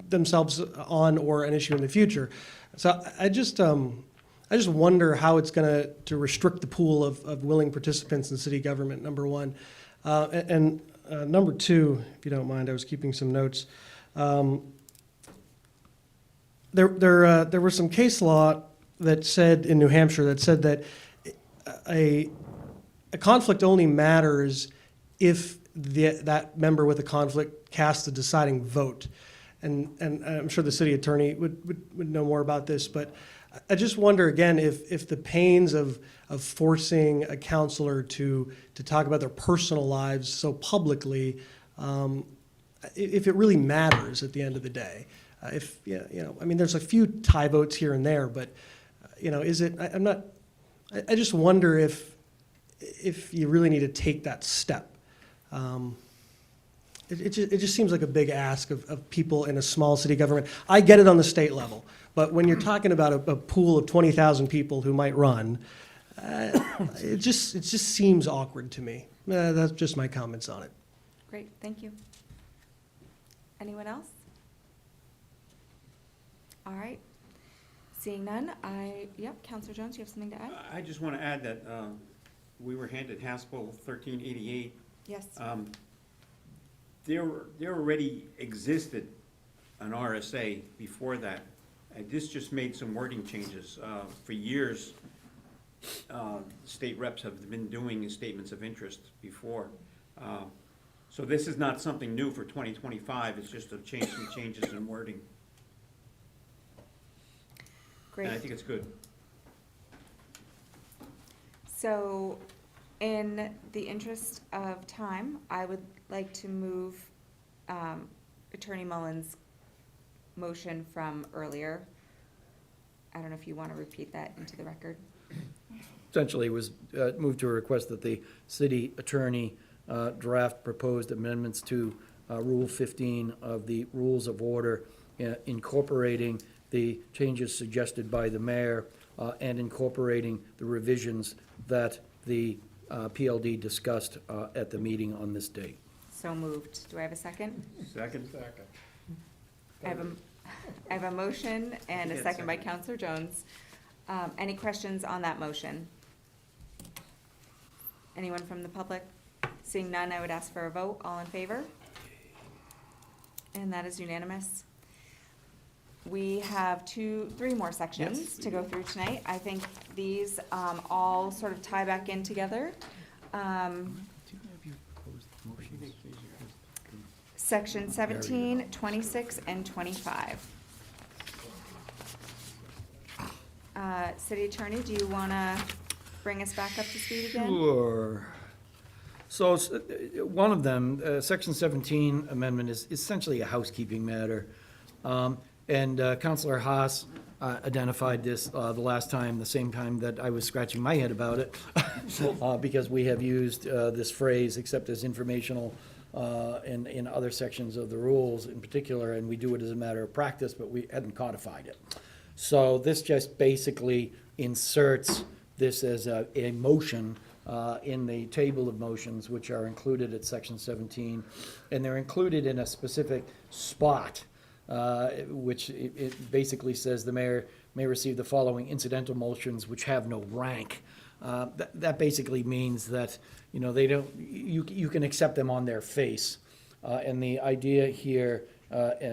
themselves on, or an issue in the future. So I just wonder how it's going to restrict the pool of willing participants in city government, number one. And number two, if you don't mind, I was keeping some notes. There was some case law that said in New Hampshire that a conflict only matters if that member with a conflict casts the deciding vote. And I'm sure the city attorney would know more about this, but I just wonder again if the pains of forcing a counselor to talk about their personal lives so publicly, if it really matters at the end of the day. There's a few tie votes here and there, but is it? I just wonder if you really need to take that step. It just seems like a big ask of people in a small city government. I get it on the state level, but when you're talking about a pool of 20,000 people who might run, it just seems awkward to me. That's just my comments on it. Great, thank you. Anyone else? All right. Seeing none, Counselor Jones, you have something to add? I just want to add that we were handed House Bill 1388. Yes. There already existed an RSA before that, and this just made some wording changes. For years, state reps have been doing statements of interest before. So this is not something new for 2025, it's just some changes in wording. Great. And I think it's good. So, in the interest of time, I would like to move Attorney Mullen's motion from earlier. I don't know if you want to repeat that into the record. Essentially, was moved to a request that the city attorney draft proposed amendments to Rule 15 of the Rules of Order, incorporating the changes suggested by the mayor and incorporating the revisions that the PLD discussed at the meeting on this date. So moved. Do I have a second? Second. I have a motion and a second by Counselor Jones. Any questions on that motion? Anyone from the public? Seeing none, I would ask for a vote. All in favor? And that is unanimous. We have three more sections to go through tonight. I think these all sort of tie back in together. Section 17, 26, and 25. City Attorney, do you want to bring us back up to speed again? Sure. So one of them, Section 17 amendment, is essentially a housekeeping matter. And Counselor Haas identified this the last time, the same time that I was scratching my head about it, because we have used this phrase, except as informational, in other sections of the rules in particular, and we do it as a matter of practice, but we hadn't codified it. So this just basically inserts this as a motion in the table of motions, which are included at Section 17, and they're included in a specific spot, which it basically says the mayor may receive the following incidental motions which have no rank. That basically means that, you know, they don't, you can accept them on their face. And the idea here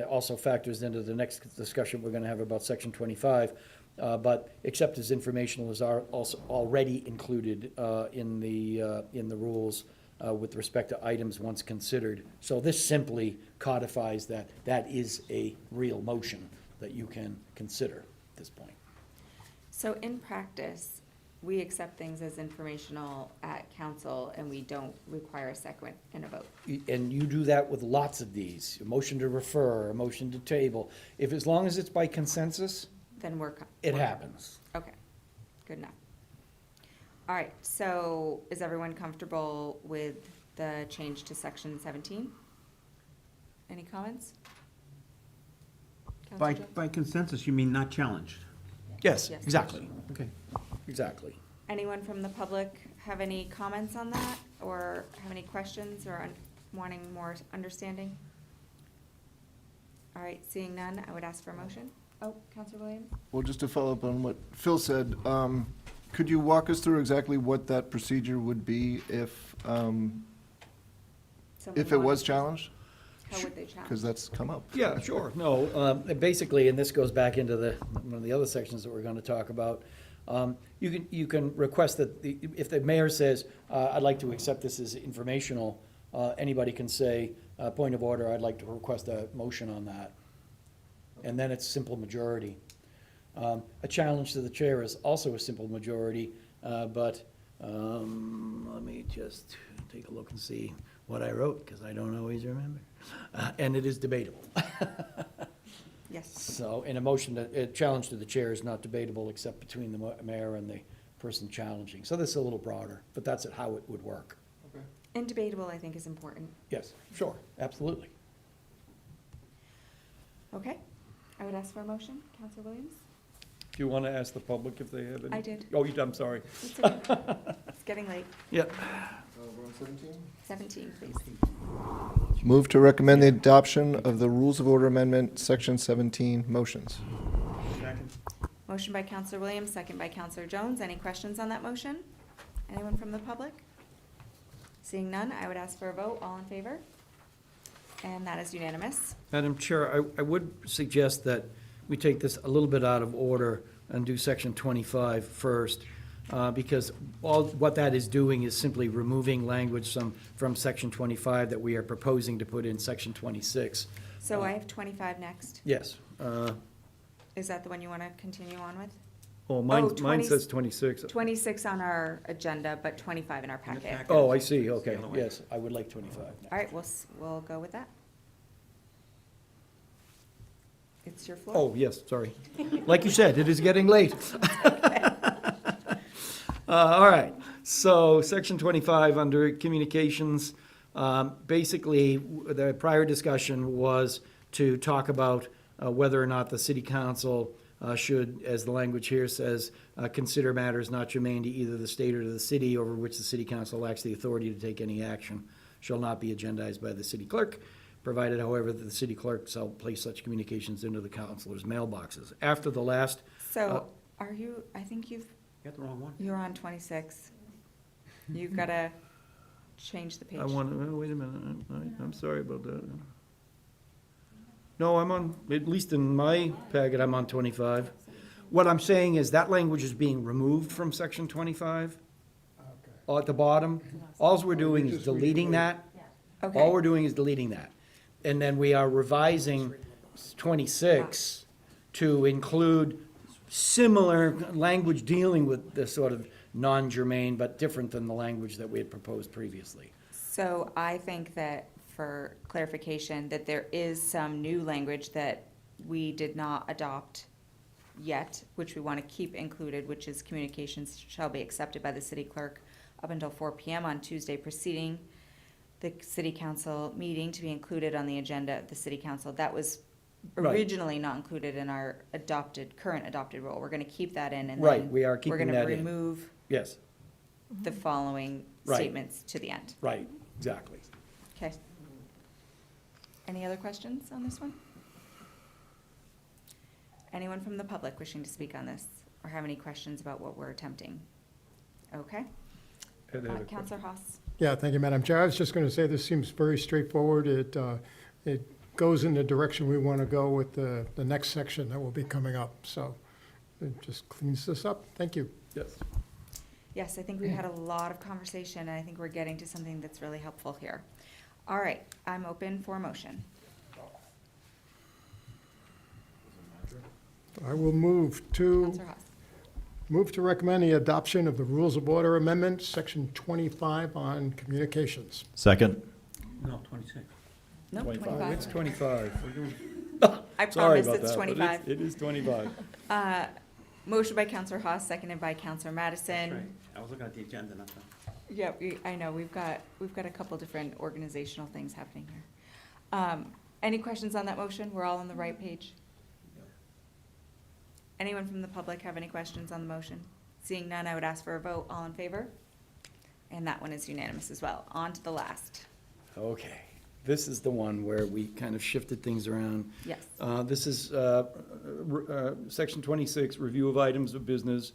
also factors into the next discussion we're gonna have about Section 25, but except as informational is also already included in the rules with respect to items once considered. So this simply codifies that is a real motion that you can consider at this point. So in practice, we accept things as informational at council and we don't require a second and a vote. And you do that with lots of these, a motion to refer, a motion to table. If, as long as it's by consensus, Then it happens. Okay, good enough. All right, so is everyone comfortable with the change to Section 17? Any comments? Counselor Jones? By consensus, you mean not challenged? Yes, Yes. exactly, Okay. exactly. Anyone from the public have any comments on that, or have any questions, or wanting more understanding? All right, seeing none, I would ask for a motion. Oh, Counselor Williams? Well, just to follow up on what Phil said, could you walk us through exactly what that procedure would be if it was challenged? How would they challenge? Because that's come up. Yeah, sure, no, basically, and this goes back into one of the other sections that we're gonna talk about. You can request that, if the mayor says, I'd like to accept this as informational, anybody can say, point of order, I'd like to request a motion on that. And then it's simple majority. A challenge to the chair is also a simple majority, but let me just take a look and see what I wrote, because I don't always remember. And it is debatable. Yes. So, in a challenge to the chair is not debatable except between the mayor and the person challenging. So this is a little broader, but that's how it would work. And debatable, I think, is important. Yes, sure, absolutely. Okay, I would ask for a motion. Counselor Williams? Do you want to ask the public if they have any? I did. Oh, I'm sorry. It's okay. It's getting late. Yep. We're on 17? 17, please. Move to recommend the adoption of the Rules of Order Amendment, Section 17 motions. Second. Motion by Counselor Williams, second by Counselor Jones. Any questions on that motion? Anyone from the public? Seeing none, I would ask for a vote. All in favor? And that is unanimous. Madam Chair, I would suggest that we take this a little bit out of order and do section 25 first, because what that is doing is simply removing language from section 25 that we are proposing to put in section 26. So I have 25 next. Yes. Is that the one you want to continue on with? Oh, mine mine says 26. 26 on our agenda, but 25 in our packet. Oh, I see, okay, yes, I would like 25. All right, we'll go with that. It's your floor. Oh, yes, sorry. Like you said, it is getting late. All right, so section 25 under communications, basically, the prior discussion was to talk about whether or not the city council should, as the language here says, consider matters not germane to either the state or to the city over which the city council lacks the authority to take any action, shall not be agendized by the city clerk, provided, however, that the city clerk shall place such communications into the councilors' mailboxes. After the last. So are you, I think You got the wrong one. you're on 26. You've got to change the page. I want, wait a minute, I'm sorry about that. No, I'm on, at least in my packet, I'm on 25. What I'm saying is that language is being removed from section 25. At the bottom, all we're doing is deleting that. Okay. All we're doing is deleting that. And then we are revising 26 to include similar language dealing with this sort of non-germane, but different than the language that we had proposed previously. So I think that, for clarification, that there is some new language that we did not adopt yet, which we want to keep included, which is communications shall be accepted by the city clerk up until 4 p.m. on Tuesday preceding the city council meeting, to be included on the agenda of the city council. That was Right. originally not included in our current adopted rule. We're going to keep that in, and Right, then we are keeping we're going that to in. remove Yes, the following Right. statements to the end. right, exactly. Okay. Any other questions on this one? Anyone from the public wishing to speak on this or have any questions about what we're attempting? Okay. Counselor Haas. Yeah, thank you, Madam Chair. I was just going to say, this seems very straightforward. It goes in the direction we want to go with the next section that will be coming up. So it just cleans this up. Thank you. Yes. Yes, I think we've had a lot of conversation, and I think we're getting to something that's really helpful here. All right, I'm open for motion. I will move to Counselor Haas. recommend the adoption of the Rules of Order Amendment, Section 25 on communications. Second. No, 26. No, 25. 25. It's 25. We're doing- I Sorry promise about it's that, but 25. It is 25. Motion by Counselor Haas, seconded by Counselor Madison. That's right. I was looking at the agenda, not the. Yeah, I know, we've got a couple different organizational things happening here. Any questions on that motion? We're all on the right page? Anyone from the public have any questions on the motion? Seeing none, I would ask for a vote. All in favor? And that one is unanimous as well. On to the last. Okay, this is the one where we kind of shifted things around. Yes. This is Section 26, Review of Items of Business.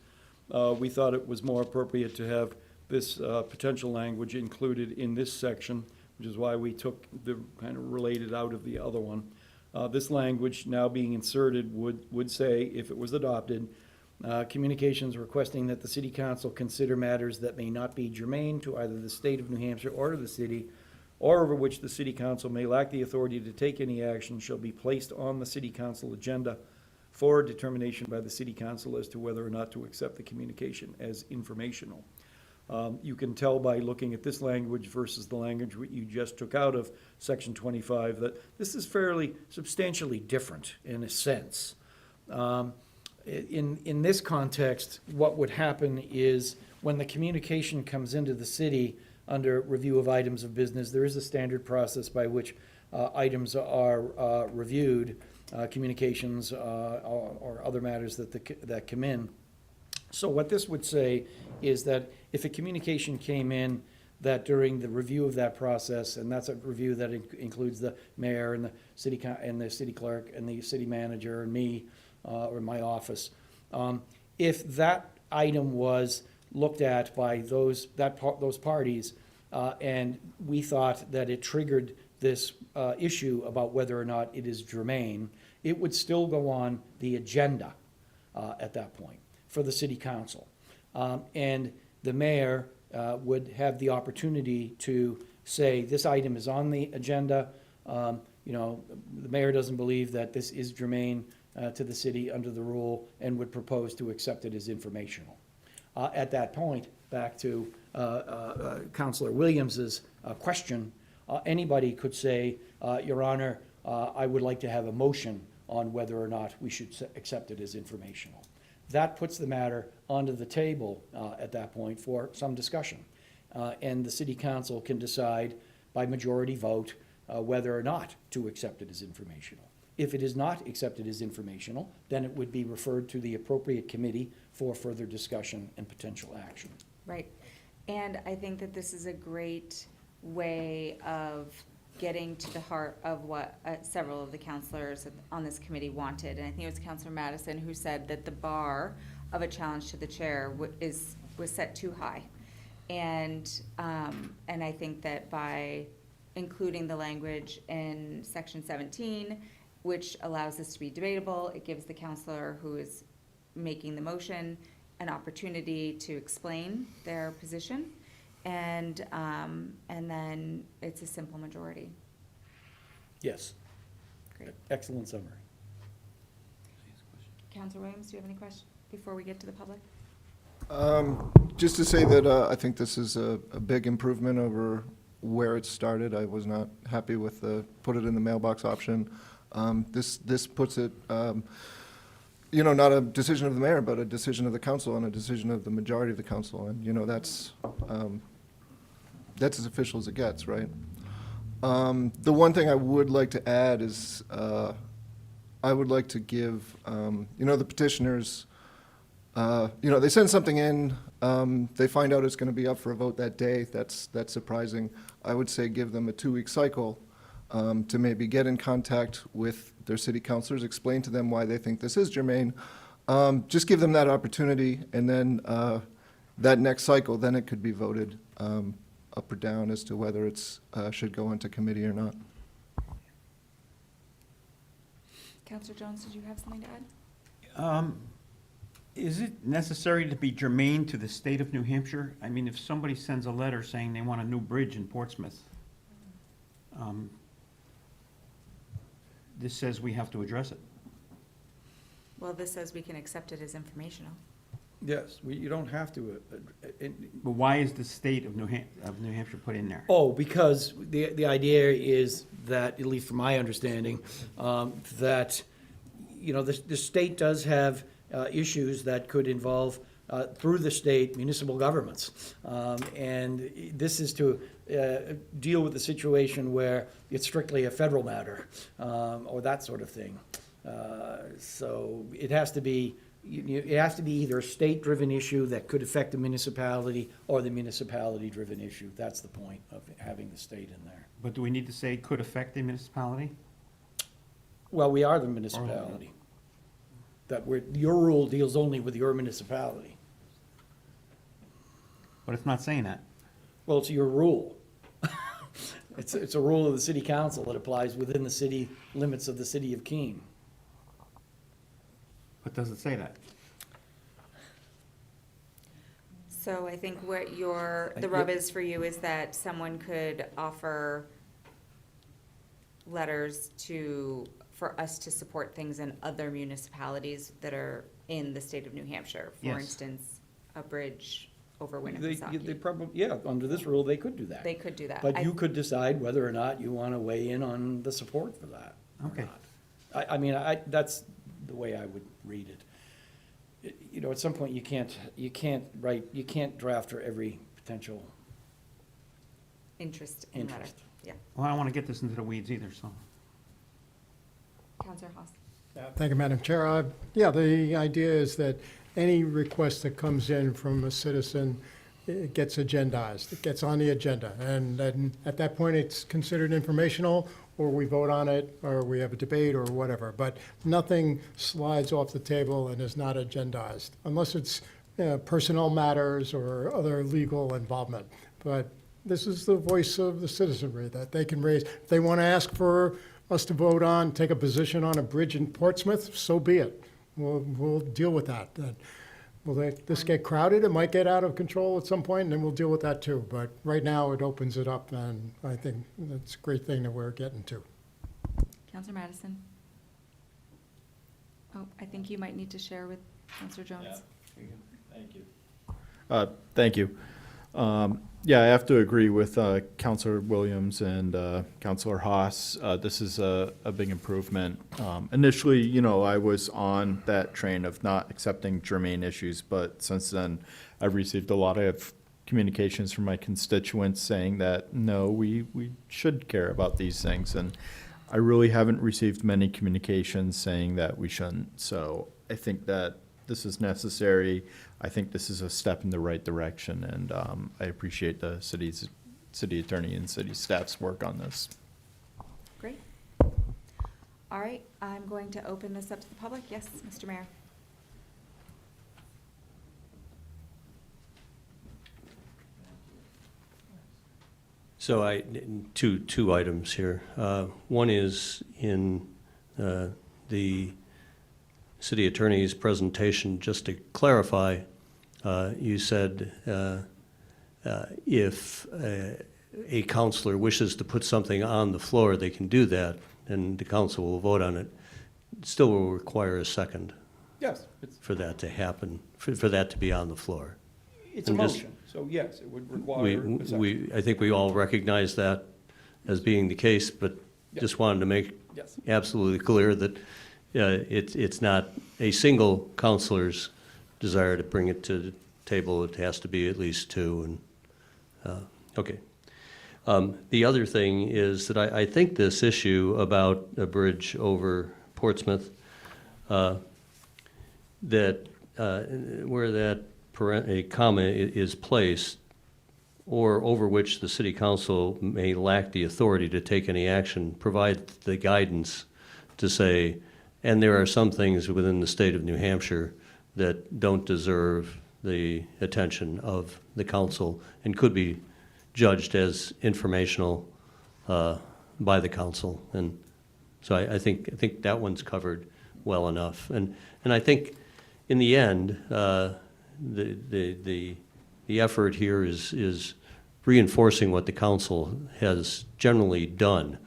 We thought it was more appropriate to have this potential language included in this section, which is why we took the kind of related out of the other one. This language now being inserted would say, if it was adopted, communications requesting that the city council consider matters that may not be germane to either the state of New Hampshire or to the city, or over which the city council may lack the authority to take any action, shall be placed on the city council agenda for determination by the city council as to whether or not to accept the communication as informational. You can tell by looking at this language versus the language you just took out of Section 25 that this is fairly substantially different in a sense. In this context, what would happen is when the communication comes into the city under review of items of business, there is a standard process by which items are reviewed, communications or other matters that come in. So what this would say is that if a communication came in that during the review of that process, and that's a review that includes the mayor and the city clerk and the city manager and me, or my office, If that item was looked at by those parties, and we thought that it triggered this issue about whether or not it is germane, it would still go on the agenda at that point for the city council. And the mayor would have the opportunity to say, this item is on the agenda. The mayor doesn't believe that this is germane to the city under the rule and would propose to accept it as informational. At that point, back to Councillor Williams's question, anybody could say, Your Honor, I would like to have a motion on whether or not we should accept it as informational. That puts the matter onto the table at that point for some discussion. And the city council can decide by majority vote whether or not to accept it as informational. If it is not accepted as informational, then it would be referred to the appropriate committee for further discussion and potential action. Right. And I think that this is a great way of getting to the heart of what several of the counselors on this committee wanted. And I think it was Councilor Madison who said that the bar of a challenge to the chair was set too high. And I think that by including the language in section 17, which allows this to be debatable, it gives the counselor who is making the motion an opportunity to explain their position, and then it's a simple majority. Yes. Great. Excellent summary. Councilor Williams, do you have any questions before we get to the public? Just to say that I think this is a big improvement over where it started. I was not happy with the put it in the mailbox option. This puts it, not a decision of the mayor, but a decision of the council and a decision of the majority of the council. And, that's as official as it gets, right? The one thing I would like to add is I would like to give, the petitioners, they send something in, they find out it's going to be up for a vote that day. That's surprising. I would say give them a 2-week cycle to maybe get in contact with their city councilors, explain to them why they think this is germane. Just give them that opportunity, and then that next cycle, then it could be voted up or down as to whether it's should go into committee or not. Councilor Jones, did you have something to add? Is it necessary to be germane to the state of New Hampshire? I mean, if somebody sends a letter saying they want a new bridge in Portsmouth, this says we have to address it. Well, this says we can accept it as informational. Yes, you don't have to. But why is the state of New Hampshire put in there? Oh, because the idea is that, at least from my understanding, that, the state does have issues that could involve, through the state, municipal governments. And this is to deal with the situation where it's strictly a federal matter, or that sort of thing. So it has to be, it has to be either a state-driven issue that could affect the municipality or the municipality-driven issue. That's the point of having the state in there. But do we need to say could affect the municipality? Well, we are the municipality. Your rule deals only with your municipality. But it's not saying that. Well, it's your rule. It's a rule of the city council that applies within the city limits of the city of Keene. But does it say that? So I think what the rub is for you is that someone could offer letters for us to support things in other municipalities that are in the state of New Hampshire. For Yes. instance, a bridge over They Winnipesaukee. probably, under this rule, they could do that. They could do that. But you could decide whether or not you want to weigh in on the support for that. or Okay. not. I mean, that's the way I would read it. At some point, you can't draft for every potential Interest in letter. interest. Yeah. Well, I don't want to get this into the weeds either, so. Councilor Haas. Thank you, Madam Chair. The idea is that any request that comes in from a citizen it gets agendized, it gets on the agenda. And then at that point, it's considered informational, or we vote on it, or we have a debate, or whatever. But nothing slides off the table and is not agendized, unless it's personnel matters or other legal involvement. But this is the voice of the citizenry that they can raise. If they want to ask for us to vote on, take a position on a bridge in Portsmouth, so be it. We'll deal with that. Will this get crowded? It might get out of control at some point, and then we'll deal with that too. But right now, it opens it up, and I think that's a great thing that we're getting to. Counselor Madison? Oh, I think you might need to share with Counselor Jones. Thank you. Thank you. Yeah, I have to agree with Councilor Williams and Councilor Haas. This is a big improvement. Initially, you know, I was on that train of not accepting germane issues, but since then, I've received a lot of communications from my constituents saying that, no, we should care about these things. And I really haven't received many communications saying that we shouldn't. So I think that this is necessary. I think this is a step in the right direction, and I appreciate the city attorney and city staff's work on this. Great. All right, I'm going to open this up to the public. Yes, Mr. Mayor. So two items here. One is in the city attorney's presentation, just to clarify, you said if a counselor wishes to put something on the floor, they can do that, and the council will vote on it. It still will require a second. Yes. For that to happen, for that to be on the floor. It's a motion, so yes, it would require a second. I think we all recognize that as being the case, but just wanted to make Yes. absolutely clear that it's not a single counselor's desire to bring it to the table. It has to be at least two. And okay. The other thing is that I think this issue about a bridge over Portsmouth, that where that a comma is placed, or over which the city council may lack the authority to take any action, provide the guidance to say, and there are some things within the state of New Hampshire that don't deserve the attention of the council and could be judged as informational by the council. And so I think that one's covered well enough. And I think in the end, the effort here is reinforcing what the council has generally done,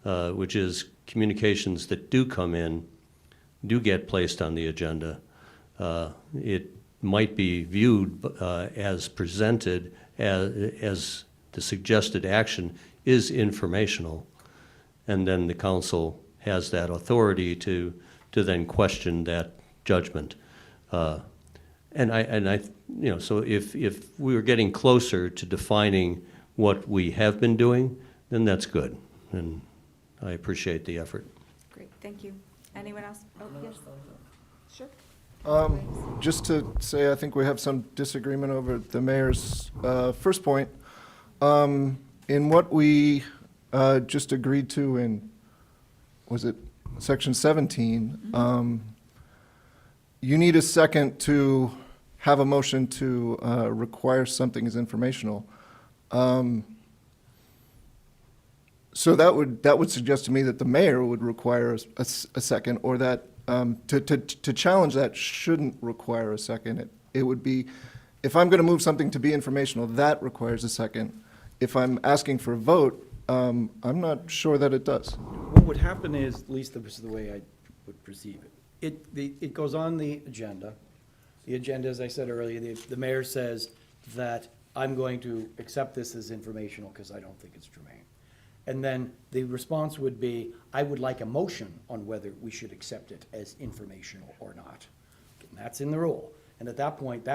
which is communications that do come in, do get placed on the agenda. It might be viewed as presented as the suggested action is informational, and then the council has that authority to then question that judgment. And I, you know, so if we were getting closer to defining what we have been doing, then that's good, and I appreciate the effort. Great, thank you. Anyone else? Oh, yes. Sure. Just to say, I think we have some disagreement over the mayor's first point. In what we just agreed to in, was it section 17, you need a second to have a motion to require something as informational. So that would suggest to me that the mayor would require a second, or that to challenge that shouldn't require a second. It would be, if I'm going to move something to be informational, that requires a second. If I'm asking for a vote, I'm not sure that it does. What would happen is, at least this is the way I would perceive it. It goes on the agenda. The agenda, as I said earlier, the mayor says that I'm going to accept this as informational because I don't think it's germane. And then the response would be, I would like a motion on whether we should accept it as informational or not. And that's in the rule. And at that point,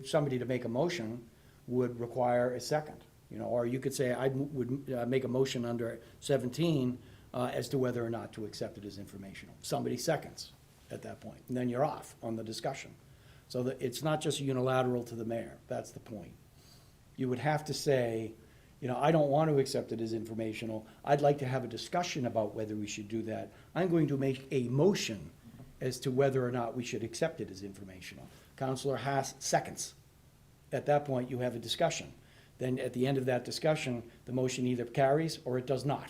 somebody to make a motion would require a second. You know, or you could say, I would make a motion under 17 as to whether or not to accept it as informational. Somebody seconds at that point, and then you're off on the discussion. So that it's not just unilateral to the mayor. That's the point. You would have to say, you know, I don't want to accept it as informational. I'd like to have a discussion about whether we should do that. I'm going to make a motion as to whether or not we should accept it as informational. Counselor Haas seconds. At that point, you have a discussion. Then at the end of that discussion, the motion either carries or it does not.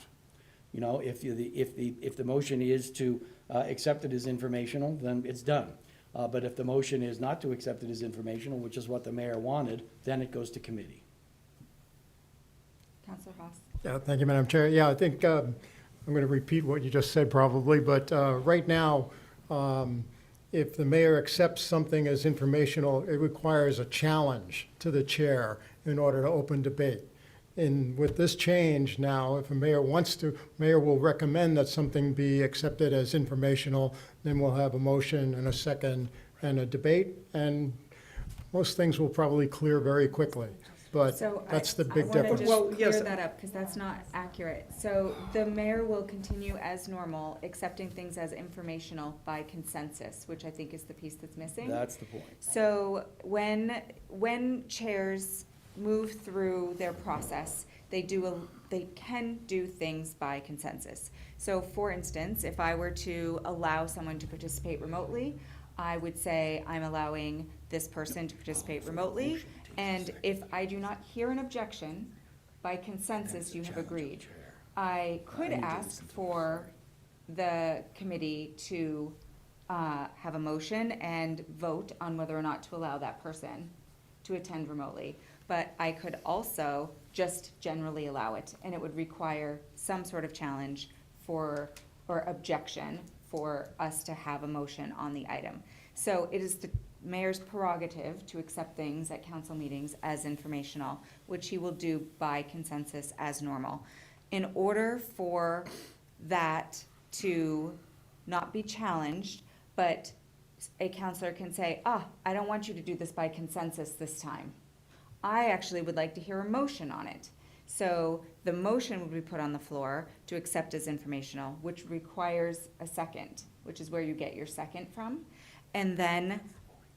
You know, if the motion is to accept it as informational, then it's done. But if the motion is not to accept it as informational, which is what the mayor wanted, then it goes to committee. Counselor Haas. Yeah, thank you, Madam Chair. Yeah, I think I'm going to repeat what you just said probably, but right now, if the mayor accepts something as informational, it requires a challenge to the chair in order to open debate. And with this change now, if a mayor wants to, mayor will recommend that something be accepted as informational, then we'll have a motion and a second and a debate, and most things will probably clear very quickly. But So that's the big I want difference. to Well, just yes. clear that up, because that's not accurate. So the mayor will continue as normal, accepting things as informational by consensus, which I think is the piece that's missing. That's the point. So when chairs move through their process, they can do things by consensus. So for instance, if I were to allow someone to participate remotely, I would say I'm allowing this person to participate remotely. And if I do not hear an objection, by consensus, you have agreed. I could ask for the committee to have a motion and vote on whether or not to allow that person to attend remotely. But I could also just generally allow it, and it would require some sort of challenge or objection for us to have a motion on the item. So it is the mayor's prerogative to accept things at council meetings as informational, which he will do by consensus as normal. In order for that to not be challenged, but a counselor can say, I don't want you to do this by consensus this time. I actually would like to hear a motion on it. So the motion would be put on the floor to accept as informational, which requires a second, which is where you get your second from. And then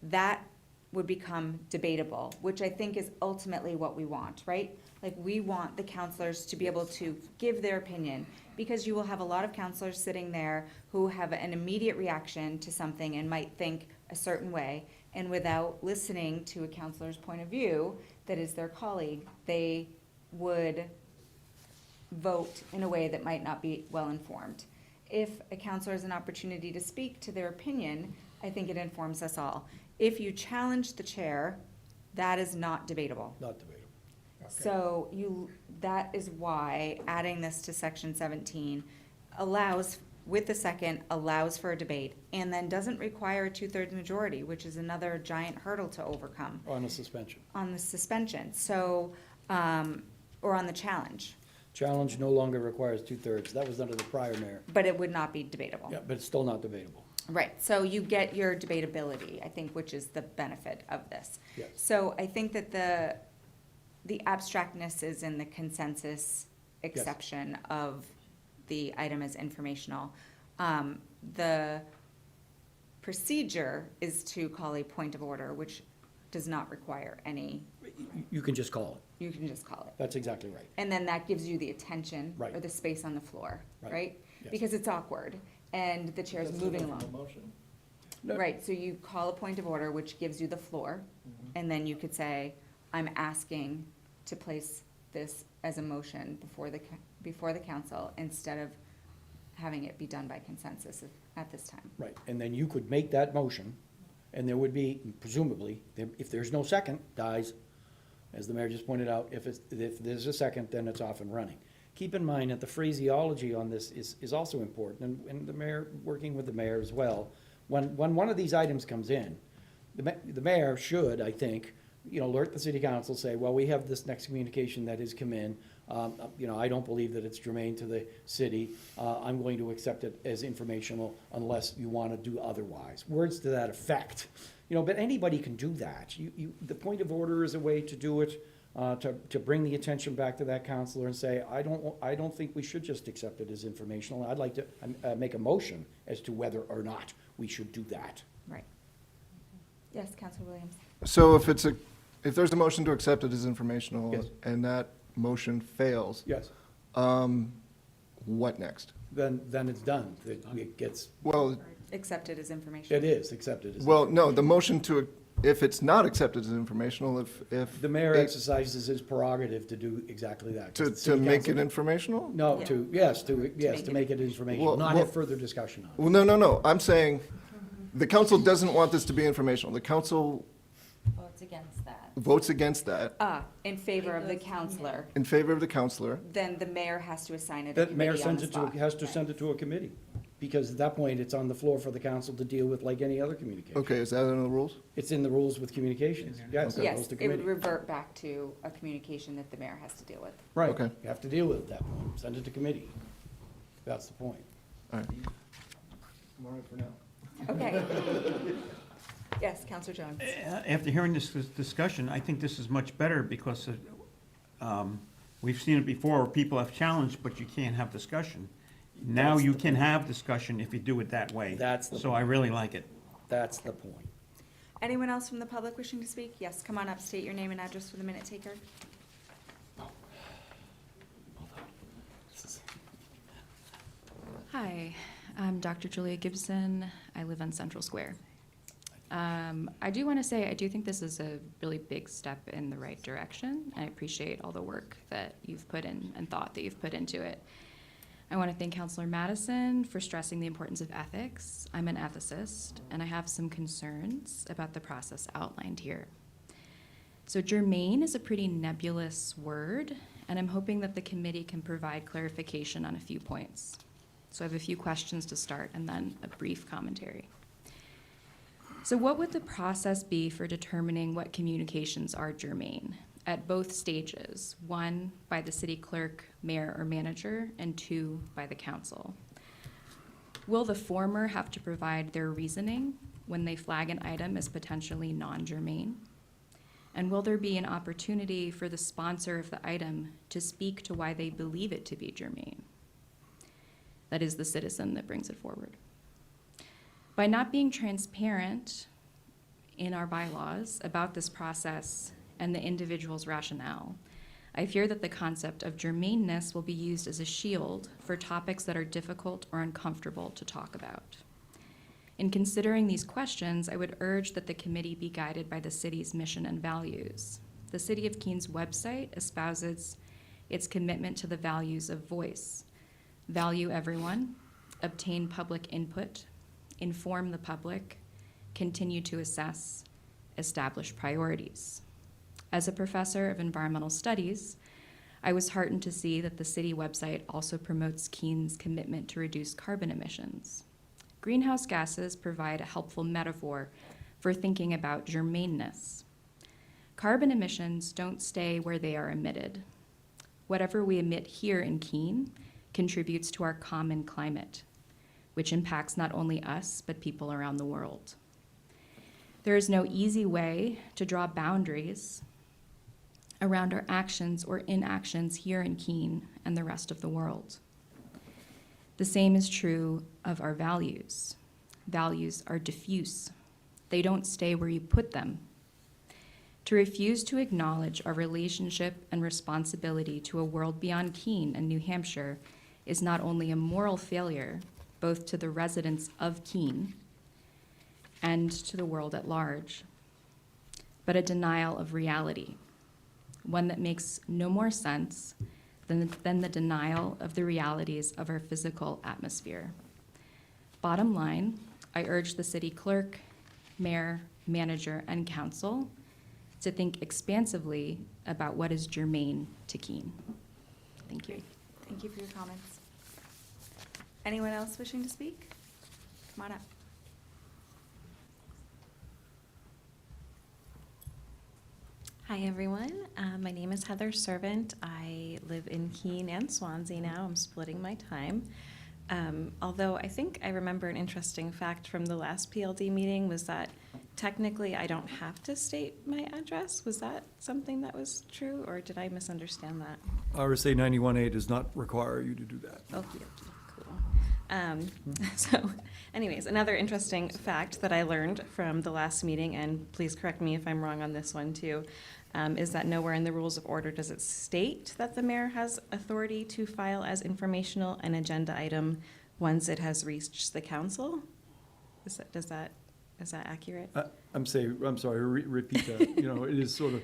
that would become debatable, which I think is ultimately what we want, right? Like, we want the counselors to be able to give their opinion, because you will have a lot of counselors sitting there who have an immediate reaction to something and might think a certain way, and without listening to a counselor's point of view that is their colleague, they would vote in a way that might not be well-informed. If a counselor has an opportunity to speak to their opinion, I think it informs us all. If you challenge the chair, that is not debatable. Not debatable. So that is why adding this to section 17 allows, with the second, allows for a debate, and then doesn't require a 2/3 majority, which is another giant hurdle to overcome. On a suspension. On the suspension, so, or on the challenge, Challenge no longer requires 2/3. That was under the prior mayor. but it would not be debatable. Yeah, but it's still not debatable. Right, so you get your debatability, I think, which is the benefit of this. Yes. So I think that the abstractness is in the consensus exception of the item as informational. The procedure is to call a point of order, which does not require any, You can just call it. you can just call it. That's exactly right. And then that gives you the attention Right. or the space on the floor, Right. right? Yes. Because it's awkward and the chair's moving along. No. Right, so you call a point of order, which gives you the floor, and then you could say, I'm asking to place this as a motion before the council, instead of having it be done by consensus at this time. Right, and then you could make that motion, and there would be, presumably, if there's no second, dies. As the mayor just pointed out, if there's a second, then it's off and running. Keep in mind that the phraseology on this is also important, and the mayor, working with the mayor as well. When one of these items comes in, the mayor should, I think, alert the city council, say, well, we have this next communication that has come in. I don't believe that it's germane to the city. I'm going to accept it as informational unless you want to do otherwise. Words to that effect. But anybody can do that. The point of order is a way to do it, to bring the attention back to that counselor and say, I don't think we should just accept it as informational. I'd like to make a motion as to whether or not we should do that. Right. Yes, Councilor Williams. So if it's If there's a motion to accept it as informational, Yes. and that motion fails, Yes. what next? Then it's done. It gets, Well, Accepted as information. it is accepted as. well, no, the motion to, if it's not accepted as informational, if. The mayor it- exercises his prerogative to do exactly that. 'cause the To city make it council- informational? No, Yeah. to make it informational, Well, not well- have further discussion on it. Well, no, I'm saying, the council doesn't want this to be informational. The council Votes against that. votes against that In favor of the counselor, in favor of the counselor. then the mayor has to assign it a The mayor committee on sends the it to, spot. has to send it to a committee, because at that point, it's on the floor for the council to deal with like any other communication. Okay, is that in the rules? It's in the rules with communications, yes, it goes Yes, to it would committee. revert back to a communication that the mayor has to deal with. Right, Okay. you have to deal with it at that point, send it to committee. That's the point. All right. I'm all right for now. Okay. Yes, Counselor Jones. After hearing this discussion, I think this is much better because we've seen it before where people have challenged, but you can't have discussion. Now That's you the can point. have discussion if you do it that way. That's the So I really like it. That's the point. Anyone else from the public wishing to speak? Yes, come on up, state your name and address for the minute taker. Hi, I'm Dr. Julia Gibson. I live on Central Square. I do want to say, I do think this is a really big step in the right direction. I appreciate all the work that you've put in and thought that you've put into it. I want to thank Councilor Madison for stressing the importance of ethics. I'm an ethicist, and I have some concerns about the process outlined here. So germane is a pretty nebulous word, and I'm hoping that the committee can provide clarification on a few points. So I have a few questions to start and then a brief commentary. So what would the process be for determining what communications are germane at both stages? 1, by the city clerk, mayor, or manager, and 2, by the council. Will the former have to provide their reasoning when they flag an item as potentially non-germane? And will there be an opportunity for the sponsor of the item to speak to why they believe it to be germane? That is the citizen that brings it forward. By not being transparent in our bylaws about this process and the individual's rationale, I fear that the concept of germaneness will be used as a shield for topics that are difficult or uncomfortable to talk about. In considering these questions, I would urge that the committee be guided by the city's mission and values. The City of Keene's website espouses its commitment to the values of voice, value everyone, obtain public input, inform the public, continue to assess, establish priorities. As a professor of environmental studies, I was heartened to see that the city website also promotes Keene's commitment to reduce carbon emissions. Greenhouse gases provide a helpful metaphor for thinking about germaneness. Carbon emissions don't stay where they are emitted. Whatever we emit here in Keene contributes to our common climate, which impacts not only us, but people around the world. There is no easy way to draw boundaries around our actions or inactions here in Keene and the rest of the world. The same is true of our values. Values are diffuse. They don't stay where you put them. To refuse to acknowledge our relationship and responsibility to a world beyond Keene and New Hampshire is not only a moral failure, both to the residents of Keene and to the world at large, but a denial of reality, one that makes no more sense than the denial of the realities of our physical atmosphere. Bottom line, I urge the city clerk, mayor, manager, and council to think expansively about what is germane to Keene. Thank you. Thank you for your comments. Anyone else wishing to speak? Come on up. Hi, everyone. My name is Heather Servant. I live in Keene and Swansea now. I'm splitting my time. Although I think I remember an interesting fact from the last PLD meeting was that technically I don't have to state my address. Was that something that was true, or did I misunderstand that? RSA 91A does not require you to do that. Okay, cool. So anyways, another interesting fact that I learned from the last meeting, and please correct me if I'm wrong on this one too, is that nowhere in the rules of order does it state that the mayor has authority to file as informational an agenda item once it has reached the council. Is that accurate? I'm sorry, repeat that. It is sort of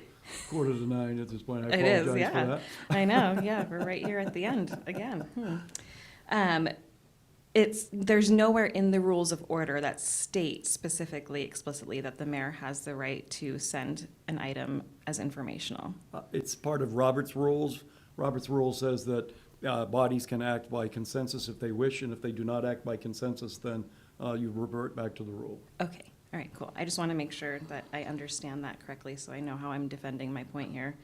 8:45 at this point. I It is, apologize yeah. for that. I know, yeah, we're right here at the end again. There's nowhere in the rules of order that state specifically, explicitly, that the mayor has the right to send an item as informational. It's part of Robert's rules. Robert's rule says that bodies can act by consensus if they wish, and if they do not act by consensus, then you revert back to the rule. Okay, all right, cool. I just want to make sure that I understand that correctly so I know how I'm defending my point here.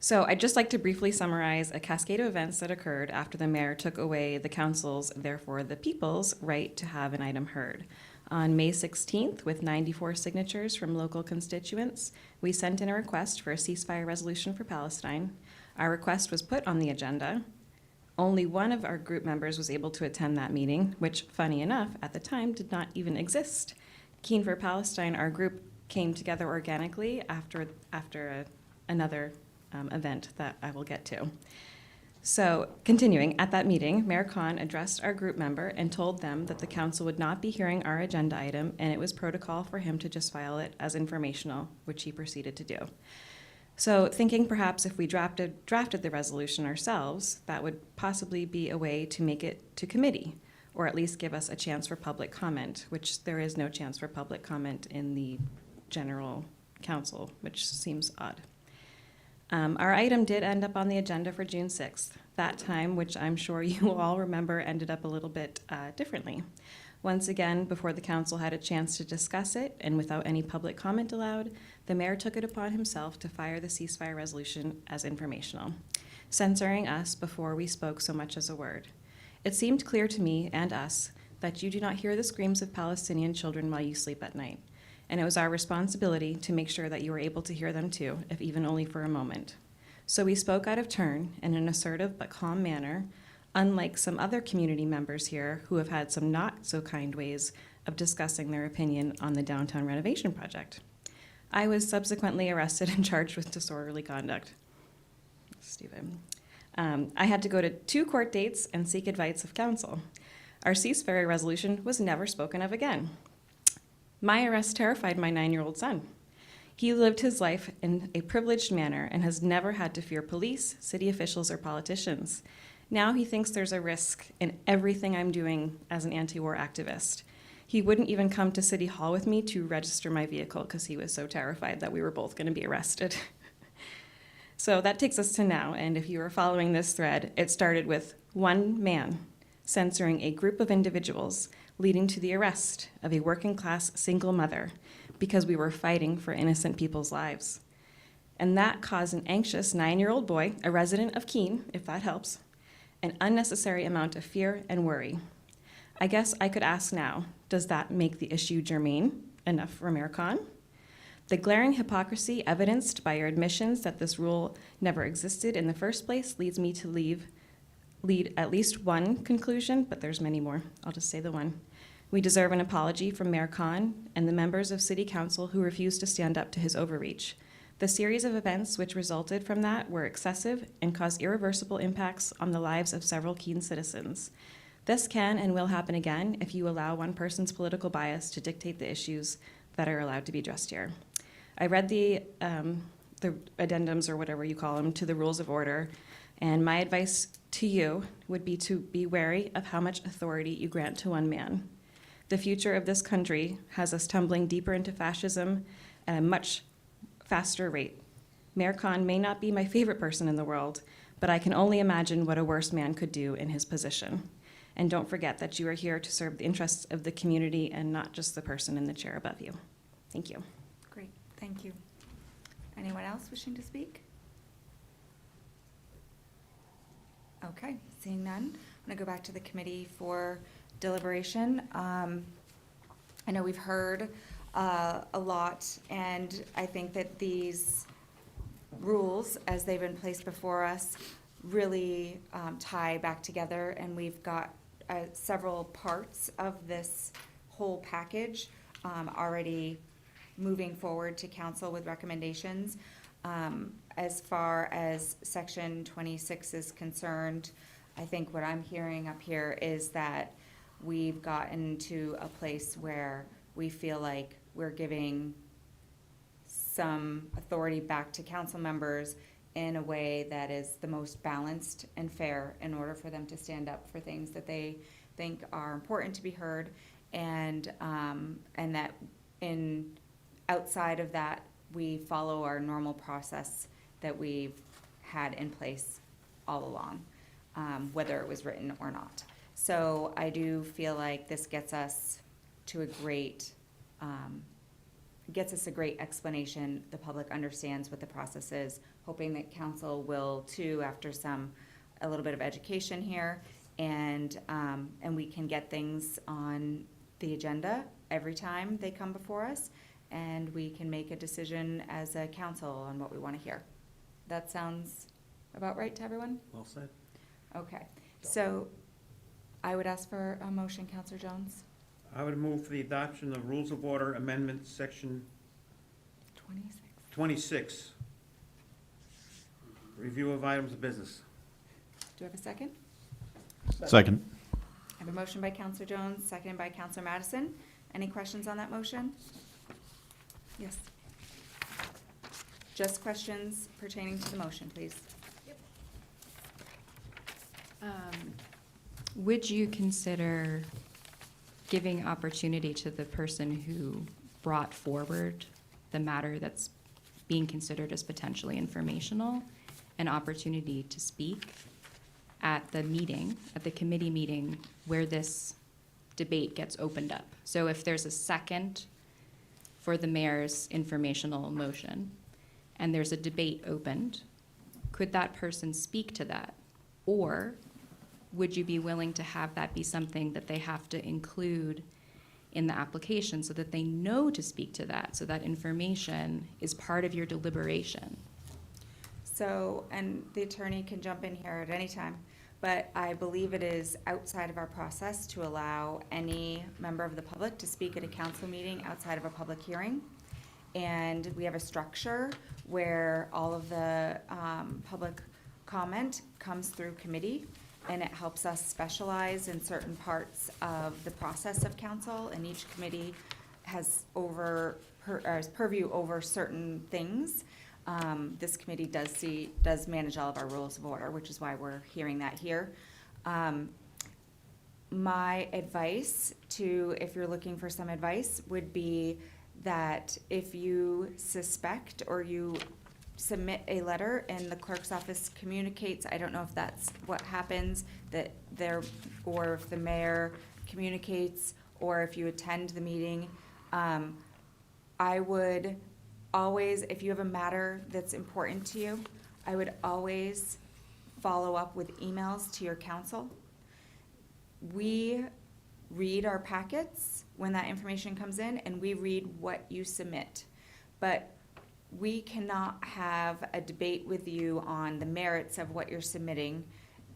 So I'd just like to briefly summarize a cascade of events that occurred after the mayor took away the council's, therefore the people's, right to have an item heard. On May 16th, with 94 signatures from local constituents, we sent in a request for a ceasefire resolution for Palestine. Our request was put on the agenda. Only one of our group members was able to attend that meeting, which, funny enough, at the time did not even exist. Keene for Palestine, our group came together organically after another event that I will get to. So, continuing, at that meeting, Mayor Khan addressed our group member and told them that the council would not be hearing our agenda item, and it was protocol for him to just file it as informational, which he proceeded to do. So, thinking perhaps if we drafted the resolution ourselves, that would possibly be a way to make it to committee, or at least give us a chance for public comment, which there is no chance for public comment in the general council, which seems odd. Our item did end up on the agenda for June 6th. That time, which I'm sure you will all remember, ended up a little bit differently. Once again, before the council had a chance to discuss it, and without any public comment allowed, the mayor took it upon himself to fire the ceasefire resolution as informational, censoring us before we spoke so much as a word. It seemed clear to me and us that you do not hear the screams of Palestinian children while you sleep at night, and it was our responsibility to make sure that you were able to hear them too, if even only for a moment. So we spoke out of turn in an assertive but calm manner, unlike some other community members here who have had some not so kind ways of discussing their opinion on the downtown renovation project. I was subsequently arrested and charged with disorderly conduct. Stupid. I had to go to 2 court dates and seek advice of counsel. Our ceasefire resolution was never spoken of again. My arrest terrified my 9-year-old son. He lived his life in a privileged manner and has never had to fear police, city officials, or politicians. Now he thinks there's a risk in everything I'm doing as an anti-war activist. He wouldn't even come to City Hall with me to register my vehicle because he was so terrified that we were both going to be arrested. So that takes us to now, and if you are following this thread, it started with one man censoring a group of individuals, leading to the arrest of a working-class single mother because we were fighting for innocent people's lives. And that caused an anxious 9-year-old boy, a resident of Keene, if that helps, an unnecessary amount of fear and worry. I guess I could ask now, does that make the issue germane enough for Mayor Khan? The glaring hypocrisy evidenced by your admissions that this rule never existed in the first place leads me to lead at least one conclusion, but there's many more. I'll just say the one. We deserve an apology from Mayor Khan and the members of City Council who refused to stand up to his overreach. The series of events which resulted from that were excessive and caused irreversible impacts on the lives of several Keene citizens. This can and will happen again if you allow one person's political bias to dictate the issues that are allowed to be addressed here. I read the addendums, or whatever you call them, to the rules of order, and my advice to you would be to be wary of how much authority you grant to one man. The future of this country has us tumbling deeper into fascism at a much faster rate. Mayor Khan may not be my favorite person in the world, but I can only imagine what a worse man could do in his position. And don't forget that you are here to serve the interests of the community and not just the person in the chair above you. Thank you. Great, thank you. Anyone else wishing to speak? Okay, seeing none, I'm going to go back to the committee for deliberation. I know we've heard a lot, and I think that these rules, as they've been placed before us, really tie back together, and we've got several parts of this whole package already moving forward to council with recommendations. As far as section 26 is concerned, I think what I'm hearing up here is that we've gotten to a place where we feel like we're giving some authority back to council members in a way that is the most balanced and fair in order for them to stand up for things that they think are important to be heard, and that outside of that, we follow our normal process that we've had in place all along, whether it was written or not. So I do feel like this gets us to a great explanation. The public understands what the process is, hoping that council will too after a little bit of education here, and we can get things on the agenda every time they come before us, and we can make a decision as a council on what we want to hear. That sounds about right to everyone? Well said. Okay, so I would ask for a motion, Councillor Jones. I would move for the adoption of Rules of Order Amendment Section 26. Review of items of business. Do I have a second? Second. I have a motion by Councillor Jones, seconded by Councillor Madison. Any questions on that motion? Yes. Just questions pertaining to the motion, please. Would you consider giving opportunity to the person who brought forward the matter that's being considered as potentially informational an opportunity to speak at the meeting, at the committee meeting where this debate gets opened up? So if there's a second for the mayor's informational motion and there's a debate opened, could that person speak to that? Or would you be willing to have that be something that they have to include in the application so that they know to speak to that, so that information is part of your deliberation? So, and the attorney can jump in here at any time, but I believe it is outside of our process to allow any member of the public to speak at a council meeting outside of a public hearing. And we have a structure where all of the public comment comes through committee, and it helps us specialize in certain parts of the process of council, and each committee has purview over certain things. This committee does manage all of our rules of order, which is why we're hearing that here. My advice if you're looking for some advice, would be that if you suspect or you submit a letter and the clerk's office communicates, I don't know if that's what happens, or if the mayor communicates, or if you attend the meeting, I would always, if you have a matter that's important to you, I would always follow up with emails to your council. We read our packets when that information comes in, and we read what you submit. But we cannot have a debate with you on the merits of what you're submitting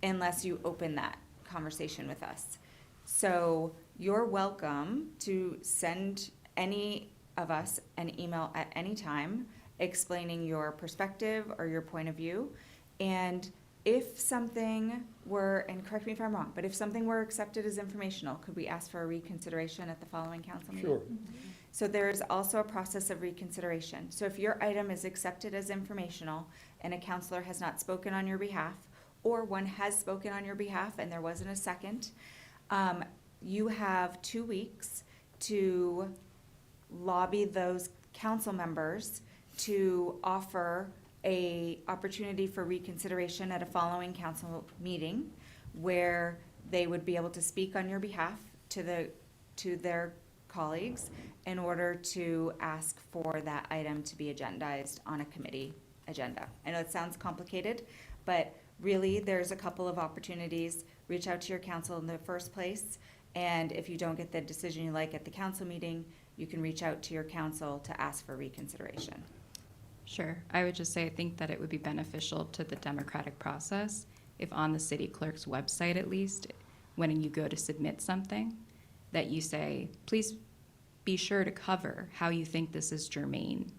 unless you open that conversation with us. So you're welcome to send any of us an email at any time explaining your perspective or your point of view. And if something were, and correct me if I'm wrong, but if something were accepted as informational, could we ask for a reconsideration at the following council meeting? Sure. So there is also a process of reconsideration. So if your item is accepted as informational and a counselor has not spoken on your behalf, or one has spoken on your behalf and there wasn't a second, you have 2 weeks to lobby those council members to offer a opportunity for reconsideration at a following council meeting where they would be able to speak on your behalf to their colleagues in order to ask for that item to be agendized on a committee agenda. I know it sounds complicated, but really there's a couple of opportunities. Reach out to your council in the first place, and if you don't get the decision you like at the council meeting, you can reach out to your council to ask for reconsideration. Sure. I would just say I think that it would be beneficial to the democratic process if on the city clerk's website at least, when you go to submit something, that you say, please be sure to cover how you think this is germane, ...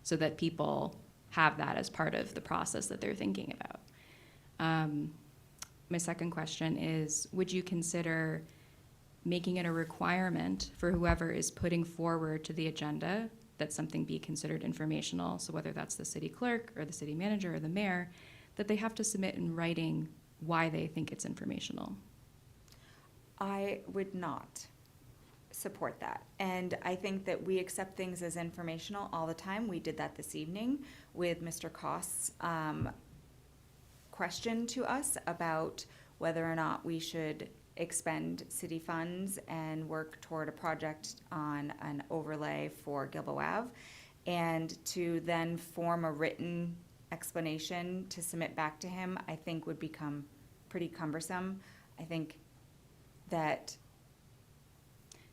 so that people have that as part of the process that they're thinking about. My second question is, would you consider making it a requirement for whoever is putting forward to the agenda that something be considered informational, so whether that's the city clerk or the city manager or the mayor, that they have to submit in writing why they think it's informational? I would not support that. And I think that we accept things as informational all the time. We did that this evening with Mr. Kost's question to us about whether or not we should expend city funds and work toward a project on an overlay for Gilboa Ave, and to then form a written explanation to submit back to him, I think would become pretty cumbersome. I think that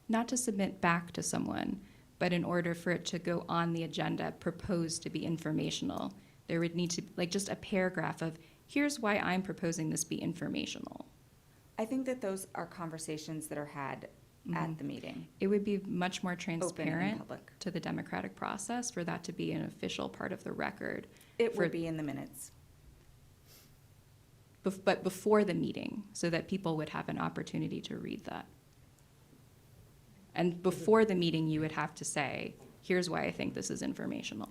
Not to submit back to someone, but in order for it to go on the agenda, proposed to be informational, there would need to, like, just a paragraph of, here's why I'm proposing this be informational. I think that those are conversations that are had at the meeting. It would be much more Open in transparent public. to the democratic process for that to be an official part of the record. It for- would be in the minutes. But before the meeting, so that people would have an opportunity to read that. And before the meeting, you would have to say, here's why I think this is informational.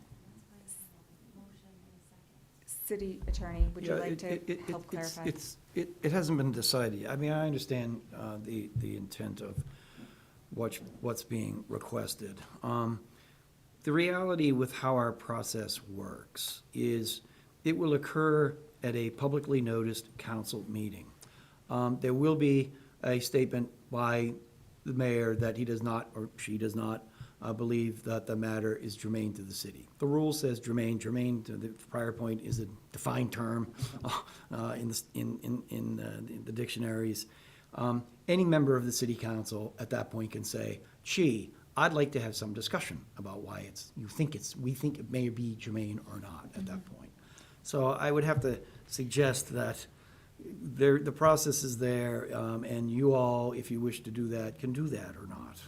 City Attorney, would you Yeah, like to help it's- clarify? It hasn't been decided. I mean, I understand the intent of what's being requested. The reality with how our process works is it will occur at a publicly noticed council meeting. There will be a statement by the mayor that he does not, or she does not, believe that the matter is germane to the city. The rule says germane. Germane, to the prior point, is a defined term in the dictionaries. Any member of the city council at that point can say, gee, I'd like to have some discussion about why we think it may be germane or not at that point. So I would have to suggest that the process is there, and you all, if you wish to do that, can do that or not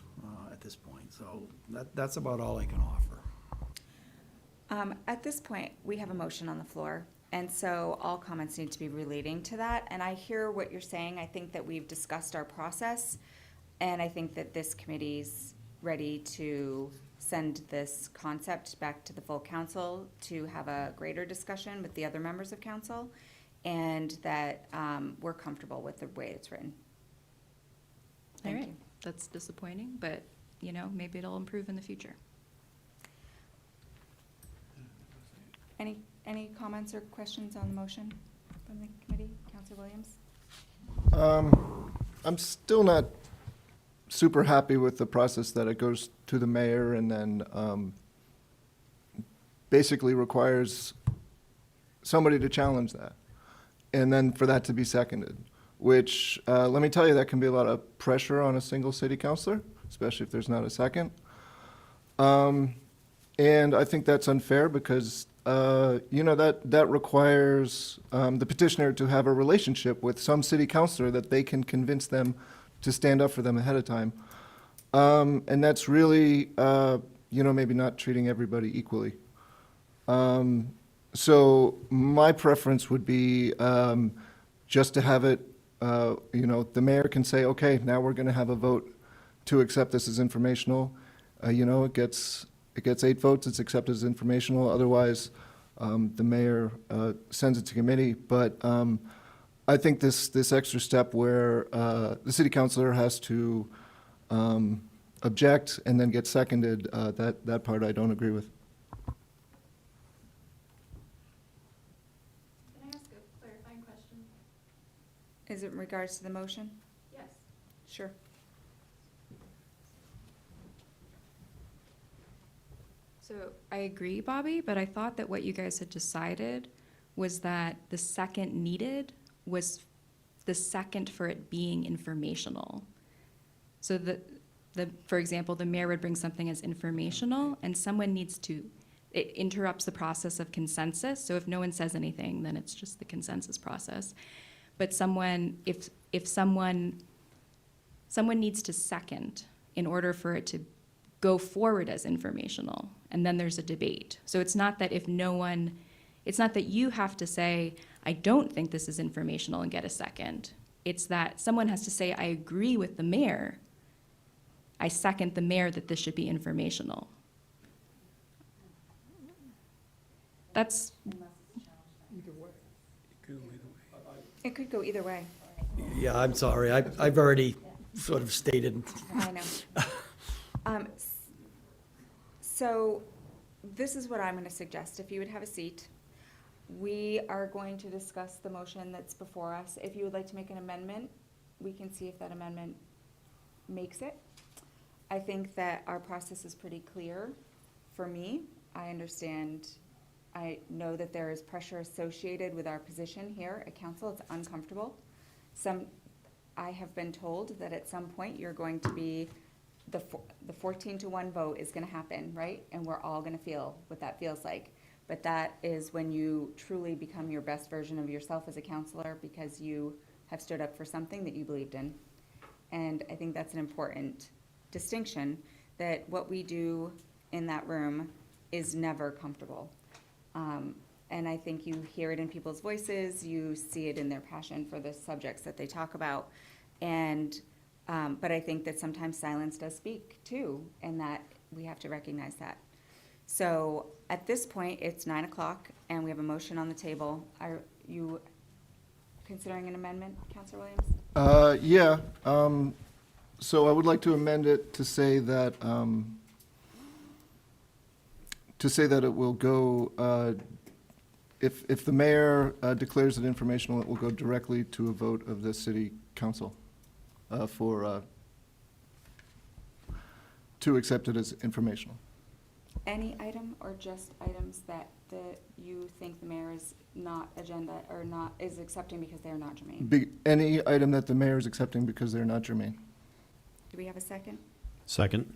at this point. So that's about all I can offer. At this point, we have a motion on the floor, and so all comments need to be relating to that. And I hear what you're saying. I think that we've discussed our process, and I think that this committee's ready to send this concept back to the full council to have a greater discussion with the other members of council, and that we're comfortable with the way it's written. All Thank right, you. that's disappointing, but, maybe it'll improve in the future. Any comments or questions on the motion from the committee? Councilor Williams? I'm still not super happy with the process that it goes to the mayor and then basically requires somebody to challenge that, and then for that to be seconded, which, let me tell you, that can be a lot of pressure on a single city councilor, especially if there's not a second. And I think that's unfair because, that requires the petitioner to have a relationship with some city councilor that they can convince them to stand up for them ahead of time. And that's really, maybe not treating everybody equally. So my preference would be just to have it, the mayor can say, okay, now we're going to have a vote to accept this as informational. It gets 8 votes, it's accepted as informational. Otherwise, the mayor sends it to committee. But I think this extra step where the city councilor has to object and then get seconded, that part I don't agree with. Can I ask a clarifying question? Is it in regards to the motion? Yes. Sure. So I agree, Bobby, but I thought that what you guys had decided was that the second needed was the second for it being informational. So for example, the mayor would bring something as informational, and someone needs to it interrupts the process of consensus. So if no one says anything, then it's just the consensus process. But if someone needs to second in order for it to go forward as informational, and then there's a debate. So it's not that it's not that you have to say, I don't think this is informational and get a second. It's that someone has to say, I agree with the mayor. I second the mayor that this should be informational. That's, It could go either way. Yeah, I'm sorry. I've already sort of stated. I know. So this is what I'm going to suggest. If you would have a seat, we are going to discuss the motion that's before us. If you would like to make an amendment, we can see if that amendment makes it. I think that our process is pretty clear for me. I know that there is pressure associated with our position here at council. It's uncomfortable. I have been told that at some point you're going to be, the 14-1 vote is gonna happen, right? And we're all gonna feel what that feels like. But that is when you truly become your best version of yourself as a counselor because you have stood up for something that you believed in. And I think that's an important distinction, that what we do in that room is never comfortable. And I think you hear it in people's voices, you see it in their passion for the subjects that they talk about. And, but I think that sometimes silence does speak too, and that we have to recognize that. So at this point, it's 9 o'clock and we have a motion on the table. Are you considering an amendment, Councilor Williams? Yeah, so I would like to amend it to say that, it will go, if the mayor declares it informational, it will go directly to a vote of the city council to accept it as informational. Any item or just items that you think the mayor is not is accepting because they are not germane? Any item that the mayor is accepting because they're not germane. Do we have a second? Second.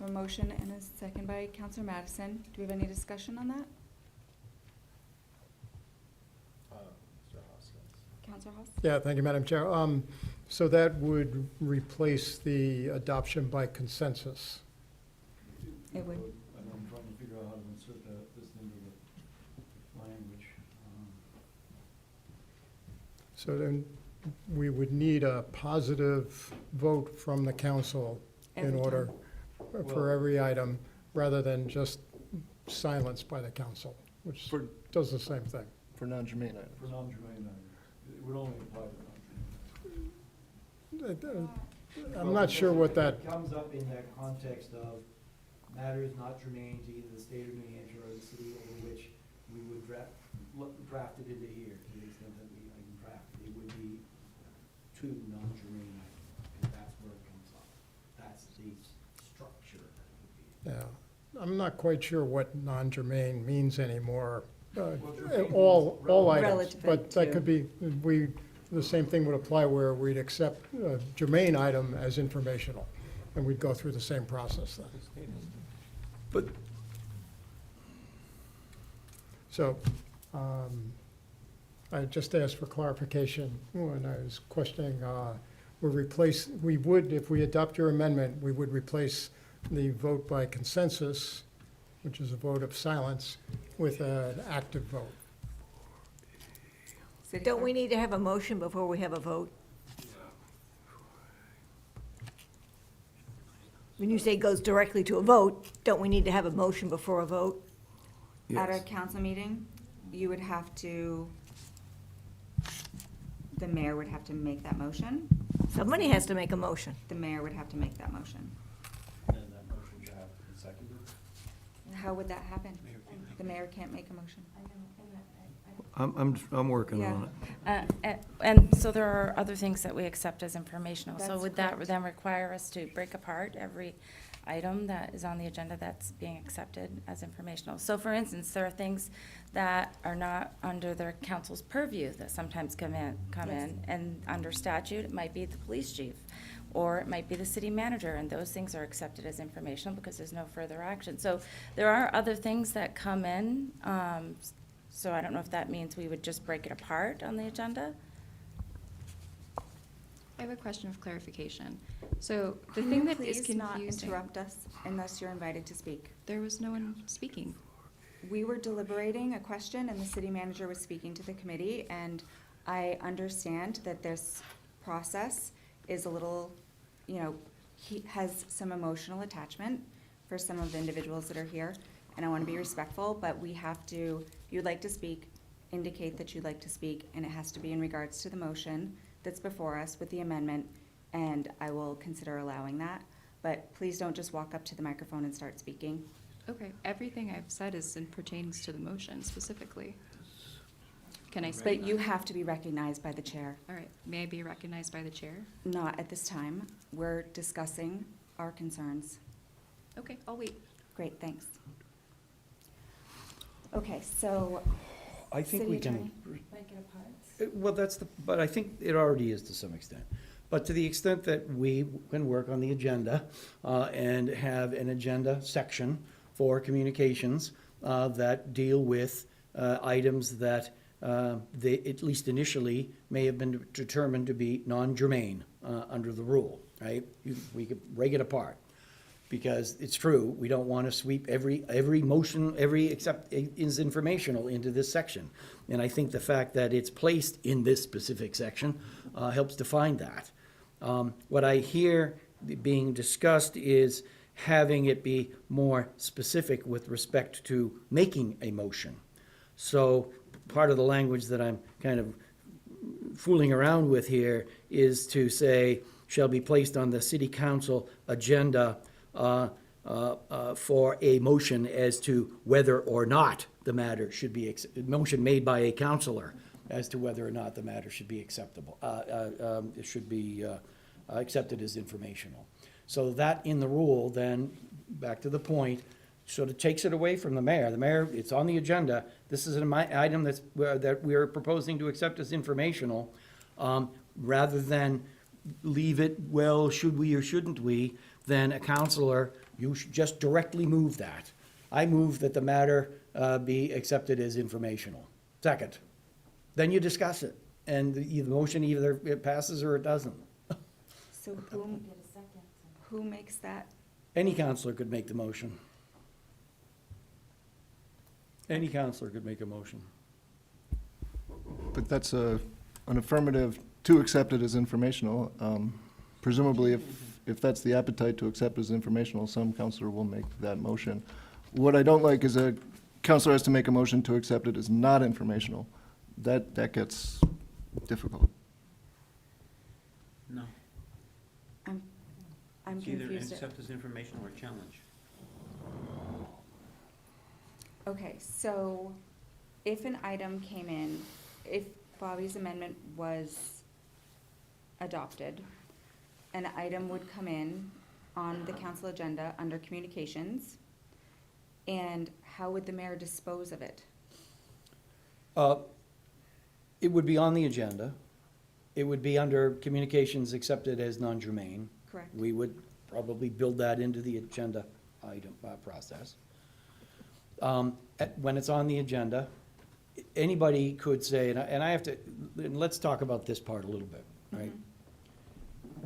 A motion and a second by Councilor Madison. Do we have any discussion on that? Councilor House? Yeah, thank you, Madam Chair. So that would replace the adoption by consensus. It would. I'm trying to figure out how to insert this into the language. So then we would need a positive vote from the council in Every order time. for every item, rather than just silence by the council, which does the same thing. For non-germane items. For non-germane items. It would only apply to non-germane. I'm not sure what that, It comes up in that context of matters not germane to either the state of New Hampshire or the city over which we would draft it into here, to the extent that I can draft it. It would be two non-germane items, and that's where it comes up. That's the structure that it would be. yeah. I'm not quite sure what non-germane means anymore. All items, Relative but that to. could be, the same thing would apply where we'd accept a germane item as informational, and we'd go through the same process then. But So, I just asked for clarification when I was questioning, we would, if we adopt your amendment, we would replace the vote by consensus, which is a vote of silence, with an active vote. City Don't clerk? we need to have a motion before we have a vote? When you say goes directly to a vote, don't we need to have a motion before a vote? At a council meeting, you would have to, the mayor would have to make that motion. Somebody has to make a motion. The mayor would have to make that motion. And that motion should have to be seconded. How would that happen? The mayor can't make a motion. I'm working on it. And so there are other things that we accept as informational. So That's would that correct. then require us to break apart every item that is on the agenda that's being accepted as informational? So for instance, there are things that are not under the council's purview that sometimes come in. And under statute, it might be the police chief. or it might be the city manager, and those things are accepted as informational because there's no further action. So there are other things that come in, so I don't know if that means we would just break it apart on the agenda? I have a question of clarification. So the thing that is Please not confusing. interrupt us unless you're invited to speak. There was no one speaking. We were deliberating a question and the city manager was speaking to the committee, and I understand that this process is a little, he has some emotional attachment for some of the individuals that are here, and I want to be respectful, but we have to, if you'd like to speak, indicate that you'd like to speak, and it has to be in regards to the motion that's before us with the amendment, and I will consider allowing that. But please don't just walk up to the microphone and start speaking. Okay, everything I've said pertains to the motion specifically. Can I speak? But you have to be recognized by the chair. All right, may I be recognized by the chair? Not at this time. We're discussing our concerns. Okay, I'll wait. Great, thanks. Okay, so, I think City we can. Attorney? Well, but I think it already is to some extent. But to the extent that we can work on the agenda and have an agenda section for communications that deal with items that they, at least initially, may have been determined to be non-germane under the rule, right? We could break it apart. Because it's true, we don't want to sweep every motion, except is informational into this section. And I think the fact that it's placed in this specific section helps define that. What I hear being discussed is having it be more specific with respect to making a motion. So part of the language that I'm kind of fooling around with here is to say, shall be placed on the city council agenda for a motion as to whether or not the matter should be, motion made by a counselor as to whether or not the matter should be acceptable, it should be accepted as informational. So that in the rule, then, back to the point, sort of takes it away from the mayor. The mayor, it's on the agenda, this is an item that we're proposing to accept as informational, rather than leave it, well, should we or shouldn't we, then a counselor, you should just directly move that. I move that the matter be accepted as informational. Second. Then you discuss it, and the motion either it passes or it doesn't. so who makes that? Any counselor could make the motion. Any counselor could make a motion. But that's an affirmative to accept it as informational. Presumably, if that's the appetite to accept as informational, some counselor will make that motion. What I don't like is a counselor has to make a motion to accept it as not informational. That gets difficult. No. I'm It's either confused. accept as informational or challenge. Okay, so if an item came in, if Bobby's amendment was adopted, an item would come in on the council agenda under communications, and how would the mayor dispose of it? It would be on the agenda. It would be under communications accepted as non-germane. Correct. We would probably build that into the agenda item process. When it's on the agenda, anybody could say, and I have to, and let's talk about this part a little bit, right?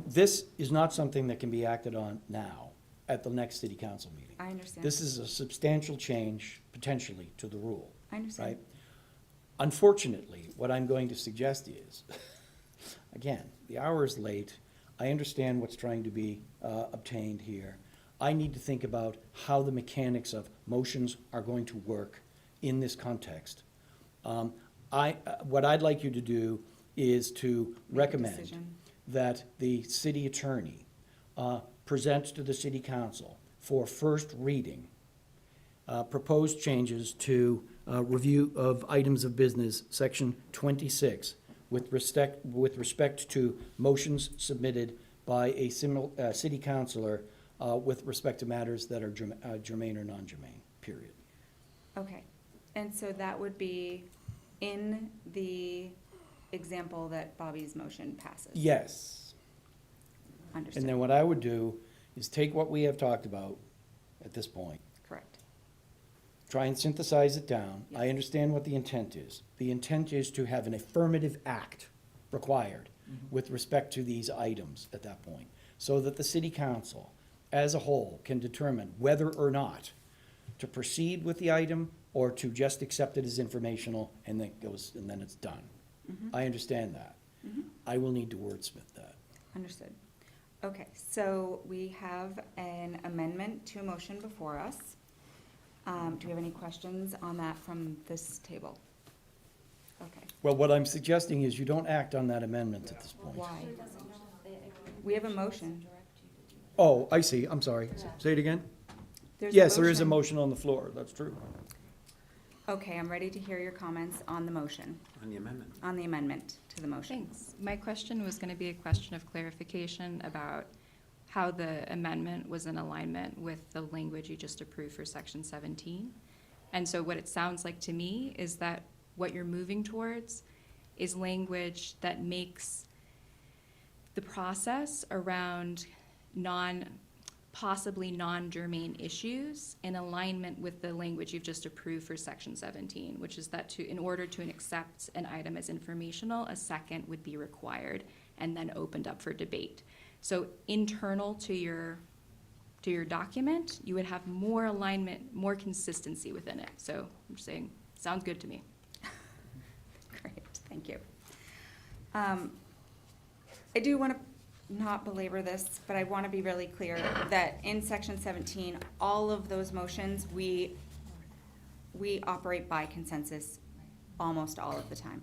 This is not something that can be acted on now at the next city council meeting. I understand. This is a substantial change, potentially, to the rule. I understand. Right? Unfortunately, what I'm going to suggest is, again, the hour is late. I understand what's trying to be obtained here. I need to think about how the mechanics of motions are going to work in this context. What I'd like you to do is to recommend decision. that the city attorney present to the city council for first reading proposed changes to review of items of business, section 26, with respect to motions submitted by a city councilor with respect to matters that are germane or non-germane, period. Okay, and so that would be in the example that Bobby's motion passes? Yes. Understood. And then what I would do is take what we have talked about at this point, Correct. try and synthesize it down. I understand what the intent is. The intent is to have an affirmative act required with respect to these items at that point, so that the city council as a whole can determine whether or not to proceed with the item or to just accept it as informational and then it's done. I understand that. I will need to wordsmith that. Understood. Okay, so we have an amendment to a motion before us. Do we have any questions on that from this table? Okay. Well, what I'm suggesting is you don't act on that amendment at this point. Why? We have a motion. Oh, I see, I'm sorry. Say it again? There's a Yes, there is a motion. motion on the floor, that's true. Okay, I'm ready to hear your comments on the motion, On the amendment. on the amendment to the motion. Thanks. My question was going to be a question of clarification about how the amendment was in alignment with the language you just approved for section 17. And so what it sounds like to me is that what you're moving towards is language that makes the process around possibly non-germane issues in alignment with the language you've just approved for section 17, which is that in order to accept an item as informational, a second would be required and then opened up for debate. So internal to your document, you would have more alignment, more consistency within it. So I'm just saying, sounds good to me. Great, thank you. I do want to not belabor this, but I want to be really clear that in section 17, all of those motions, we operate by consensus almost all of the time.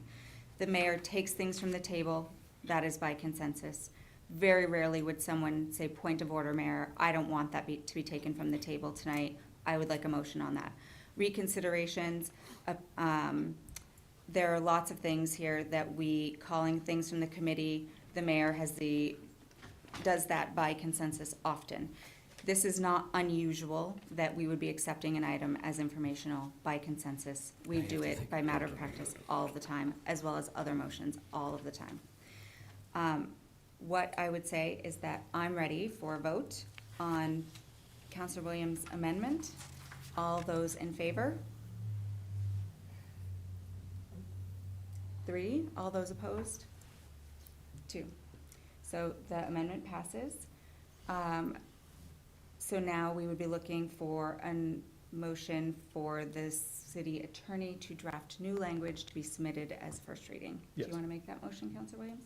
The mayor takes things from the table, that is by consensus. Very rarely would someone say, point of order, Mayor, I don't want that to be taken from the table tonight. I would like a motion on that. Reconsiderations, there are lots of things here that calling things from the committee, the mayor does that by consensus often. This is not unusual that we would be accepting an item as informational by consensus. We do it by matter of practice all of the time, as well as other motions all of the time. What I would say is that I'm ready for a vote on Councilor Williams' amendment. All those in favor? 3. All those opposed? 2. So the amendment passes. So now we would be looking for a motion for the city attorney to draft new language to be submitted as first reading. Yes. Do you want to make that motion, Councilor Williams?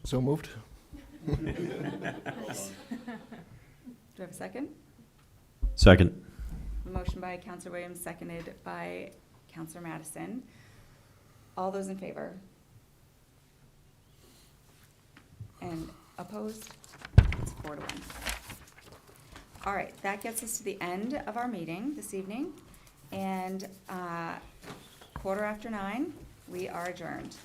So moved? Do I have a second? Second. Motion by Councilor Williams, seconded by Councilor Madison. All those in favor? And opposed? It's 4-1. All right, that gets us to the end of our meeting this evening. And 9:15, we are adjourned.